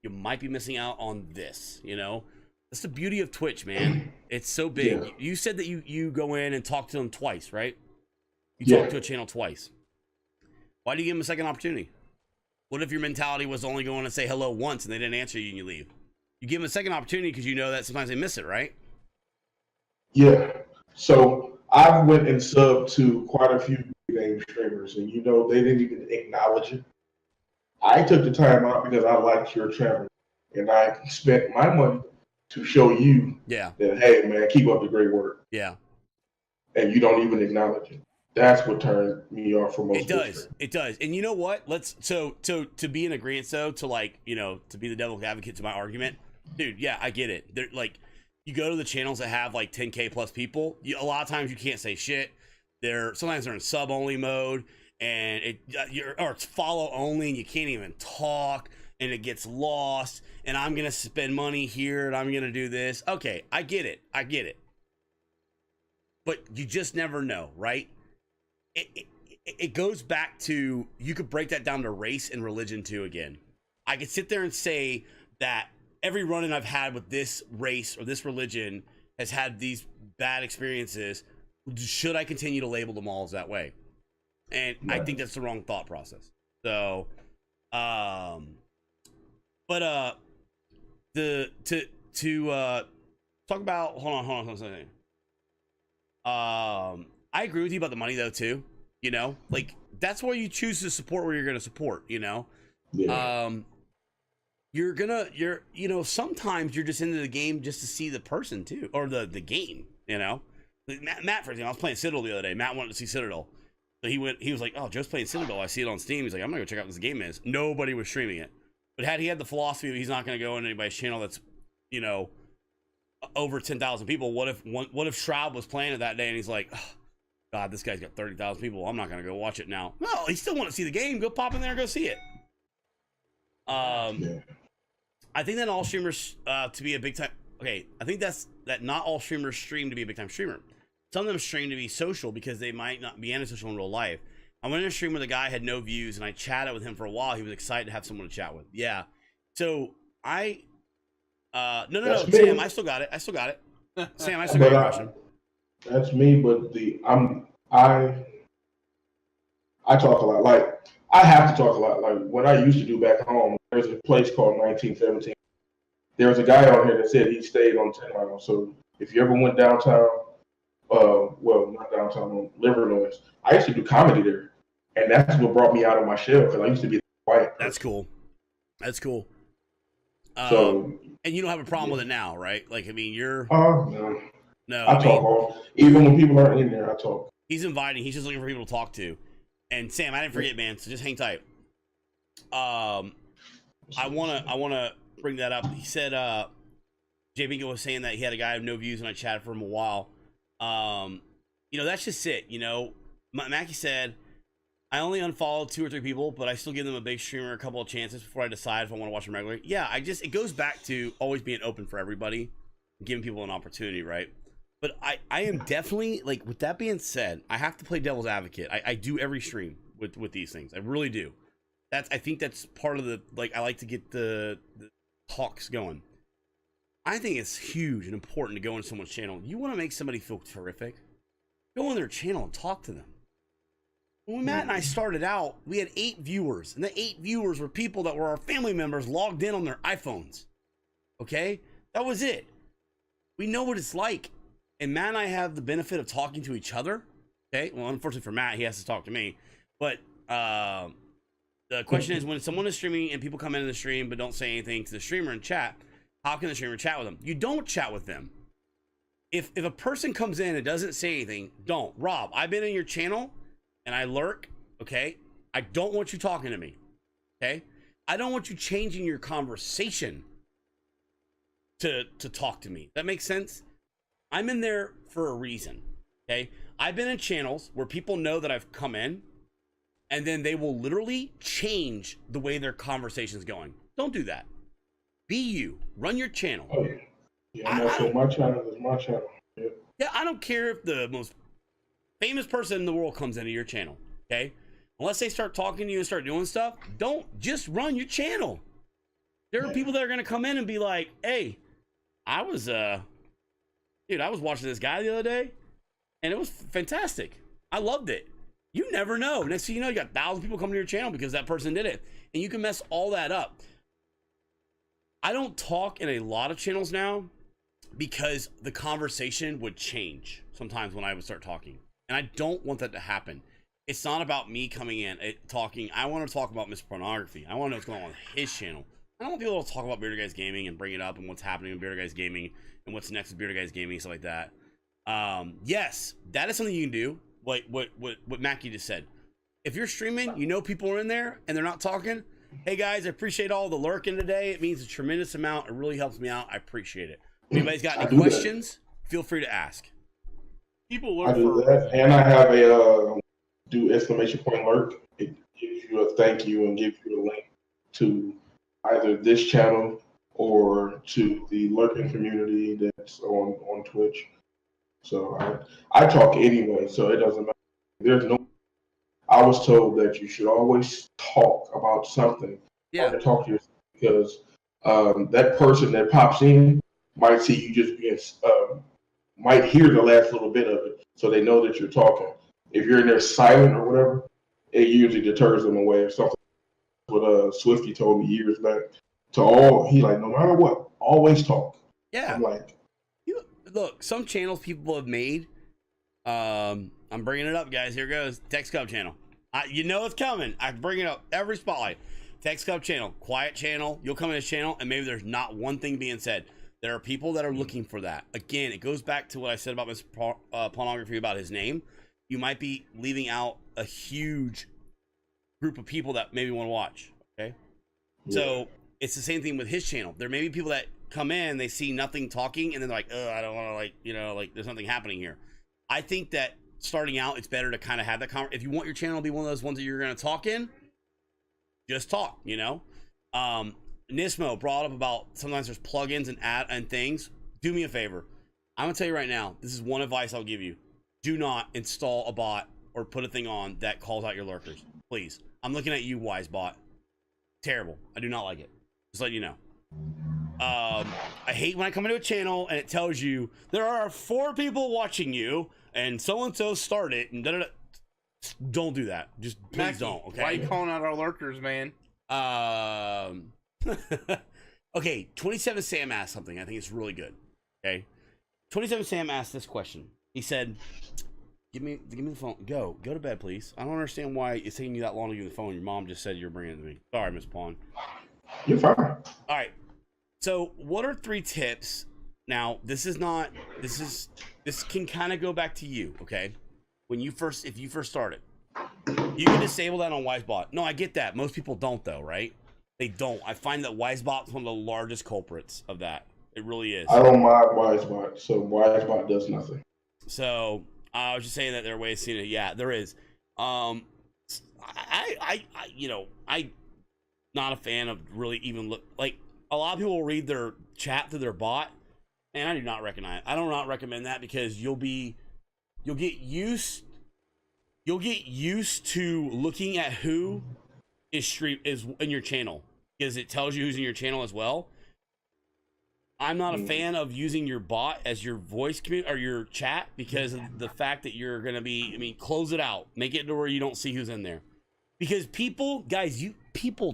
you might be missing out on this, you know? That's the beauty of Twitch, man. It's so big. Yeah. You said that you go in and talk to them twice, right? You talk to a channel twice. Why do you give them a second opportunity? What if your mentality was only going to say hello once and they didn't answer you and you leave? You give them a second opportunity because you know that sometimes they miss it, right? Yeah. So I went and subbed to quite a few big name streamers, and you know they didn't even acknowledge it. I took the time out because I liked your channel, and I spent my money to show you that, hey, man, keep up the great work. Yeah. And you don't even acknowledge it. That's what turned me off for most. It does. And you know what? So to be in agreement, though, to like, you know, to be the devil's advocate to my argument, dude, yeah, I get it. They're like, you go to the channels that have like 10K plus people, a lot of times you can't say shit. Sometimes they're in sub only mode, and it's follow only, and you can't even talk, and it gets lost. And I'm gonna spend money here, and I'm gonna do this. Okay, I get it. But you just never know, right? It goes back to, you could break that down to race and religion too again. I could sit there and say that every run-in I've had with this race or this religion has had these bad experiences. Should I continue to label them all as that way? And I think that's the wrong thought process. So, But to talk about hold on a second. I agree with you about the money though too. You know, like that's why you choose to support where you're going to support. You know, Yeah. Sometimes you're just into the game just to see the person too, or the game. You know, Matt, for example, I was playing Citadel the other day. Matt wanted to see Citadel, so he was like, "Oh, Joe's playing Citadel. I see it on Steam." He's like, "I'm gonna go check out what this game is." Nobody was streaming it, but had he had the philosophy that he's not gonna go on anybody's channel that's, over 10,000 people. What if Shroud was playing it that day and he's like, oh, God, this guy's got 30,000 people. I'm not gonna go watch it now. Well, he still want to see the game. Go pop in there and go see it. Yeah. I think that all streamers to be a big time. Okay, I think that not all streamers stream to be a big time streamer. Some of them stream to be social because they might not be antisocial in real life. I went in a stream where the guy had no views and I chatted with him for a while. He was excited to have someone to chat with. Yeah. So no, Sam, I still got it. Sam, I still got your question. That's me, but I talk a lot. Like I have to talk a lot. Like what I used to do back home. There's a place called 1917. There was a guy on here that said he stayed on 10 Mile. So if you ever went downtown, well, not downtown, on Livernois, I used to do comedy there, and that's what brought me out of my shell because I used to be quiet. That's cool. So, and you don't have a problem with it now, right? Like, I mean, you're no. I talk even when people aren't in there. I talk. He's inviting. He's just looking for people to talk to. And Sam, I didn't forget, man. So just hang tight. I wanna bring that up. He said, Jay Bingo was saying that he had a guy with no views, and I chatted for him a while. That's just it. Mackie said, I only unfollowed 2 or 3 people, but I still give them a big streamer a couple of chances before I decide if I want to watch them regularly. Yeah, it goes back to always being open for everybody, giving people an opportunity, right? But I am definitely, like, with that being said, I have to play devil's advocate. I do every stream with these things. I really do. I think that's part of the, like, I like to get the talks going. I think it's huge and important to go on someone's channel. You want to make somebody feel terrific? Go on their channel and talk to them. When Matt and I started out, we had 8 viewers, and the 8 viewers were people that were our family members logged in on their iPhones. Okay? That was it. We know what it's like. And Matt and I have the benefit of talking to each other. Okay? Well, unfortunately for Matt, he has to talk to me. But the question is, when someone is streaming and people come into the stream but don't say anything to the streamer in chat, how can the streamer chat with them? You don't chat with them. If a person comes in and doesn't say anything, don't. Rob, I've been in your channel and I lurk, okay? I don't want you talking to me, okay? I don't want you changing your conversation to talk to me. That makes sense? I'm in there for a reason, okay? I've been in channels where people know that I've come in, and then they will literally change the way their conversation's going. Don't do that. Be you. Run your channel. Oh, yeah. Yeah, my channel is my channel. Yeah. Yeah, I don't care if the most famous person in the world comes into your channel, okay? Unless they start talking to you and start doing stuff, don't just run your channel. There are people that are going to come in and be like, hey, I was watching this guy the other day, and it was fantastic. I loved it. You never know. Next thing you know, you got 1,000 people coming to your channel because that person did it, and you can mess all that up. I don't talk in a lot of channels now because the conversation would change sometimes when I would start talking. And I don't want that to happen. It's not about me coming in talking. I want to talk about MrPwnography. I want to know what's going on with his channel. I don't want people to talk about Bearded Guys Gaming and bring it up and what's happening in Bearded Guys Gaming and what's next with Bearded Guys Gaming and stuff like that. Yes, that is something you can do. What Mackie just said. If you're streaming, you know people are in there and they're not talking. Hey guys, I appreciate all the lurking today. It means a tremendous amount. It really helps me out. I appreciate it. If anybody's got any questions, feel free to ask. People lurk I do that, and I have a do exclamation point lurk. It gives you a thank you and gives you a link to either this channel or to the lurking community that's on Twitch. So I talk anyway, so it doesn't matter. There's no. I was told that you should always talk about something. Yeah. To talk to yourself because that person that pops in might see you just being might hear the last little bit of it, so they know that you're talking. If you're in there silent or whatever, it usually deters them away or something. What Swifty told me years back. to all. He like, no matter what, always talk. Yeah. I'm like, Look, some channels people have made. I'm bringing it up, guys. Here goes Text Cub channel. You know it's coming. I bring it up every spotlight. Text Cub channel, quiet channel. You'll come in this channel, and maybe there's not one thing being said. There are people that are looking for that. Again, it goes back to what I said about MrPwnography about his name. You might be leaving out a huge group of people that maybe want to watch. Okay, so it's the same thing with his channel. There may be people that come in, they see nothing talking, and then they're like, I don't want to, like, you know, like there's nothing happening here. I think that starting out, it's better to kind of have that conversation. If you want your channel to be one of those ones that you're going to talk in, just talk, you know. Nismo brought up about sometimes there's plugins and things. Do me a favor. I'm gonna tell you right now, this is one advice I'll give you. Do not install a bot or put a thing on that calls out your lurkers, please. I'm looking at you, Wisebot. Terrible. I do not like it. Just let you know. I hate when I come into a channel and it tells you there are 4 people watching you and so start it and da-da-da. Don't do that. Just please Mackie, don't. Okay. Why are you calling out our lurkers, man? Okay, 27 Sam asked something. I think it's really good. Okay, 27 Sam asked this question. He said, give me the phone. Go to bed, please. I don't understand why it's taking you that long to give me the phone. Your mom just said you're bringing it to me. Sorry, Miss Pawn. you're fine. All right, so what are 3 tips? Now, this can kind of go back to you. Okay, if you first started, you can disable that on Wisebot. No, I get that. Most people don't, though, right? They don't. I find that Wisebot is one of the largest culprits of that. It really is. I don't mind Wisebot, so Wisebot does nothing. So I was just saying that there are ways to see it. Yeah, there is. I not a fan of really even look like a lot of people will read their chat through their bot, and I do not recommend. I do not recommend that because you'll get used to looking at who is in your channel because it tells you who's in your channel as well. I'm not a fan of using your bot as your voice or your chat because of the fact that you're going to be, close it out, make it to where you don't see who's in there because people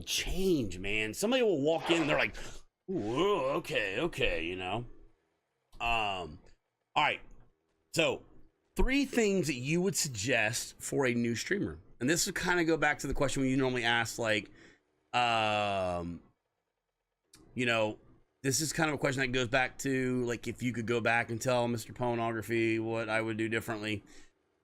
change, man. Somebody will walk in and they're like, ooh, okay. You know? All right. So 3 things that you would suggest for a new streamer. And this would kind of go back to the question we normally ask, like, this is kind of a question that goes back to, like, if you could go back and tell MrPwnography what I would do differently.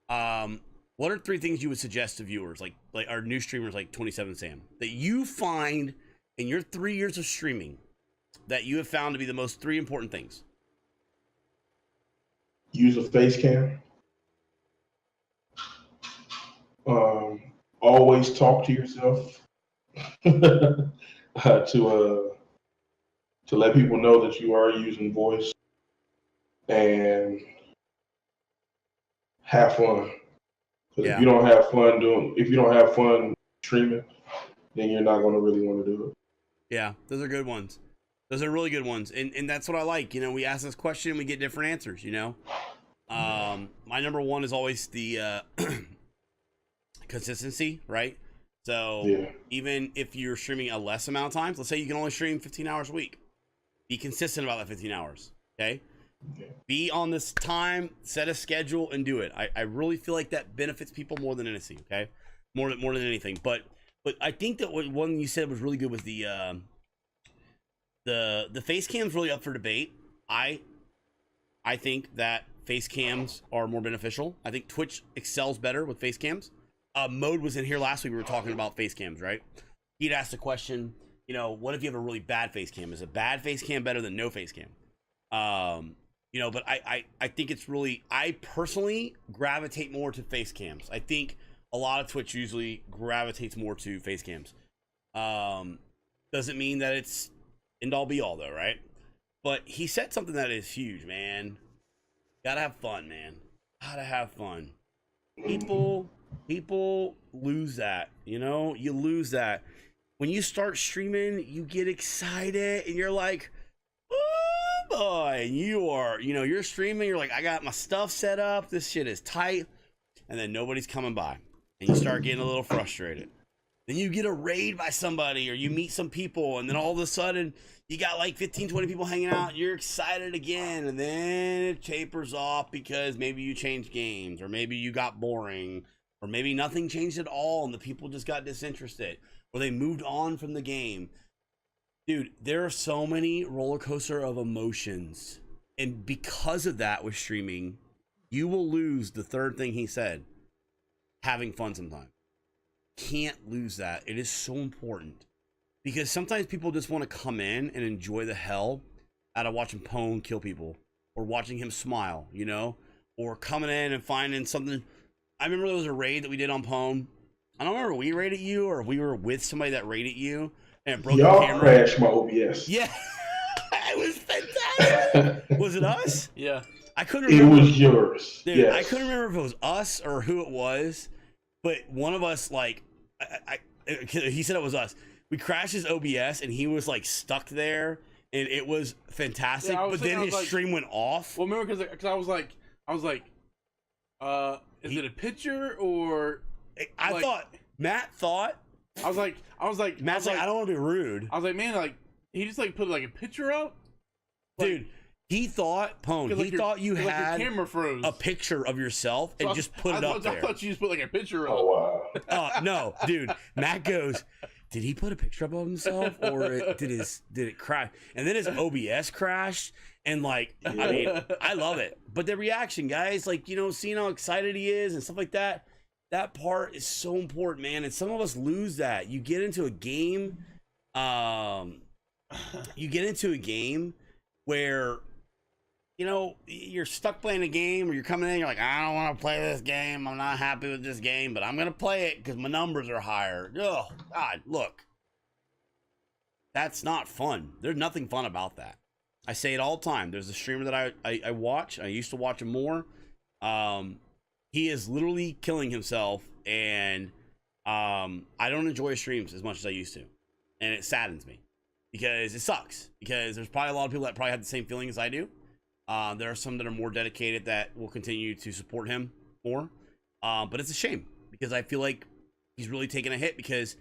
What are 3 things you would suggest to viewers, like our new streamers, like 27 Sam, that you find in your 3 years of streaming that you have found to be the most 3 important things? Use a face cam. Always talk to yourself to let people know that you are using voice, and have fun. Because if you don't have fun streaming, then you're not going to really want to do it. Yeah, those are good ones. Those are really good ones, and that's what I like. You know, we ask this question, we get different answers. You know, my number 1 is always the consistency, right? So even if you're streaming a less amount of times, let's say you can only stream 15 hours a week, be consistent about that 15 hours. Okay. Be on this time, set a schedule, and do it. I really feel like that benefits people more than anything. Okay, more than anything. But I think that one you said was really good was the face cams really up for debate. I think that face cams are more beneficial. I think Twitch excels better with face cams. Mode was in here last week. We were talking about face cams, right? He'd asked the question, what if you have a really bad face cam? Is a bad face cam better than no face cam? But I think it's really, I personally gravitate more to face cams. I think a lot of Twitch usually gravitates more to face cams. Doesn't mean that it's end all be all though, right? But he said something that is huge, man. Gotta have fun, man. Gotta have fun. People lose that, you lose that. When you start streaming, you get excited and you're like, oh boy, and you're streaming, you're like, I got my stuff set up, this shit is tight, and then nobody's coming by, and you start getting a little frustrated. Then you get a raid by somebody or you meet some people, and then all of a sudden you got like 15, 20 people hanging out. You're excited again, and then it tapers off because maybe you changed games, or maybe you got boring, or maybe nothing changed at all and the people just got disinterested, or they moved on from the game. Dude, there are so many roller coaster of emotions. And because of that with streaming, you will lose the third thing he said, having fun sometimes. Can't lose that. It is so important. Because sometimes people just want to come in and enjoy the hell out of watching Pwn kill people, or watching him smile, you know, or coming in and finding something. I remember there was a raid that we did on Pwn. I don't remember if we raided you or if we were with somebody that raided you and it broke the camera. Y'all crashed my OBS. Yeah. It was fantastic. Was it us? Yeah. I couldn't remember. It was yours. Dude, yes. I couldn't remember if it was us or who it was, but one of us, like, he said it was us. We crashed his OBS and he was like stuck there, and it was fantastic. Yeah, but then his stream went off. Well, remember because I was like, is it a picture or? I thought Matt thought. I was like, Matt's like, I don't want to be rude. I was like, man, like he just like put like a picture up, dude. He thought, Pwn, he thought you had your camera froze. A picture of yourself and just put it up there. I thought you just put like a picture up. Oh wow. No, dude. Matt goes, did he put a picture up of himself, or did it crash? And then his OBS crashed, and like, I mean, I love it. But the reaction, guys, like, you know, seeing how excited he is and stuff like that, that part is so important, man. And some of us lose that. You get into a game, where, you know, you're stuck playing a game, or you're coming in, you're like, I don't want to play this game. I'm not happy with this game, but I'm going to play it because my numbers are higher. Oh, God, look. That's not fun. There's nothing fun about that. I say it all the time. There's a streamer that I watch. I used to watch him more. He is literally killing himself, and I don't enjoy his streams as much as I used to. And it saddens me because it sucks. Because there's probably a lot of people that probably have the same feeling as I do. There are some that are more dedicated that will continue to support him more. But it's a shame because I feel like he's really taking a hit because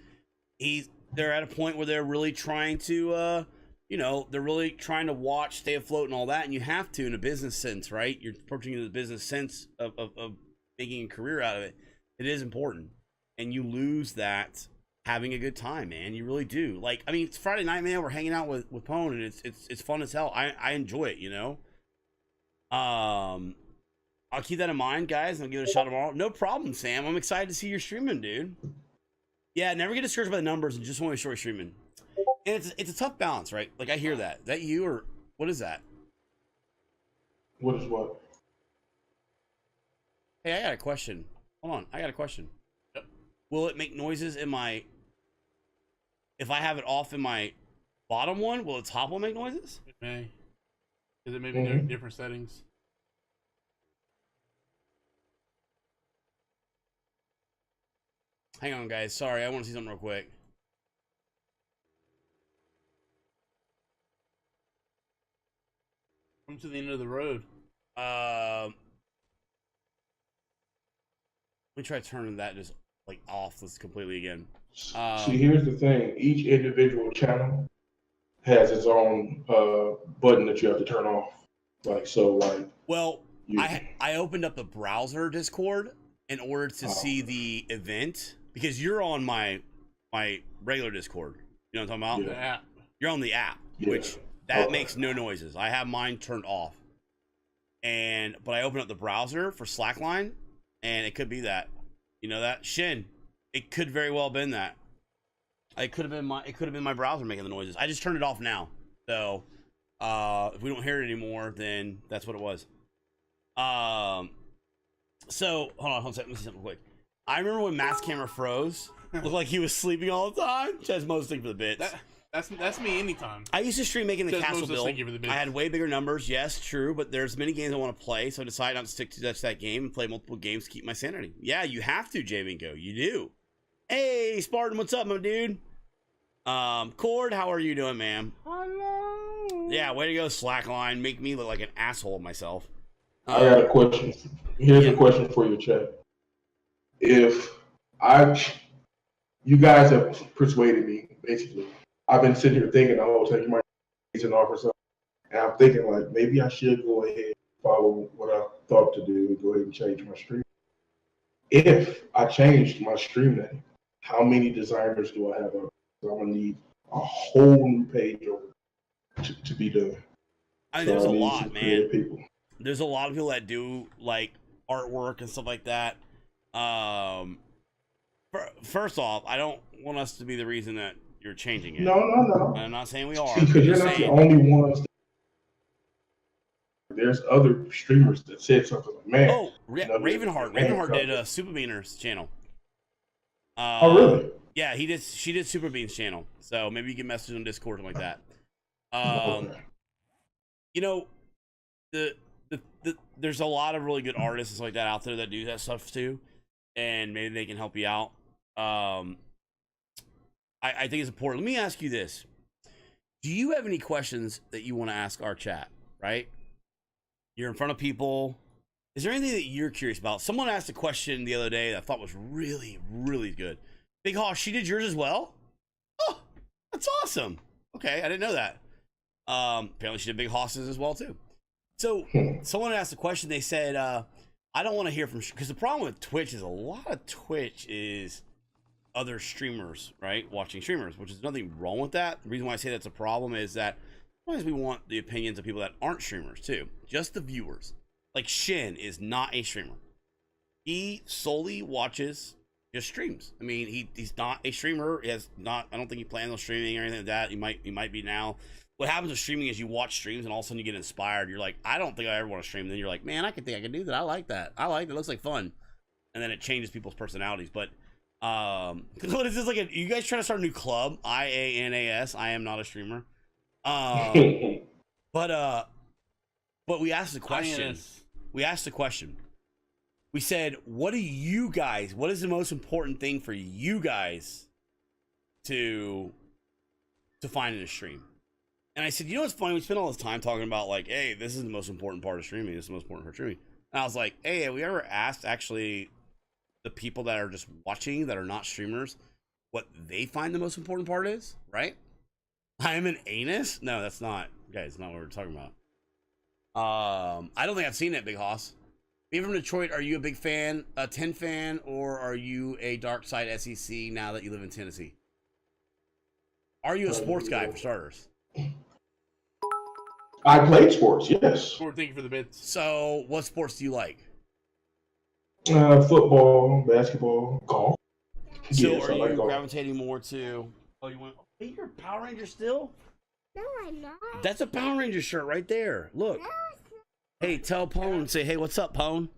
they're at a point where they're really trying to, you know, they're really trying to watch, stay afloat and all that. And you have to in a business sense, right? You're approaching it in the business sense of making a career out of it. It is important. And you lose that having a good time, man. You really do. Like, I mean, it's Friday night, man. We're hanging out with Pwn, and it's fun as hell. I enjoy it, you know? I'll keep that in mind, guys, and I'll give it a shot tomorrow. No problem, Sam. I'm excited to see your streaming, dude. Yeah, never get discouraged by the numbers and just want to show your streaming. And it's a tough balance, right? Like, I hear that. Is that you, or what is that? What is what? Hey, I got a question. Hold on, I got a question. Will it make noises in my... If I have it off in my bottom one, will the top one make noises? It may. Because it may be different settings. Hang on, guys. Sorry, I want to see something real quick. Come to the end of the road. Let me try turning that just like off this completely again. See, here's the thing. Each individual channel has its own button that you have to turn off. Like, so, like... Well, I opened up the browser Discord in order to see the event, because you're on my regular Discord. You know what I'm talking about? The app. You're on the app, which makes no noises. I have mine turned off. But I opened up the browser for Slackline, and it could be that. You know that? Shin. It could very well have been that. It could have been my browser making the noises. I just turned it off now. So if we don't hear it anymore, then that's what it was. So hold on a second. Let me see something quick. I remember when Matt's camera froze. Looked like he was sleeping all the time. Chaz mostly for the bits. That's me anytime. I used to stream making the Chaz castle build. I had way bigger numbers. Yes, true. But there's many games I want to play, so I decided not to stick to just that game and play multiple games to keep my sanity. Yeah, you have to, J-Minko. You do. Hey, Spartan, what's up, my dude? Cord, how are you doing, man? Hello. Yeah, way to go, Slackline. Make me look like an asshole of myself. I got a question. Here's a question for you, chat. If you guys have persuaded me. Basically, I've been sitting here thinking the whole time you might an offer something, and I'm thinking like maybe I should go ahead and follow what I thought to do and go ahead and change my stream. If I changed my stream name, how many designers do I have up? So I'm gonna need a whole new page over to be done. I mean, So there's I a need lot, some man. creative people. There's a lot of people that do like artwork and stuff like that. First off, I don't want us to be the reason that you're changing it. No. I'm not saying we are. Because you're Just not the saying. only ones. There's other streamers that said something like, man. Oh, Ravenheart. Ravenheart did Super Beaners channel. Oh, really? Yeah, she did Super Beans channel. So maybe you can message on Discord or something like that. Okay. You know, there's a lot of really good artists and stuff like that out there that do that stuff too, and maybe they can help you out. I think it's important. Let me ask you this: do you have any questions that you want to ask our chat? Right? You're in front of people. Is there anything that you're curious about? Someone asked a question the other day that I thought was really, really good. Big Hoss, she did yours as well? Oh, that's awesome. Okay, I didn't know that. Apparently she did Big Hoss's as well too. So someone asked a question. They said, I don't want to hear from, because the problem with Twitch is a lot of Twitch is other streamers, right? Watching streamers, which is nothing wrong with that. The reason why I say that's a problem is that sometimes we want the opinions of people that aren't streamers too, just the viewers. Like Shin is not a streamer. He solely watches just streams. I mean, he's not a streamer. He has not. I don't think he plans on streaming or anything like that. He might be now. What happens with streaming is you watch streams and all of a sudden you get inspired. You're like, I don't think I ever want to stream. Then you're like, man, I can do that. I like that. It looks like fun. And then it changes people's personalities. But what is this like? You guys trying to start a new club? IANAS. I am not a streamer. But we asked the question. We said, what is the most important thing for you guys to find in a stream? And I said, you know what's funny? We spend all this time talking about like, hey, this is the most important part of streaming. This is the most important part of streaming. And I was like, hey, have we ever asked actually the people that are just watching that are not streamers what they find the most important part is, right? I am an anus? No, that's not. Guys, that's not what we're talking about. I don't think I've seen it, Big Hoss. Being from Detroit, are you a big fan, a 10 fan, or are you a dark side SEC now that you live in Tennessee? Are you a sports guy for starters? I played sports, yes. Thank you for the bits. So, what sports do you like? Football, basketball, golf. So, Yes, are I like you golf. gravitating more to? Oh, you want? Hey, you're a Power Ranger still? No, I'm not. That's a Power Ranger shirt right there. Look. Hey, tell Pone. Say, hey, what's up, Pone?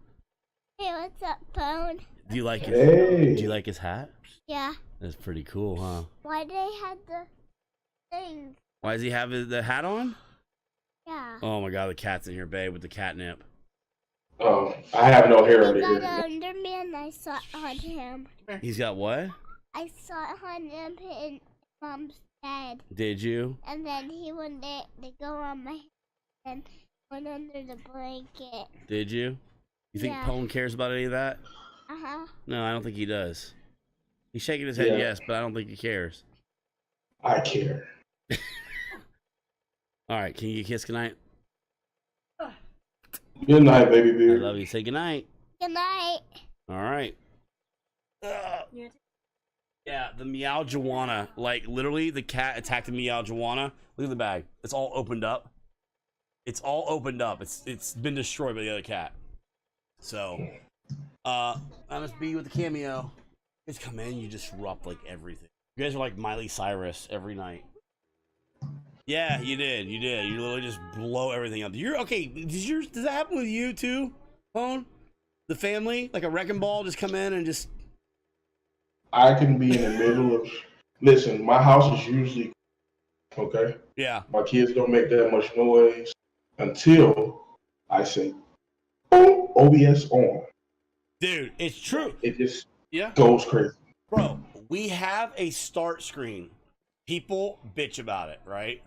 Hey, what's up, Pone? Do you like his? Hey. Do you like his hat? Yeah. That's pretty cool, huh? Why they had the thing? Why does he have the hat on? Yeah. Oh my God, the cat's in here, babe, with the catnip. Oh, I have no hair He under got here. under me and I saw it on him. He's got what? I saw it on him in Mom's bed. Did you? And then he went there to go on my head and went under the blanket. Did you? You think Yeah. Pone cares about any of that? Uh-huh. No, I don't think he does. He's shaking his head Yeah. yes, but I don't think he cares. I care. All right, can you get a kiss goodnight? Good night, baby I beard. love you. Say goodnight. Good night. All right. Yeah, the meow Joanna. Like, literally, the cat attacked the meow Joanna. Look at the bag. It's all opened up. It's all opened up. It's been destroyed by the other cat. So, I must be with the cameo. You guys come in, you disrupt, like, everything. You guys are like Miley Cyrus every night. Yeah, you did. You literally just blow everything up. You're okay. Does that happen with you too, Pone? The family, like a wrecking ball, just come in and just. I can be in the middle of. Listen, my house is usually okay. Yeah. My kids don't make that much noise until I say, "Boom, OBS on." Dude, it's true. It just Yeah. goes crazy. Bro, we have a start screen. People bitch about it, right?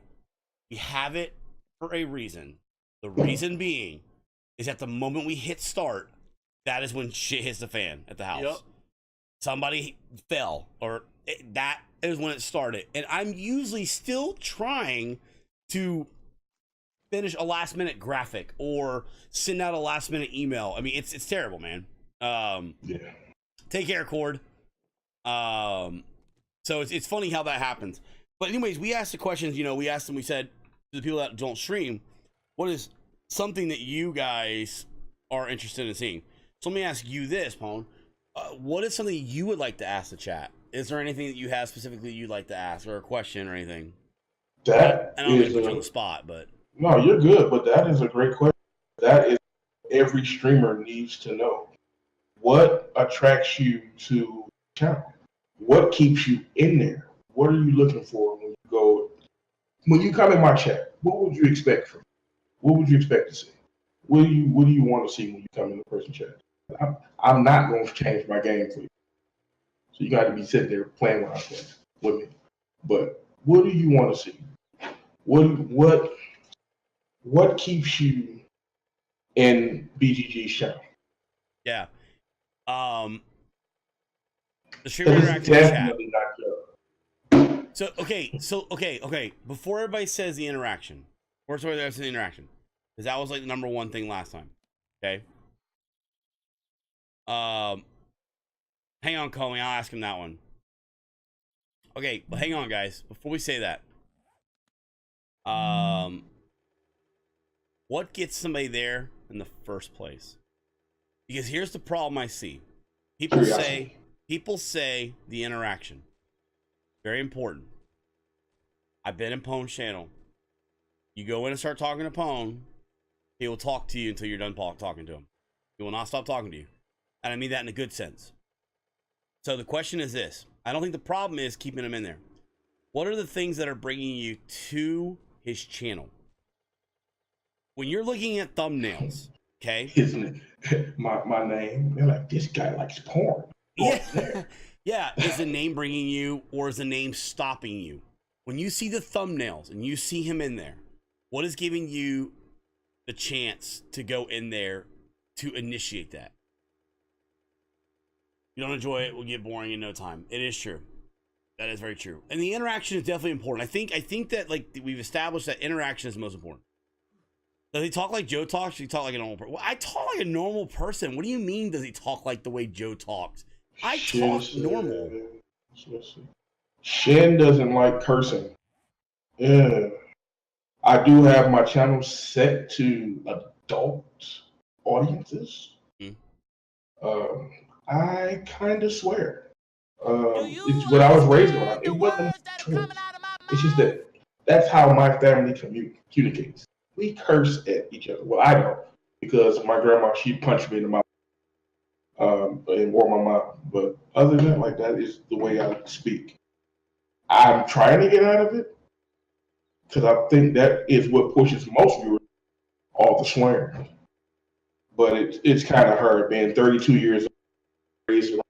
We have it for a reason. The reason being is at the moment we hit start, that is when shit hits the fan at the house. Yep. Somebody fell, or that is when it started. And I'm usually still trying to finish a last minute graphic or send out a last minute email. I mean, it's terrible, man. Yeah. Take care, Cord. So it's funny how that happens. But anyways, we asked the questions, we asked them, we said to the people that don't stream, what is something that you guys are interested in seeing? So let me ask you this, Pwn. What is something you would like to ask the chat? Is there anything that you have specifically you'd like to ask, or a question or anything? That I don't is put you on the spot, but no, you're good. But that is a great question. That is every streamer needs to know. What attracts you to the channel? What keeps you in there? What are you looking for when you come in my chat? What would you expect from me? What would you expect to see? What do you want to see when you come in the person chat? I'm not going to change my game for you. So you got to be sitting there playing with me. But what do you want to see? What keeps you in BGG's channel? yeah. The streamer interaction chat. So okay. Before everybody says the interaction, because that was like the number one thing last time. Okay. Hang on, Coley. I'll ask him that one. Okay, but hang on, guys. Before we say that, what gets somebody there in the first place? Because here's the problem I see. People say the interaction. Very important. I've been in Pwn's channel. You go in and start talking to Pwn, he will talk to you until you're done talking to him. He will not stop talking to you. And I mean that in a good sense. So the question is this. I don't think the problem is keeping him in there. What are the things that are bringing you to his channel? When you're looking at thumbnails, okay? My name, they're like, this guy likes porn. Yeah. Yeah. Is the name bringing you, or is the name stopping you? When you see the thumbnails and you see him in there, what is giving you the chance to go in there to initiate that? You don't enjoy it, will get boring in no time. It is true. That is very true. And the interaction is definitely important. I think that like we've established that interaction is the most important. Does he talk like Joe talks? Does he talk like a normal person? Well, I talk like a normal person. What do you mean does he talk like the way Joe talks? I talk normal. Shin doesn't like cursing. Yeah. I do have my channel set to adult audiences. I kind of swear. It's what I was raised on. It wasn't. It's just that that's how my family communicates. We curse at each other. Well, I don't, because my grandma, she punched me in the mouth and wore my mouth. But other than that, like, that is the way I speak. I'm trying to get out of it because I think that is what pushes most viewers, all the swearing. But it's kind of hard being 32 years old, raised around,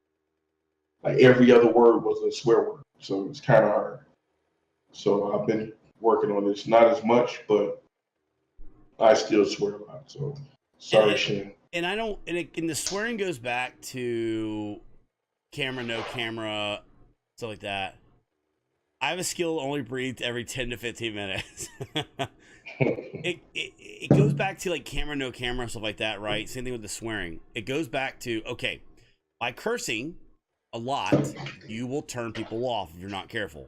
like every other word was a swear word, so it's kind of hard. So I've been working on this, not as much, but I still swear a lot. So sorry, Shane. And I don't. And the swearing goes back to camera, no camera, stuff like that. I have a skill that only breathes every 10 to 15 minutes. It goes back to like camera, no camera, stuff like that, right? Same thing with the swearing. It goes back to, okay, by cursing a lot, you will turn people off if you're not careful.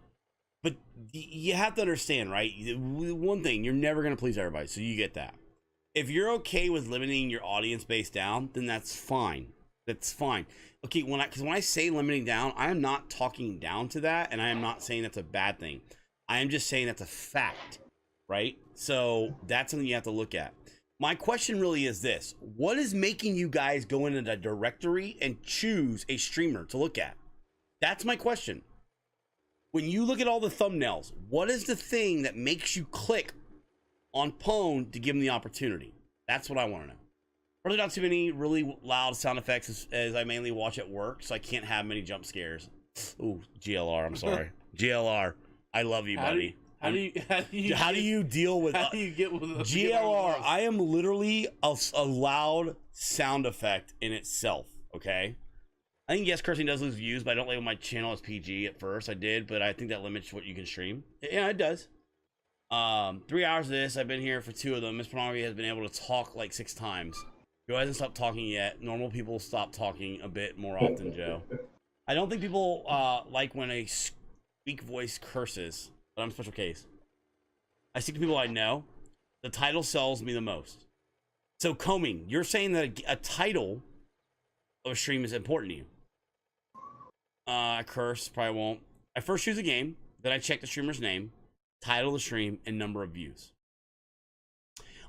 But you have to understand, right? One thing, you're never going to please everybody, so you get that. If you're okay with limiting your audience base down, then that's fine. That's fine. Okay, because when I say limiting down, I am not talking down to that, and I am not saying that's a bad thing. I am just saying that's a fact, right? So that's something you have to look at. My question really is this. What is making you guys go into the directory and choose a streamer to look at? That's my question. When you look at all the thumbnails, what is the thing that makes you click on Pwn to give him the opportunity? That's what I want to know. Probably not too many really loud sound effects as I mainly watch at work, so I can't have many jump scares. Ooh, GLR, I'm sorry. GLR, I love you, buddy. How do you deal with GLR? I am literally a loud sound effect in itself, okay? I think yes, cursing does lose views, but I don't label my channel as PG at first. I did, but I think that limits what you can stream. Yeah, it does. 3 hours of this. I've been here for 2 of them. MrPwnography has been able to talk like 6 times. Joe hasn't stopped talking yet. Normal people stop talking a bit more often, Joe. I don't think people like when a weak voice curses, but I'm a special case. I speak to people I know. The title sells me the most. So, Combing, you're saying that a title of a stream is important to you. I curse, probably won't. I first choose a game, then I check the streamer's name, title of the stream, and number of views.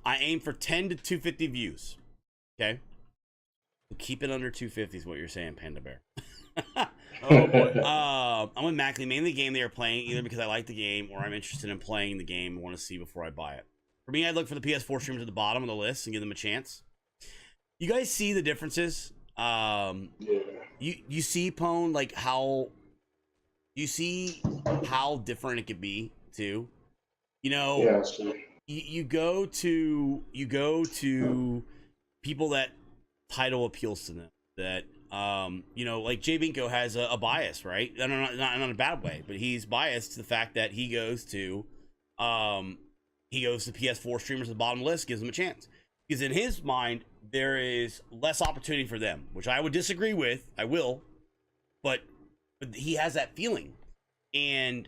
I aim for 10 to 250 views. Okay? Keep it under 250 is what you're saying, Panda Bear. Oh boy. I'm with Mackley, mainly the game they are playing, either because I like the game or I'm interested in playing the game and want to see before I buy it. For me, I'd look for the PS4 streamers at the bottom of the list and give them a chance. You guys see the differences? You see, Pwn, like how you see how different it could be too. You know, Yeah, you go to people that title appeals to them. That you know, like Jay Binko has a bias, right? Not in a bad way, but he's biased to the fact that he goes to PS4 streamers at the bottom of the list, gives them a chance. Because in his mind, there is less opportunity for them, which I would disagree with. I will, but he has that feeling, and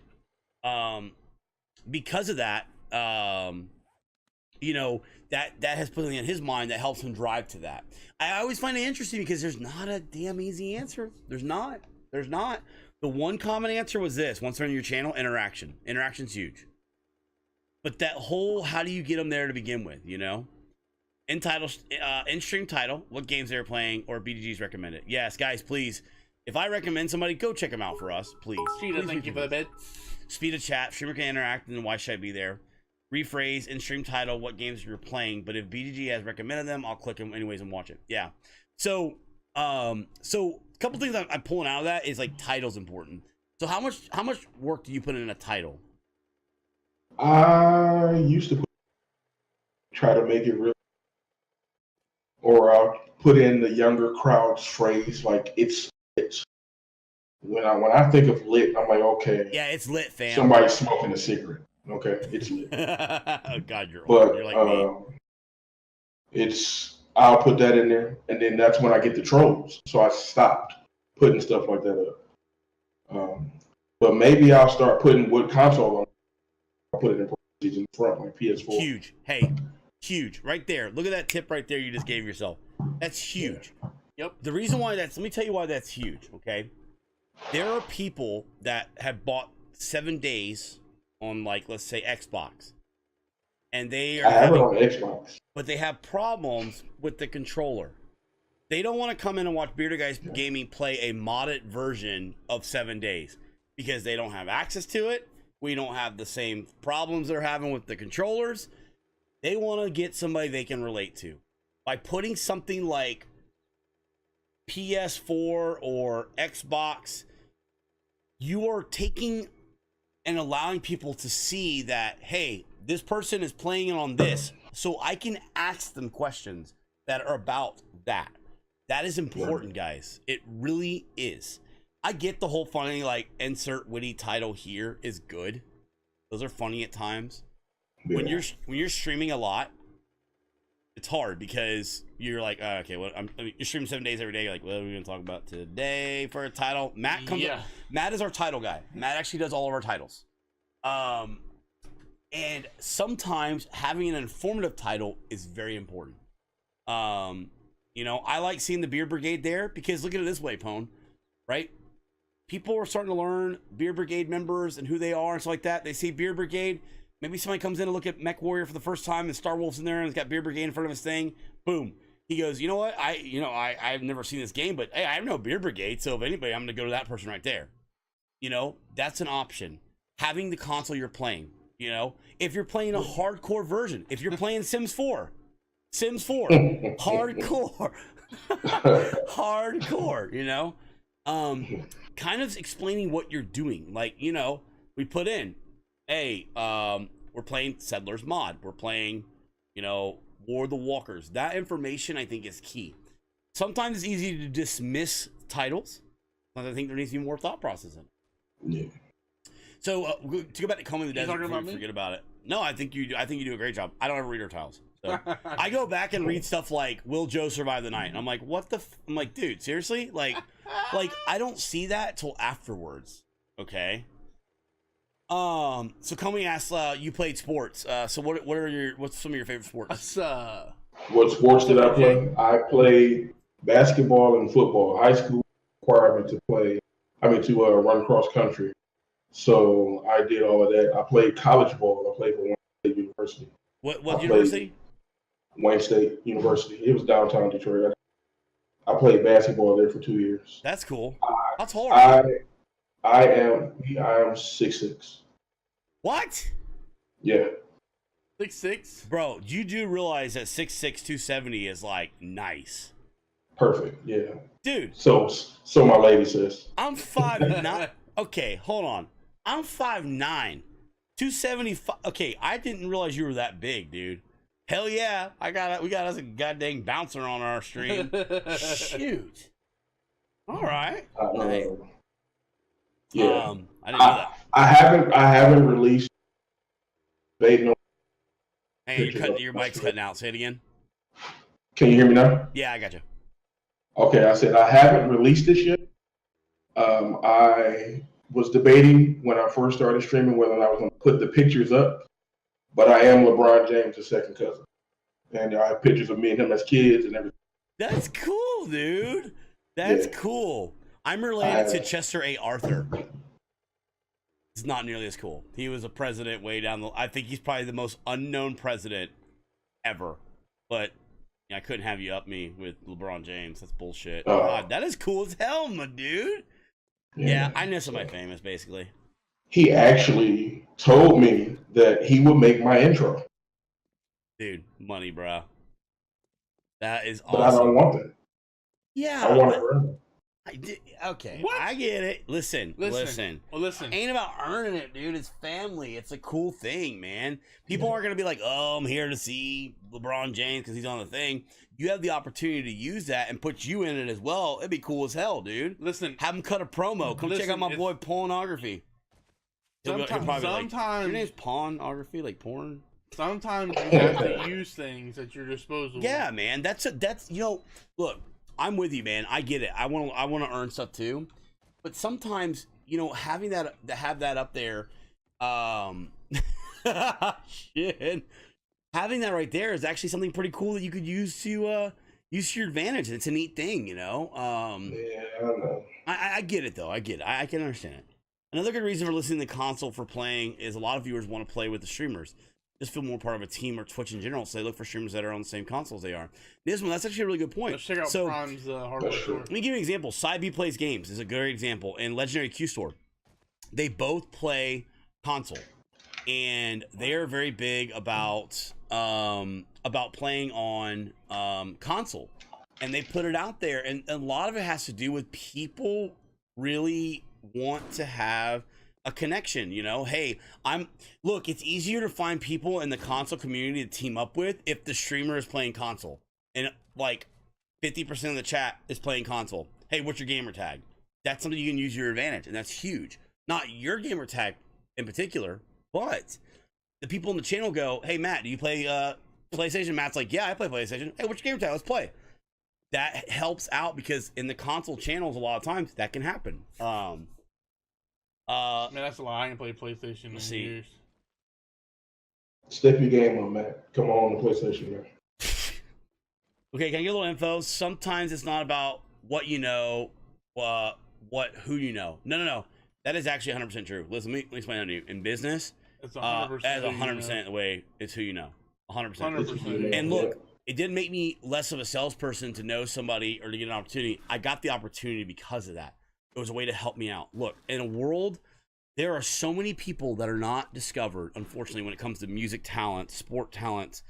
because of that, you know, that has put something in his mind that helps him drive to that. I always find it interesting because there's not a damn easy answer. There's not. The one common answer was this: once they're on your channel, interaction. Interaction's huge. But that whole, how do you get them there to begin with? You know. In-stream title, what games they're playing, or BGG's recommended. Yes, guys, please. If I recommend somebody, go check them out for us, please. Cheetah, thank you for the bid. Speed of chat, streamer can interact, and why should I be there? Rephrase, in-stream title, what games you're playing. But if BGG has recommended them, I'll click them anyways and watch it. Yeah. So a couple things I'm pulling out of that is like title's important. So how much work do you put in a title? I used to try to make it real. Or I'll put in the younger crowd's phrase, like it's lit. When I think of lit, I'm like, okay, Yeah, it's lit, fam. somebody's smoking a cigarette. Okay, it's lit. Oh God, you're But you're like me. I'll put that in there, and then that's when I get the trolls. So I stopped putting stuff like that up. But maybe I'll start putting what console on. I'll put it in front, like PS4. Huge. Hey, huge. Right there. Look at that tip right there you just gave yourself. That's huge. Yep. The reason why let me tell you why that's huge, okay? There are people that have bought 7 days on, like, let's say Xbox. And they are I have it on Xbox. but they have problems with the controller. They don't want to come in and watch Bearded Guys Gaming play a modded version of 7 days because they don't have access to it. We don't have the same problems they're having with the controllers. They want to get somebody they can relate to. By putting something like PS4 or Xbox, you are taking and allowing people to see that, hey, this person is playing it on this, so I can ask them questions that are about that. That is important, guys. It really is. I get the whole funny, like, insert witty title here is good. Those are funny at times. Yeah. When you're streaming a lot, it's hard because you're like, okay, well, you're streaming 7 days every day. You're like, what are we gonna talk about today for a title? Matt comes. Yeah. Matt is our title guy. Matt actually does all of our titles. And sometimes having an informative title is very important. You know, I like seeing the Beer Brigade there because look at it this way, Pwn, right? People are starting to learn Beer Brigade members and who they are and stuff like that. They see Beer Brigade. Maybe somebody comes in and look at Mech Warrior for the first time and Star Wolf's in there and he's got Beer Brigade in front of his thing. Boom. He goes, you know what? I've never seen this game, but hey, I have no Beer Brigade. So if anybody, I'm going to go to that person right there. You know, that's an option. Having the console you're playing, you know, if you're playing a hardcore version, if you're playing Sims 4, hardcore, hardcore, you know, kind of explaining what you're doing. Like, you know, we put in, hey, we're playing Settlers Mod. We're playing, you know, War of the Walkers. That information I think is key. Sometimes it's easy to dismiss titles. I think there needs to be more thought process in it. Yeah. So to go back to Combing the Desert, talking before about we me? forget about it. No, I think you do a great job. I don't ever read her titles. So I go back and read stuff like "Will Joe survive the night?" And I'm like, "What the?" I'm like, "Dude, seriously? Like I don't see that till afterwards." Okay. So Comey asks, "You played sports. So what's some of your favorite sports?" What sports did I play? I played basketball and football. High school required me to run cross country. So I did all of that. I played college ball. I played for Wayne State University. What university? Wayne State University. It was downtown Detroit. I played basketball there for 2 years. That's cool. How tall are you? I am 6'6". What? Yeah. 6'6"? Bro, you do realize that 6'6", 270 is like nice. Perfect. Yeah. Dude. So my lady says. I'm 5'9". Okay, hold on. I'm 5'9", 275. Okay, I didn't realize you were that big, dude. Hell yeah, we got us a goddamn bouncer on our stream. Shoot. All right. Nice. Yeah. I didn't know that. I haven't released. Hey, your mic's cutting out. Say it again. Can you hear me now? Yeah, I got you. Okay, I said I haven't released this yet. I was debating when I first started streaming whether or not I was going to put the pictures up, but I am LeBron James' second cousin, and I have pictures of me and him as kids and everything. That's cool, dude. That's cool. I'm related to Chester A. Arthur. It's not nearly as cool. He was a president way down the. I think he's probably the most unknown president ever. But I couldn't have you up me with LeBron James. That's bullshit. God, that is cool as hell, my dude. Yeah, I know somebody famous, basically. He actually told me that he would make my intro. Dude, money, bro. That is but awesome. I don't want that. Yeah. I want it forever. Okay, What? I get it. Listen. Well, listen. Ain't about earning it, dude. It's family. It's a cool thing, man. People aren't gonna be like, "Oh, I'm here to see LeBron James because he's on the thing." You have the opportunity to use that and put you in it as well. It'd be cool as hell, dude. Listen, have him cut a promo. Come check out my boy Pornography. Sometimes your name's Pornography, like porn. Sometimes you have to use things at your disposal. Yeah, man. That's look. I'm with you, man. I get it. I want to earn stuff too, but sometimes having that up there, shit, having that right there is actually something pretty cool that you could use to your advantage. It's a neat thing, Yeah, I don't know. I get it though. I get it. I can understand it. Another good reason for listening to the console for playing is a lot of viewers want to play with the streamers. Just feel more part of a team or Twitch in general, so they look for streamers that are on the same consoles they are. This one, that's actually a really good point. Let's check out Prime's hardware store. Let me give you an example. SideB Plays Games is a great example, and Legendary Q Store. They both play console, and they are very big about playing on console, and they put it out there, and a lot of it has to do with people really want to have a connection. Hey, look, it's easier to find people in the console community to team up with if the streamer is playing console and like 50% of the chat is playing console. Hey, what's your gamer tag? That's something you can use to your advantage, and that's huge. Not your gamer tag in particular, but the people in the channel go, "Hey Matt, do you play PlayStation?" Matt's like, "Yeah, I play PlayStation." "Hey, what's your gamer tag? Let's play." That helps out because in the console channels a lot of times that can happen. Man, that's a lie. I ain't played PlayStation in years. Step your game up, man. Come on the PlayStation, man. Okay, can I get a little info? Sometimes it's not about what you know, who you know. No. That is actually 100% true. Listen, let me explain that to you. In business, it's 100%. That's 100% the way it's who you know. 100%. 100%. And look, it didn't make me less of a salesperson to know somebody or to get an opportunity. I got the opportunity because of that. It was a way to help me out. Look, in a world, there are so many people that are not discovered, unfortunately, when it comes to music talent, sport talent.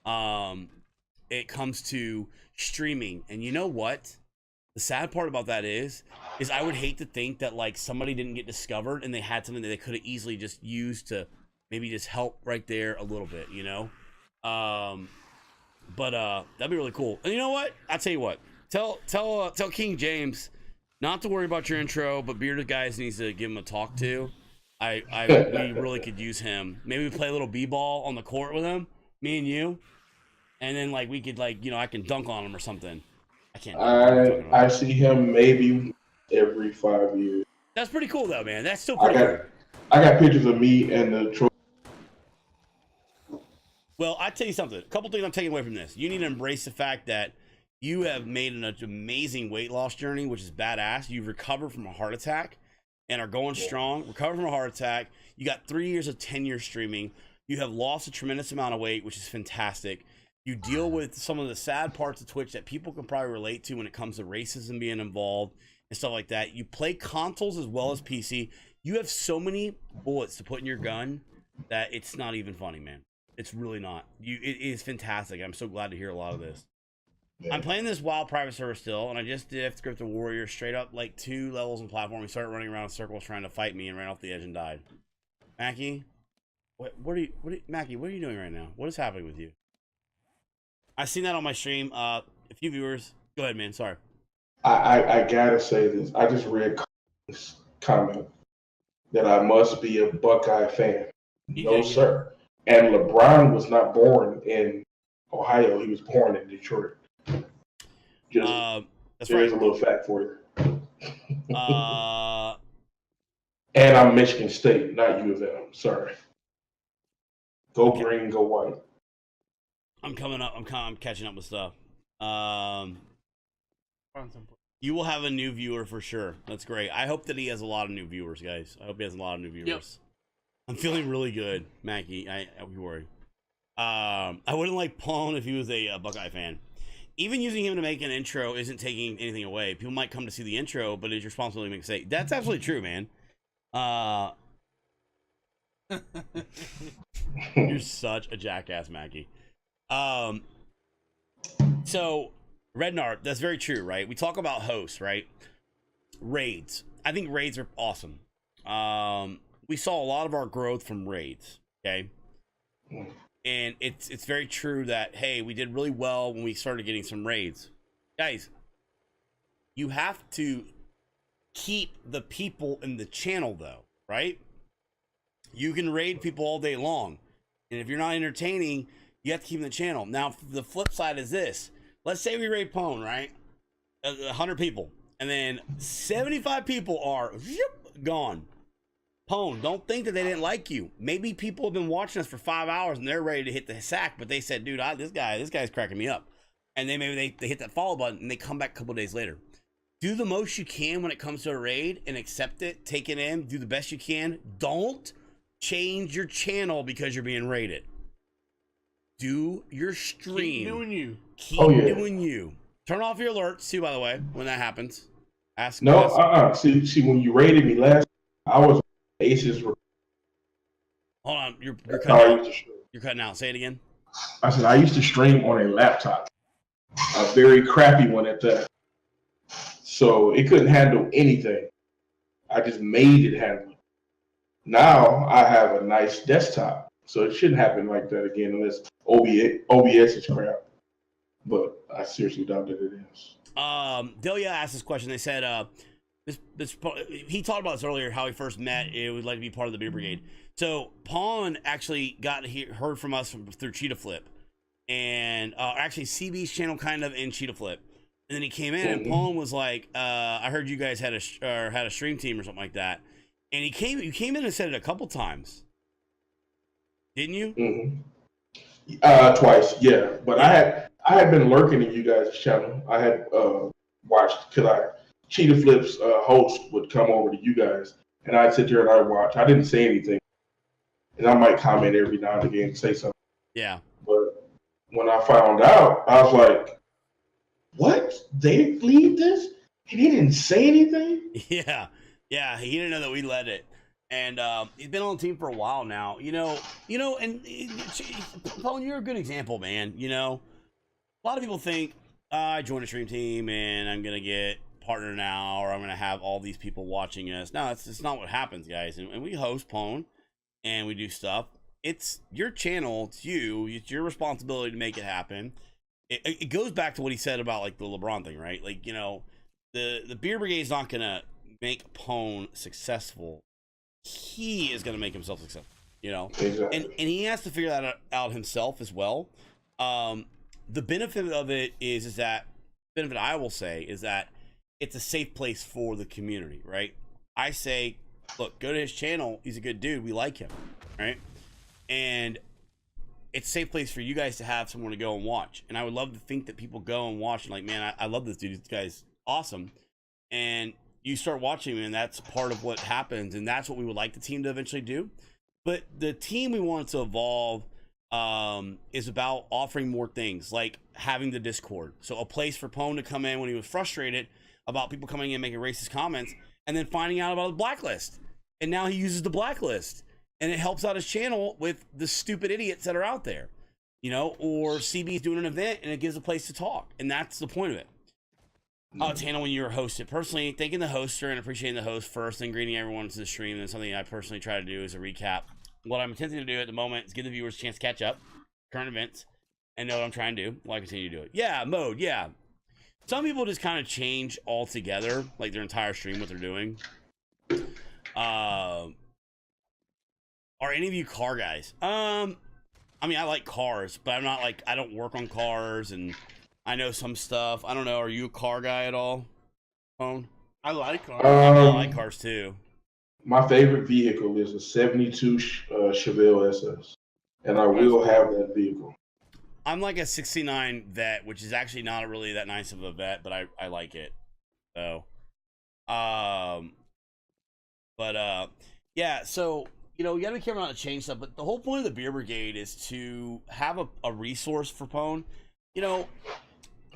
It comes to streaming. And you know what? The sad part about that is I would hate to think that like somebody didn't get discovered and they had something that they could have easily just used to maybe just help right there a little bit, But that'd be really cool. And you know what? I'll tell you what. Tell King James Not to worry about your intro, but Bearded Guys needs to give him a talk to. We really could use him. Maybe we play a little b-ball on the court with him, me and you, and then like we could like I can dunk on him or something. I can't. I see him maybe every 5 years. That's pretty cool though, man. That's still pretty cool. I got pictures of me and the trophy. Well, I tell you something. A couple things I'm taking away from this. You need to embrace the fact that you have made an amazing weight loss journey, which is badass. You've recovered from a heart attack and are going strong. Recovered from a heart attack. You got 3 years of 10-year streaming. You have lost a tremendous amount of weight, which is fantastic. You deal with some of the sad parts of Twitch that people can probably relate to when it comes to racism being involved and stuff like that. You play consoles as well as PC. You have so many bullets to put in your gun that it's not even funny, man. It's really not. It is fantastic. I'm so glad to hear a lot of this. Yeah. I'm playing this WoW private server still, and I just did Scripted Warrior straight up like 2 levels in platform. He started running around in circles trying to fight me and ran off the edge and died. Mackie, Mackie, what are you doing right now? What is happening with you? I seen that on my stream. A few viewers. Go ahead, man. Sorry. I gotta say this. I just read this comment that I must be a Buckeye fan. No, sir. And LeBron was not born in Ohio. He was born in Detroit. There's a little fact for you. And I'm Michigan State, not U of M. Sorry. Go green, go white. I'm coming up. I'm catching up with stuff. You will have a new viewer for sure. That's great. I hope that he has a lot of new viewers, guys. I hope he has a lot of new viewers. Yep. I'm feeling really good, Mackie. I worry. I wouldn't like Pwn if he was a Buckeye fan. Even using him to make an intro isn't taking anything away. People might come to see the intro, but it's your responsibility to make a mistake. That's absolutely true, man. You're such a jackass, Mackie. So Rednart, that's very true, right? We talk about hosts, right? Raids. I think raids are awesome. We saw a lot of our growth from raids, okay? And it's very true that, hey, we did really well when we started getting some raids. Guys, you have to keep the people in the channel, though, right? You can raid people all day long. And if you're not entertaining, you have to keep them in the channel. Now, the flip side is this. Let's say we raid Pwn, right? 100 people. And then 75 people are gone. Pwn, don't think that they didn't like you. Maybe people have been watching us for 5 hours and they're ready to hit the sack, but they said, dude, this guy's cracking me up. And then maybe they hit that follow button and they come back a couple days later. Do the most you can when it comes to a raid and accept it, take it in, do the best you can. Don't change your channel because you're being raided. Do your stream. Keep doing you. Keep doing you. Turn off your alerts too, by the way, when that happens. See, when you raided me last, I was Aces. Hold on, you're cutting out. You're cutting out. Say it again. I said I used to stream on a laptop, a very crappy one at that. So it couldn't handle anything. I just made it handle it. Now I have a nice desktop, so it shouldn't happen like that again unless OBS is crap. But I seriously doubt that it is. Delia asked this question. They said, he talked about this earlier, how he first met. It would like to be part of the Beer Brigade. So Pwn actually heard from us through Cheetah Flip, and actually CB's channel kind of in Cheetah Flip. And then he came in, and Pwn was like, "I heard you guys had a stream team or something like that." And you came in and said it a couple times, didn't you? Mm-hmm. Twice, yeah. But I had been lurking in you guys' channel. I had watched because Cheetah Flip's host would come over to you guys, and I'd sit there and I'd watch. I didn't say anything, and I might comment every now and again and say something. Yeah. But when I found out, I was like, "What? They leave this? And he didn't say anything?" Yeah. He didn't know that we led it, and he's been on the team for a while now. And Pwn, you're a good example, man. A lot of people think I joined a stream team and I'm gonna get partner now, or I'm gonna have all these people watching us. No, it's not what happens, guys. And we host Pwn and we do stuff. It's your channel. It's you. It's your responsibility to make it happen. It goes back to what he said about like the LeBron thing, right? Like, the Beer Brigade is not gonna make Pwn successful. He is gonna make himself successful. You know, Exactly. and he has to figure that out himself as well. The benefit of it is that benefit I will say is that it's a safe place for the community, right? I say, look, go to his channel. He's a good dude. We like him, right? And it's a safe place for you guys to have someone to go and watch. And I would love to think that people go and watch and like, man, I love this dude. This guy's awesome. And you start watching him, and that's part of what happens. And that's what we would like the team to eventually do. But the team we want to evolve is about offering more things, like having the Discord. So a place for Pwn to come in when he was frustrated about people coming in making racist comments, and then finding out about the blacklist. And now he uses the blacklist, and it helps out his channel with the stupid idiots that are out there, you know, or CB's doing an event and it gives a place to talk. And that's the point of it. Tana, when you're hosted, personally, thanking the hoster and appreciating the host first, then greeting everyone to the stream. And something I personally try to do is a recap. What I'm attempting to do at the moment is give the viewers a chance to catch up, current events, and know what I'm trying to do while I continue to do it. Yeah, mode, yeah. Some people just kind of change altogether, like their entire stream, what they're doing. Are any of you car guys? I mean, I like cars, but I'm not like, I don't work on cars, and I know some stuff. I don't know, are you a car guy at all, Pwn? I like cars. I like cars too. My favorite vehicle is a 72 Chevelle SS, and I will have that vehicle. I'm like a 69 Vet, which is actually not really that nice of a Vet, but I like it. So, yeah, so, you know, you gotta be careful not to change stuff, but the whole point of the Beer Brigade is to have a resource for Pwn. You know,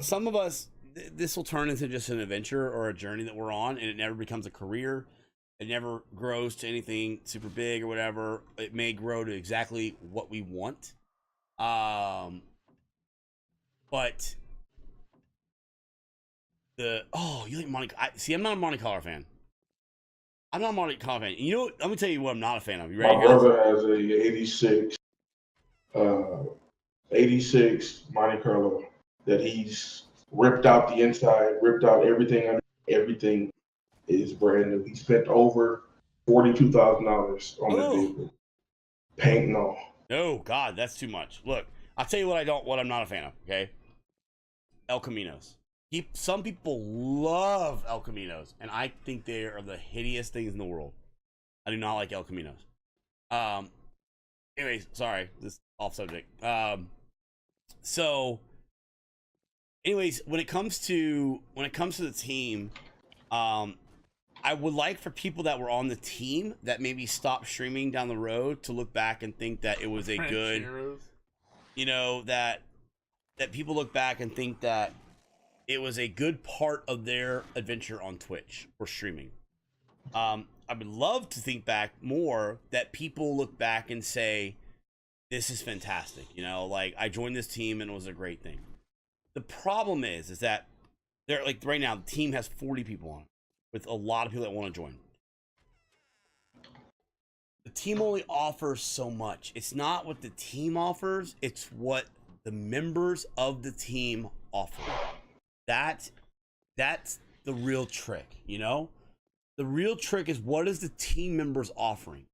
some of us, this will turn into just an adventure or a journey that we're on, and it never becomes a career. It never grows to anything super big or whatever. It may grow to exactly what we want. But you like Monte? I'm not a Monte Carlo fan. I'm not a Monte Carlo fan. You know what? Let me tell you what I'm not a fan of. You ready? My brother has a 86 Monte Carlo that he's ripped out the inside, ripped out everything. Everything is brand new. He spent over $42,000 on the vehicle, paint and all. No, God, that's too much. Look, I'll tell you what I'm not a fan of. Okay, El Caminos. Some people love El Caminos, and I think they are the hideous things in the world. I do not like El Caminos. Anyways, sorry, this is off subject. So, anyways, when it comes to the team, I would like for people that were on the team that maybe stopped streaming down the road to look back and think that it was a good, you know, that people look back and think that it was a good part of their adventure on Twitch or streaming. I would love to think back more that people look back and say, this is fantastic. You know, like I joined this team and it was a great thing. The problem is that they're like right now, the team has 40 people on it with a lot of people that want to join. The team only offers so much. It's not what the team offers. It's what the members of the team offer. That's the real trick, you know? The real trick is what is the team members offering?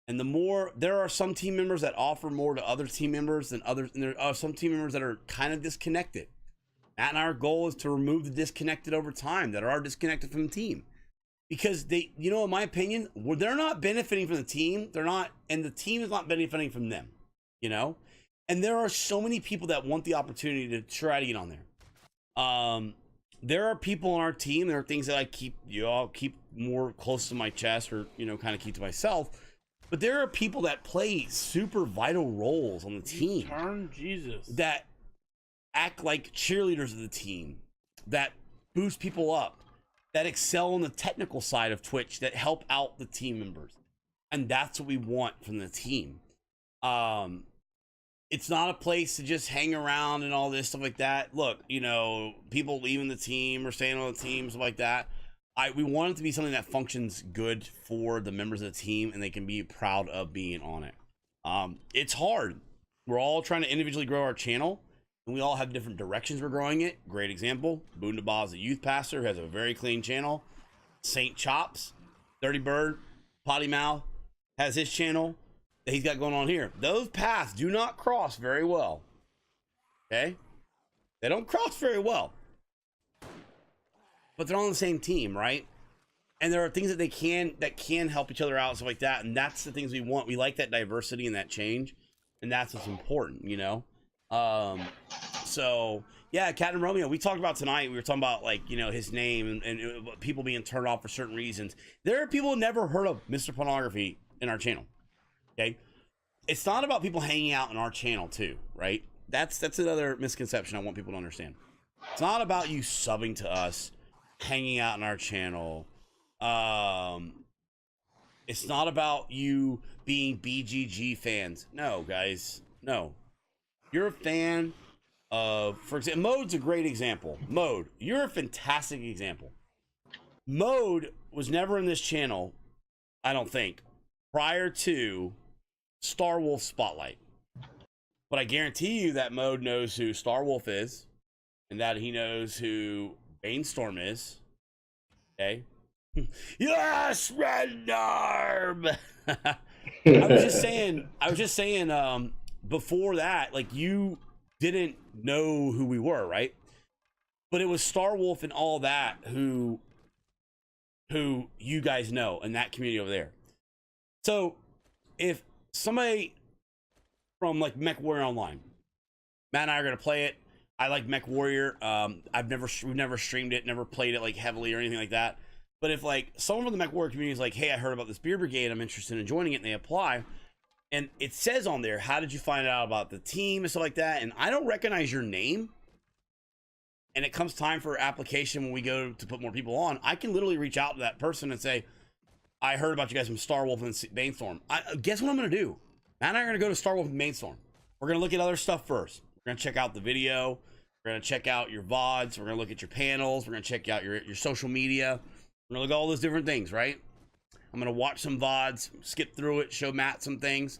And the more, there are some team members that offer more to other team members than others, and there are some team members that are kind of disconnected. And our goal is to remove the disconnected over time that are disconnected from the team. Because they, you know, in my opinion, they're not benefiting from the team. They're not, and the team is not benefiting from them, you know? And there are so many people that want the opportunity to try to get on there. There are people on our team, there are things that I keep more close to my chest or, you know, kind of keep to myself. But there are people that play super vital roles on the team. Turn Jesus. That act like cheerleaders of the team, that boost people up, that excel on the technical side of Twitch, that help out the team members. And that's what we want from the team. It's not a place to just hang around and all this stuff like that. Look, you know, people leaving the team or staying on the team, stuff like that. We want it to be something that functions good for the members of the team and they can be proud of being on it. It's hard. We're all trying to individually grow our channel. and we all have different directions we're growing it. Great example. Boondabaugh is a youth pastor who has a very clean channel. Saint Chops, Dirty Bird, Potty Mouth has his channel that he's got going on here. Those paths do not cross very well. Okay? They don't cross very well. But they're on the same team, right? And there are things that they can help each other out and stuff like that. And that's the things we want. We like that diversity and that change. And that's what's important, you know? So yeah, Captain Romeo, we talked about tonight. We were talking about, like, you know, his name and people being turned off for certain reasons. There are people who never heard of MrPwnography in our channel. Okay, it's not about people hanging out in our channel too, right? That's another misconception I want people to understand. It's not about you subbing to us, hanging out in our channel. It's not about you being BGG fans. No, guys, no. You're a fan of, for example, Mode's a great example. Mode, you're a fantastic example. Mode was never in this channel, I don't think, prior to Star Wolf Spotlight. But I guarantee you that Mode knows who Star Wolf is, and that he knows who Bainstorm is. Okay? Yes, Red Arm! I was just saying, before that, like, you didn't know who we were, right? But it was Star Wolf and all that who you guys know in that community over there. So if somebody from, like, Mech Warrior Online, Matt and I are gonna play it. I like Mech Warrior. We've never streamed it, never played it like heavily or anything like that. But if, like, someone from the Mech Warrior community is like, hey, I heard about this beer brigade, I'm interested in joining it, and they apply, and it says on there, how did you find out about the team and stuff like that? And I don't recognize your name, and it comes time for application when we go to put more people on, I can literally reach out to that person and say, I heard about you guys from Star Wolf and Bainstorm. Guess what I'm going to do? Matt and I are going to go to Star Wolf and Bainstorm. We're going to look at other stuff first. We're going to check out the video. We're going to check out your VODs. We're going to look at your panels. We're going to check out your social media. We're going to look at all those different things, right? I'm going to watch some VODs, skip through it, show Matt some things.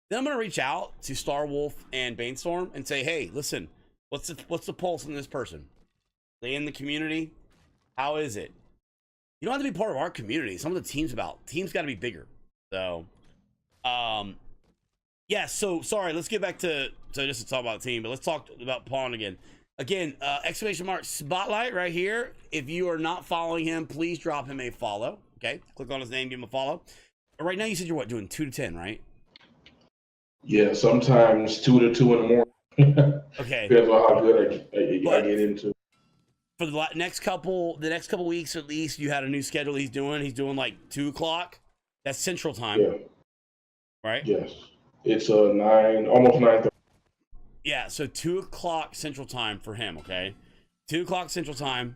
Then I'm going to reach out to Star Wolf and Bainstorm and say, hey, listen, what's the pulse in this person? They in the community? How is it? You don't have to be part of our community. Some of the teams got to be bigger. So, yeah, so sorry, let's get back to just to talk about the team, but let's talk about Pawn again. Again, exclamation mark Spotlight right here. If you are not following him, please drop him a follow. Okay, click on his name, give him a follow. Right now, you said you're what, doing 2 to 10, right? Yeah, sometimes 2 to 2 in the morning. Okay. Depends on how good I get into. For the next couple weeks at least, you had a new schedule he's doing. He's doing like 2 o'clock. That's Central Time. Yeah. Right? Yes. It's 9, almost 9:30. Yeah, so 2 o'clock Central Time for him, okay? 2 o'clock Central Time.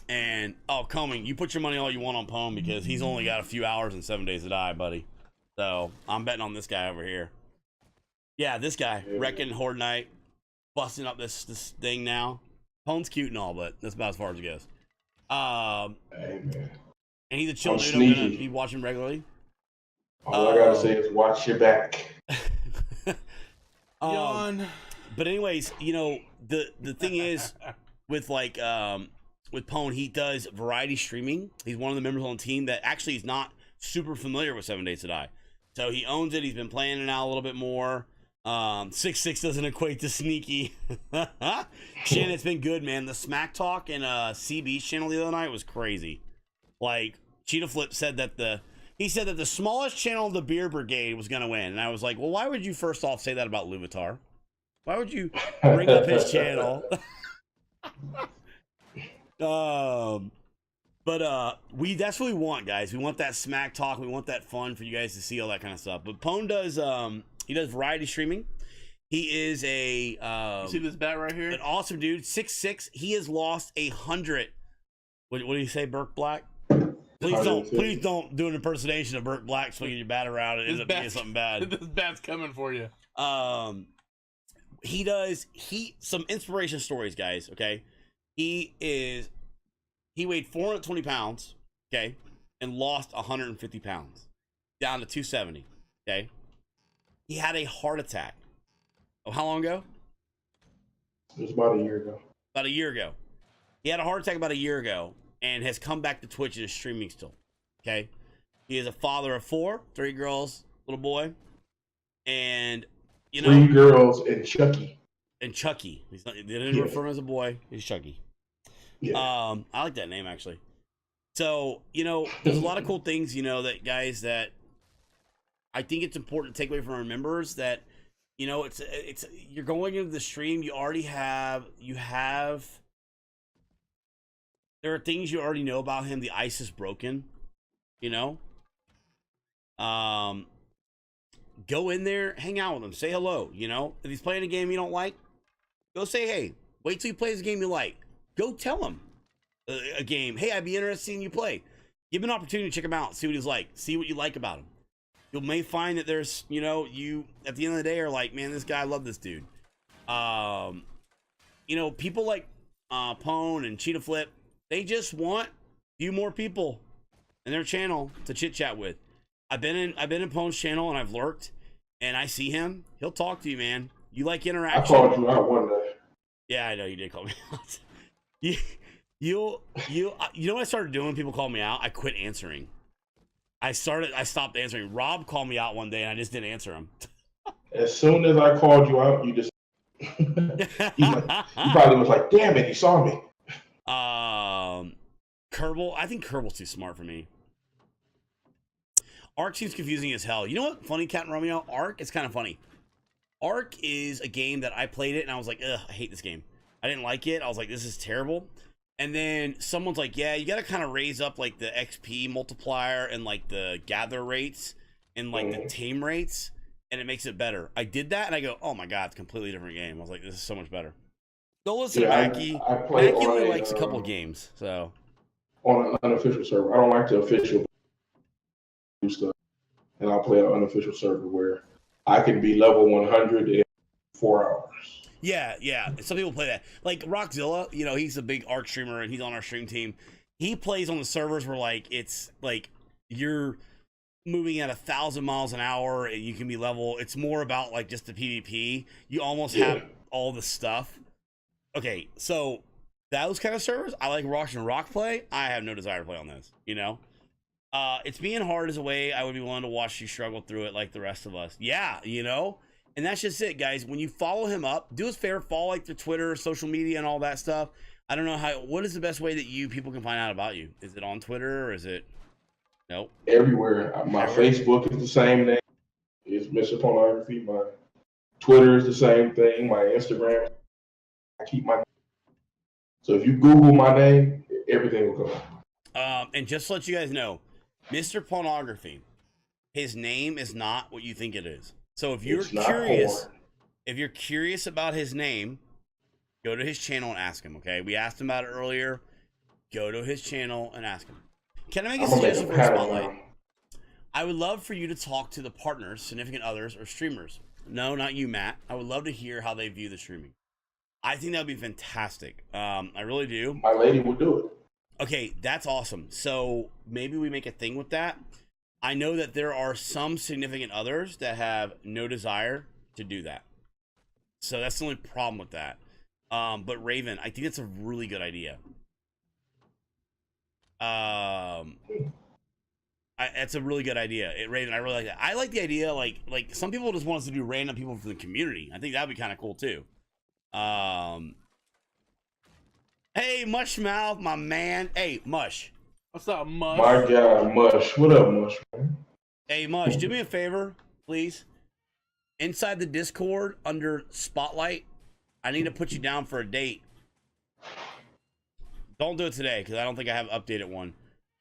And, Coming, you put your money all you want on Pone because he's only got a few hours and 7 days to die, buddy. So, I'm betting on this guy over here. Yeah, this guy, wrecking Horde Night, busting up this thing now. Pone's cute and all, but that's about as far as it goes. Hey, man. And he's a chill dude. Sneaky. I'm gonna be watching regularly. All I gotta say is watch your back. Yawn. But anyways, you know, the thing is with with Pone, he does variety streaming. He's one of the members on the team that actually is not super familiar with 7 Days to Die. So he owns it. He's been playing it now a little bit more. 6-6 doesn't equate to sneaky. Shannon, it's been good, man. The Smack Talk and CB's channel the other night was crazy. Like, Cheetah Flip said that the smallest channel of the Beer Brigade was gonna win, and I was like, well, why would you first off say that about Luvitar? Why would you bring up his channel? That's what we want, guys. We want that smack talk. We want that fun for you guys to see all that kind of stuff. But Pone does he does variety streaming. He is you see this bat right here? An awesome dude. 6'6". He has lost 100. What do you say, Burke Black? Please don't do an impersonation of Burke Black swinging your bat around and end up being something bad. This bat's coming for you. Some inspiration stories, guys. Okay, he weighed 420 pounds. Okay, and lost 150 pounds, down to 270. Okay, he had a heart attack. Oh, how long ago? It was about a year ago. About a year ago. He had a heart attack about a year ago and has come back to Twitch and is streaming still. Okay? He is a father of 4, 3 girls, little boy. And, you know. 3 girls and Chucky. And Chucky. They didn't refer him as a boy. He's Chucky. Yeah. I like that name, actually. So, you know, there's a lot of cool things, you know, that guys that I think it's important to take away from our members that, you know, it's you're going into the stream, you have there are things you already know about him. The ice is broken, you know. Go in there, hang out with him, say hello, you know. If he's playing a game you don't like, go say hey. Wait till he plays a game you like. Go tell him a game. Hey, I'd be interested in you play. Give him an opportunity to check him out, see what he's like, see what you like about him. You may find that there's, you know, you at the end of the day are like, man, this guy, I love this dude. You know, people like Pwn and Cheetah Flip, they just want few more people in their channel to chit chat with. I've been in Pwn's channel and I've lurked, and I see him. He'll talk to you, man. You like interaction. I called you out one day. Yeah, I know you did call me out. You know what I started doing when people call me out? I quit answering. I stopped answering. Rob called me out one day and I just didn't answer him. As soon as I called you out, you just you probably was like, damn it, he saw me. Kerbal, I think Kerbal's too smart for me. Ark seems confusing as hell. You know what? Funny, Cat and Romeo? Ark is kind of funny. Ark is a game that I played it and I was like, ugh, I hate this game. I didn't like it. I was like, this is terrible. And then someone's like, yeah, you got to kind of raise up like the XP multiplier and like the gather rates and like the tame rates, and it makes it better. I did that and I go, oh my God, it's a completely different game. I was like, this is so much better. Go listen to Mackie. Mackie only likes a couple games, so. On an unofficial server. I don't like the official stuff. And I'll play an unofficial server where I can be level 100 in 4 hours. Yeah. Some people play that. Like Rockzilla, you know, he's a big Ark streamer and he's on our stream team. He plays on the servers where like it's like you're moving at 1,000 miles an hour and you can be level. It's more about like just the PvP. You almost have all the stuff. Okay, so those kind of servers, I like watching Rock play. I have no desire to play on those, you know? It's being hard as a way I would be willing to watch you struggle through it like the rest of us. Yeah, you know? And that's just it, guys. When you follow him up, do us a favor, follow like the Twitter, social media, and all that stuff. I don't know what is the best way that people can find out about you? Is it on Twitter or is it? Nope. Everywhere. My Facebook is the same name. It's MrPwnography. My Twitter is the same thing. My Instagram. I keep my. So if you Google my name, everything will come. And just to let you guys know, MrPwnography, his name is not what you think it is. So if you're curious about his name, go to his channel and ask him, okay? We asked him about it earlier. Go to his channel and ask him. Can I make a suggestion for a spotlight? I would love for you to talk to the partners, significant others, or streamers. No, not you, Matt. I would love to hear how they view the streaming. I think that would be fantastic. I really do. My lady would do it. Okay, that's awesome. So maybe we make a thing with that. I know that there are some significant others that have no desire to do that. So that's the only problem with that. But Raven, I think that's a really good idea. That's a really good idea. Raven, I really like that. I like the idea, like some people just want us to do random people from the community. I think that'd be kind of cool too. Hey, Mushmouth, my man. Hey, Mush. What's up, Mush? My guy, Mush. What up, Mush, man? Hey, Mush, do me a favor, please. Inside the Discord, under Spotlight, I need to put you down for a date. Don't do it today, because I don't think I have an updated one.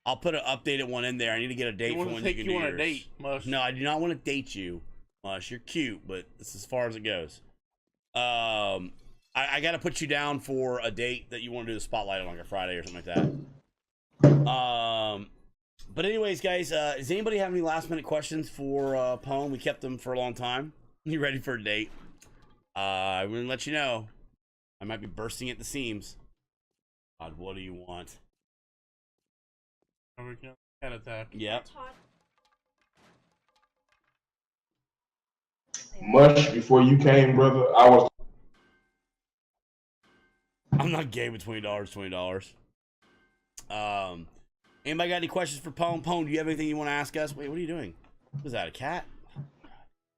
I'll put an updated one in there. I need to get a date for when you can do yours. On a date, Mush. No, I do not want to date you, Mush. You're cute, but this is as far as it goes. I got to put you down for a date that you want to do the Spotlight on like a Friday or something like that. But anyways, guys, does anybody have any last minute questions for Pwn? We kept them for a long time. You ready for a date? I'm gonna let you know. I might be bursting at the seams. God, what do you want? Cat attack. Yep. Mush, before you came, brother, I was I'm not gay with $20. Anybody got any questions for Pone? Pone, do you have anything you want to ask us? Wait, what are you doing? Was that a cat?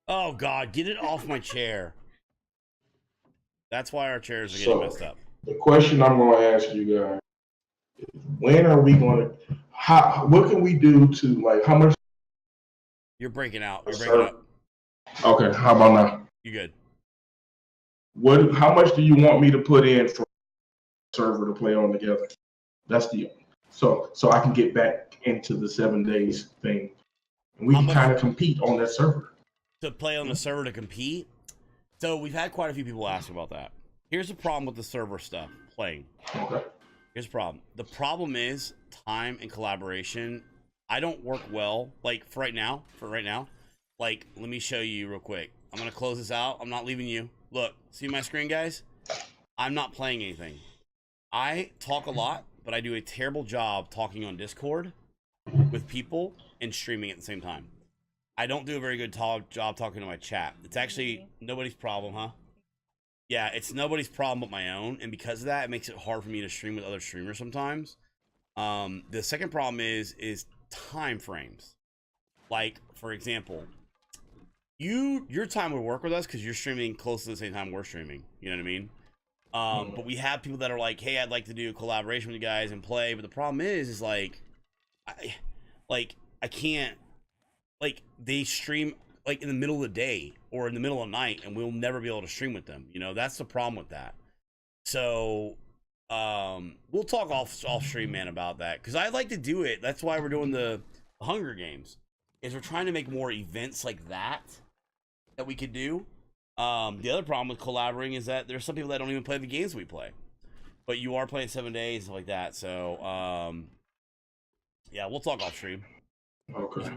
Oh God, get it off my chair. That's why our chairs are getting messed up. The question I'm going to ask you guys is, when are we going to? What can we do to, like, how much? You're breaking out. You're breaking up. Okay, how about now? You good? How much do you want me to put in for a server to play on together? That's the so I can get back into the 7 days thing, and we can kind of compete on that server. To play on the server to compete. So we've had quite a few people ask about that. Here's the problem with the server stuff playing. Okay. Here's the problem. The problem is time and collaboration. I don't work well. Like for right now. Like, let me show you real quick. I'm gonna close this out. I'm not leaving you. Look, see my screen, guys? I'm not playing anything. I talk a lot, but I do a terrible job talking on Discord with people and streaming at the same time. I don't do a very good job talking to my chat. It's actually nobody's problem, huh? Yeah, it's nobody's problem but my own, and because of that, it makes it hard for me to stream with other streamers sometimes. The second problem is time frames. Like, for example, your time would work with us because you're streaming close to the same time we're streaming. You know what I mean? But we have people that are like, hey, I'd like to do a collaboration with you guys and play. But the problem is like, I can't. Like, they stream like in the middle of the day or in the middle of the night, and we'll never be able to stream with them. You know, that's the problem with that. So, we'll talk off stream, man, about that because I'd like to do it. That's why we're doing the Hunger Games. Is we're trying to make more events like that we could do. The other problem with collaborating is that there's some people that don't even play the games we play, but you are playing 7 days and stuff like that. So, yeah, we'll talk off stream. Okay.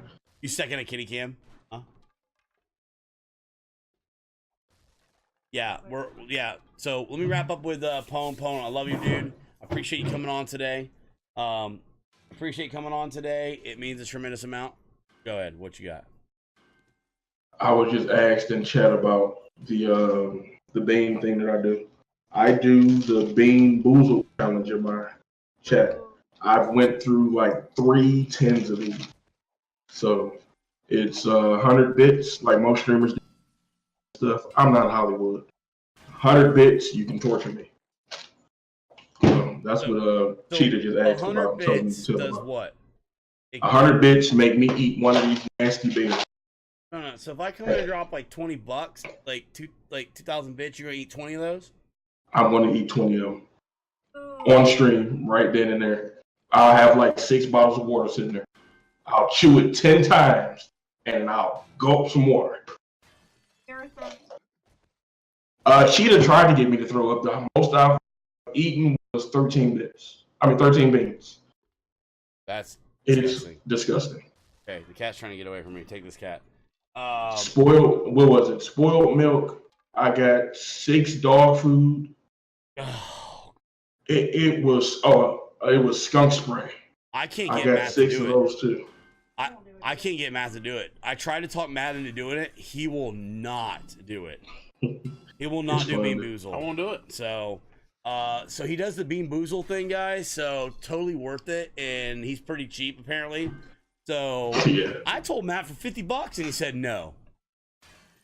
You second a kitty cam? Huh? Yeah, so let me wrap up with Pone. I love you, dude. I appreciate you coming on today. It means a tremendous amount. Go ahead. What you got? I was just asked in chat about the bean thing that I do. I do the bean boozle challenge in my chat. I've went through like 3 tens of these. So it's 100 bits, like most streamers do stuff. I'm not Hollywood. 100 bits, you can torture me. That's what Cheetah just asked about. 100 bits does what? 100 bits make me eat one of these nasty beans. No. So if I come in and drop like $20, like 2,000 bits, you're gonna eat 20 of those? I'm gonna eat 20 of them on stream right then and there. I'll have like 6 bottles of water sitting there. I'll chew it 10 times and I'll gulp some water. Cheetah tried to get me to throw up. The most I've eaten was 13 bits. 13 beans. That's disgusting. It's disgusting. Okay, the cat's trying to get away from me. Take this cat. Spoiled. What was it? Spoiled milk. I got 6 dog food. It was skunk spray. I can't get Matt to do it. I got 6 of those too. I can't get Matt to do it. I tried to talk Matt into doing it. He will not do it. He will not do Bean Boozle. I won't do it. So he does the Bean Boozle thing, guys. So totally worth it, and he's pretty cheap apparently. So yeah. I told Matt for $50, and he said no.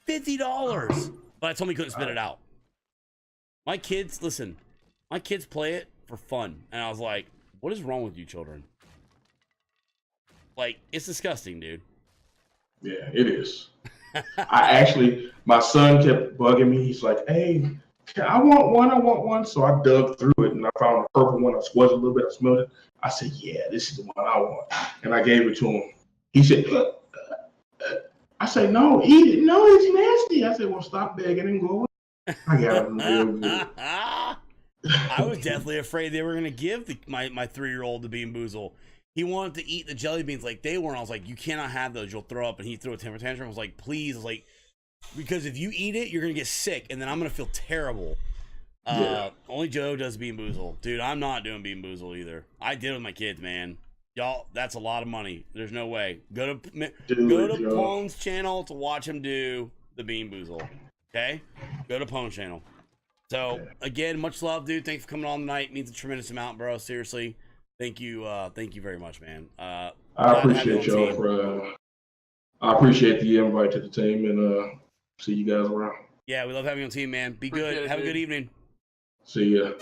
$50, but I told him he couldn't spit it out. My kids play it for fun, and I was like, "What is wrong with you, children?" Like, it's disgusting, dude. Yeah, it is. My son kept bugging me. He's like, hey, I want one. So I dug through it and I found a purple one. I squeezed a little bit, I smelled it. I said, yeah, this is the one I want. And I gave it to him. He said, I said, no, eat it. No, it's nasty. I said, well, stop begging and go away. I got him real good. I was definitely afraid they were going to give my 3-year-old the Bean Boozle. He wanted to eat the jelly beans like they were, and I was like, you cannot have those, you'll throw up. And he threw a temper tantrum. I was like, please. I was like, because if you eat it, you're going to get sick, and then I'm going to feel terrible. Only Joe does Bean Boozle. Dude, I'm not doing Bean Boozle either. I did it with my kids, man. Y'all, that's a lot of money. There's no way. Go to Pone's channel to watch him do the Bean Boozle. Okay? Go to Pone's channel. So again, much love, dude. Thanks for coming on tonight. Means a tremendous amount, bro. Seriously, thank you very much, man. I appreciate y'all for. I appreciate the invite to the team, and see you guys around. Yeah, we love having you on the team, man. Be good. Have a good evening. See ya.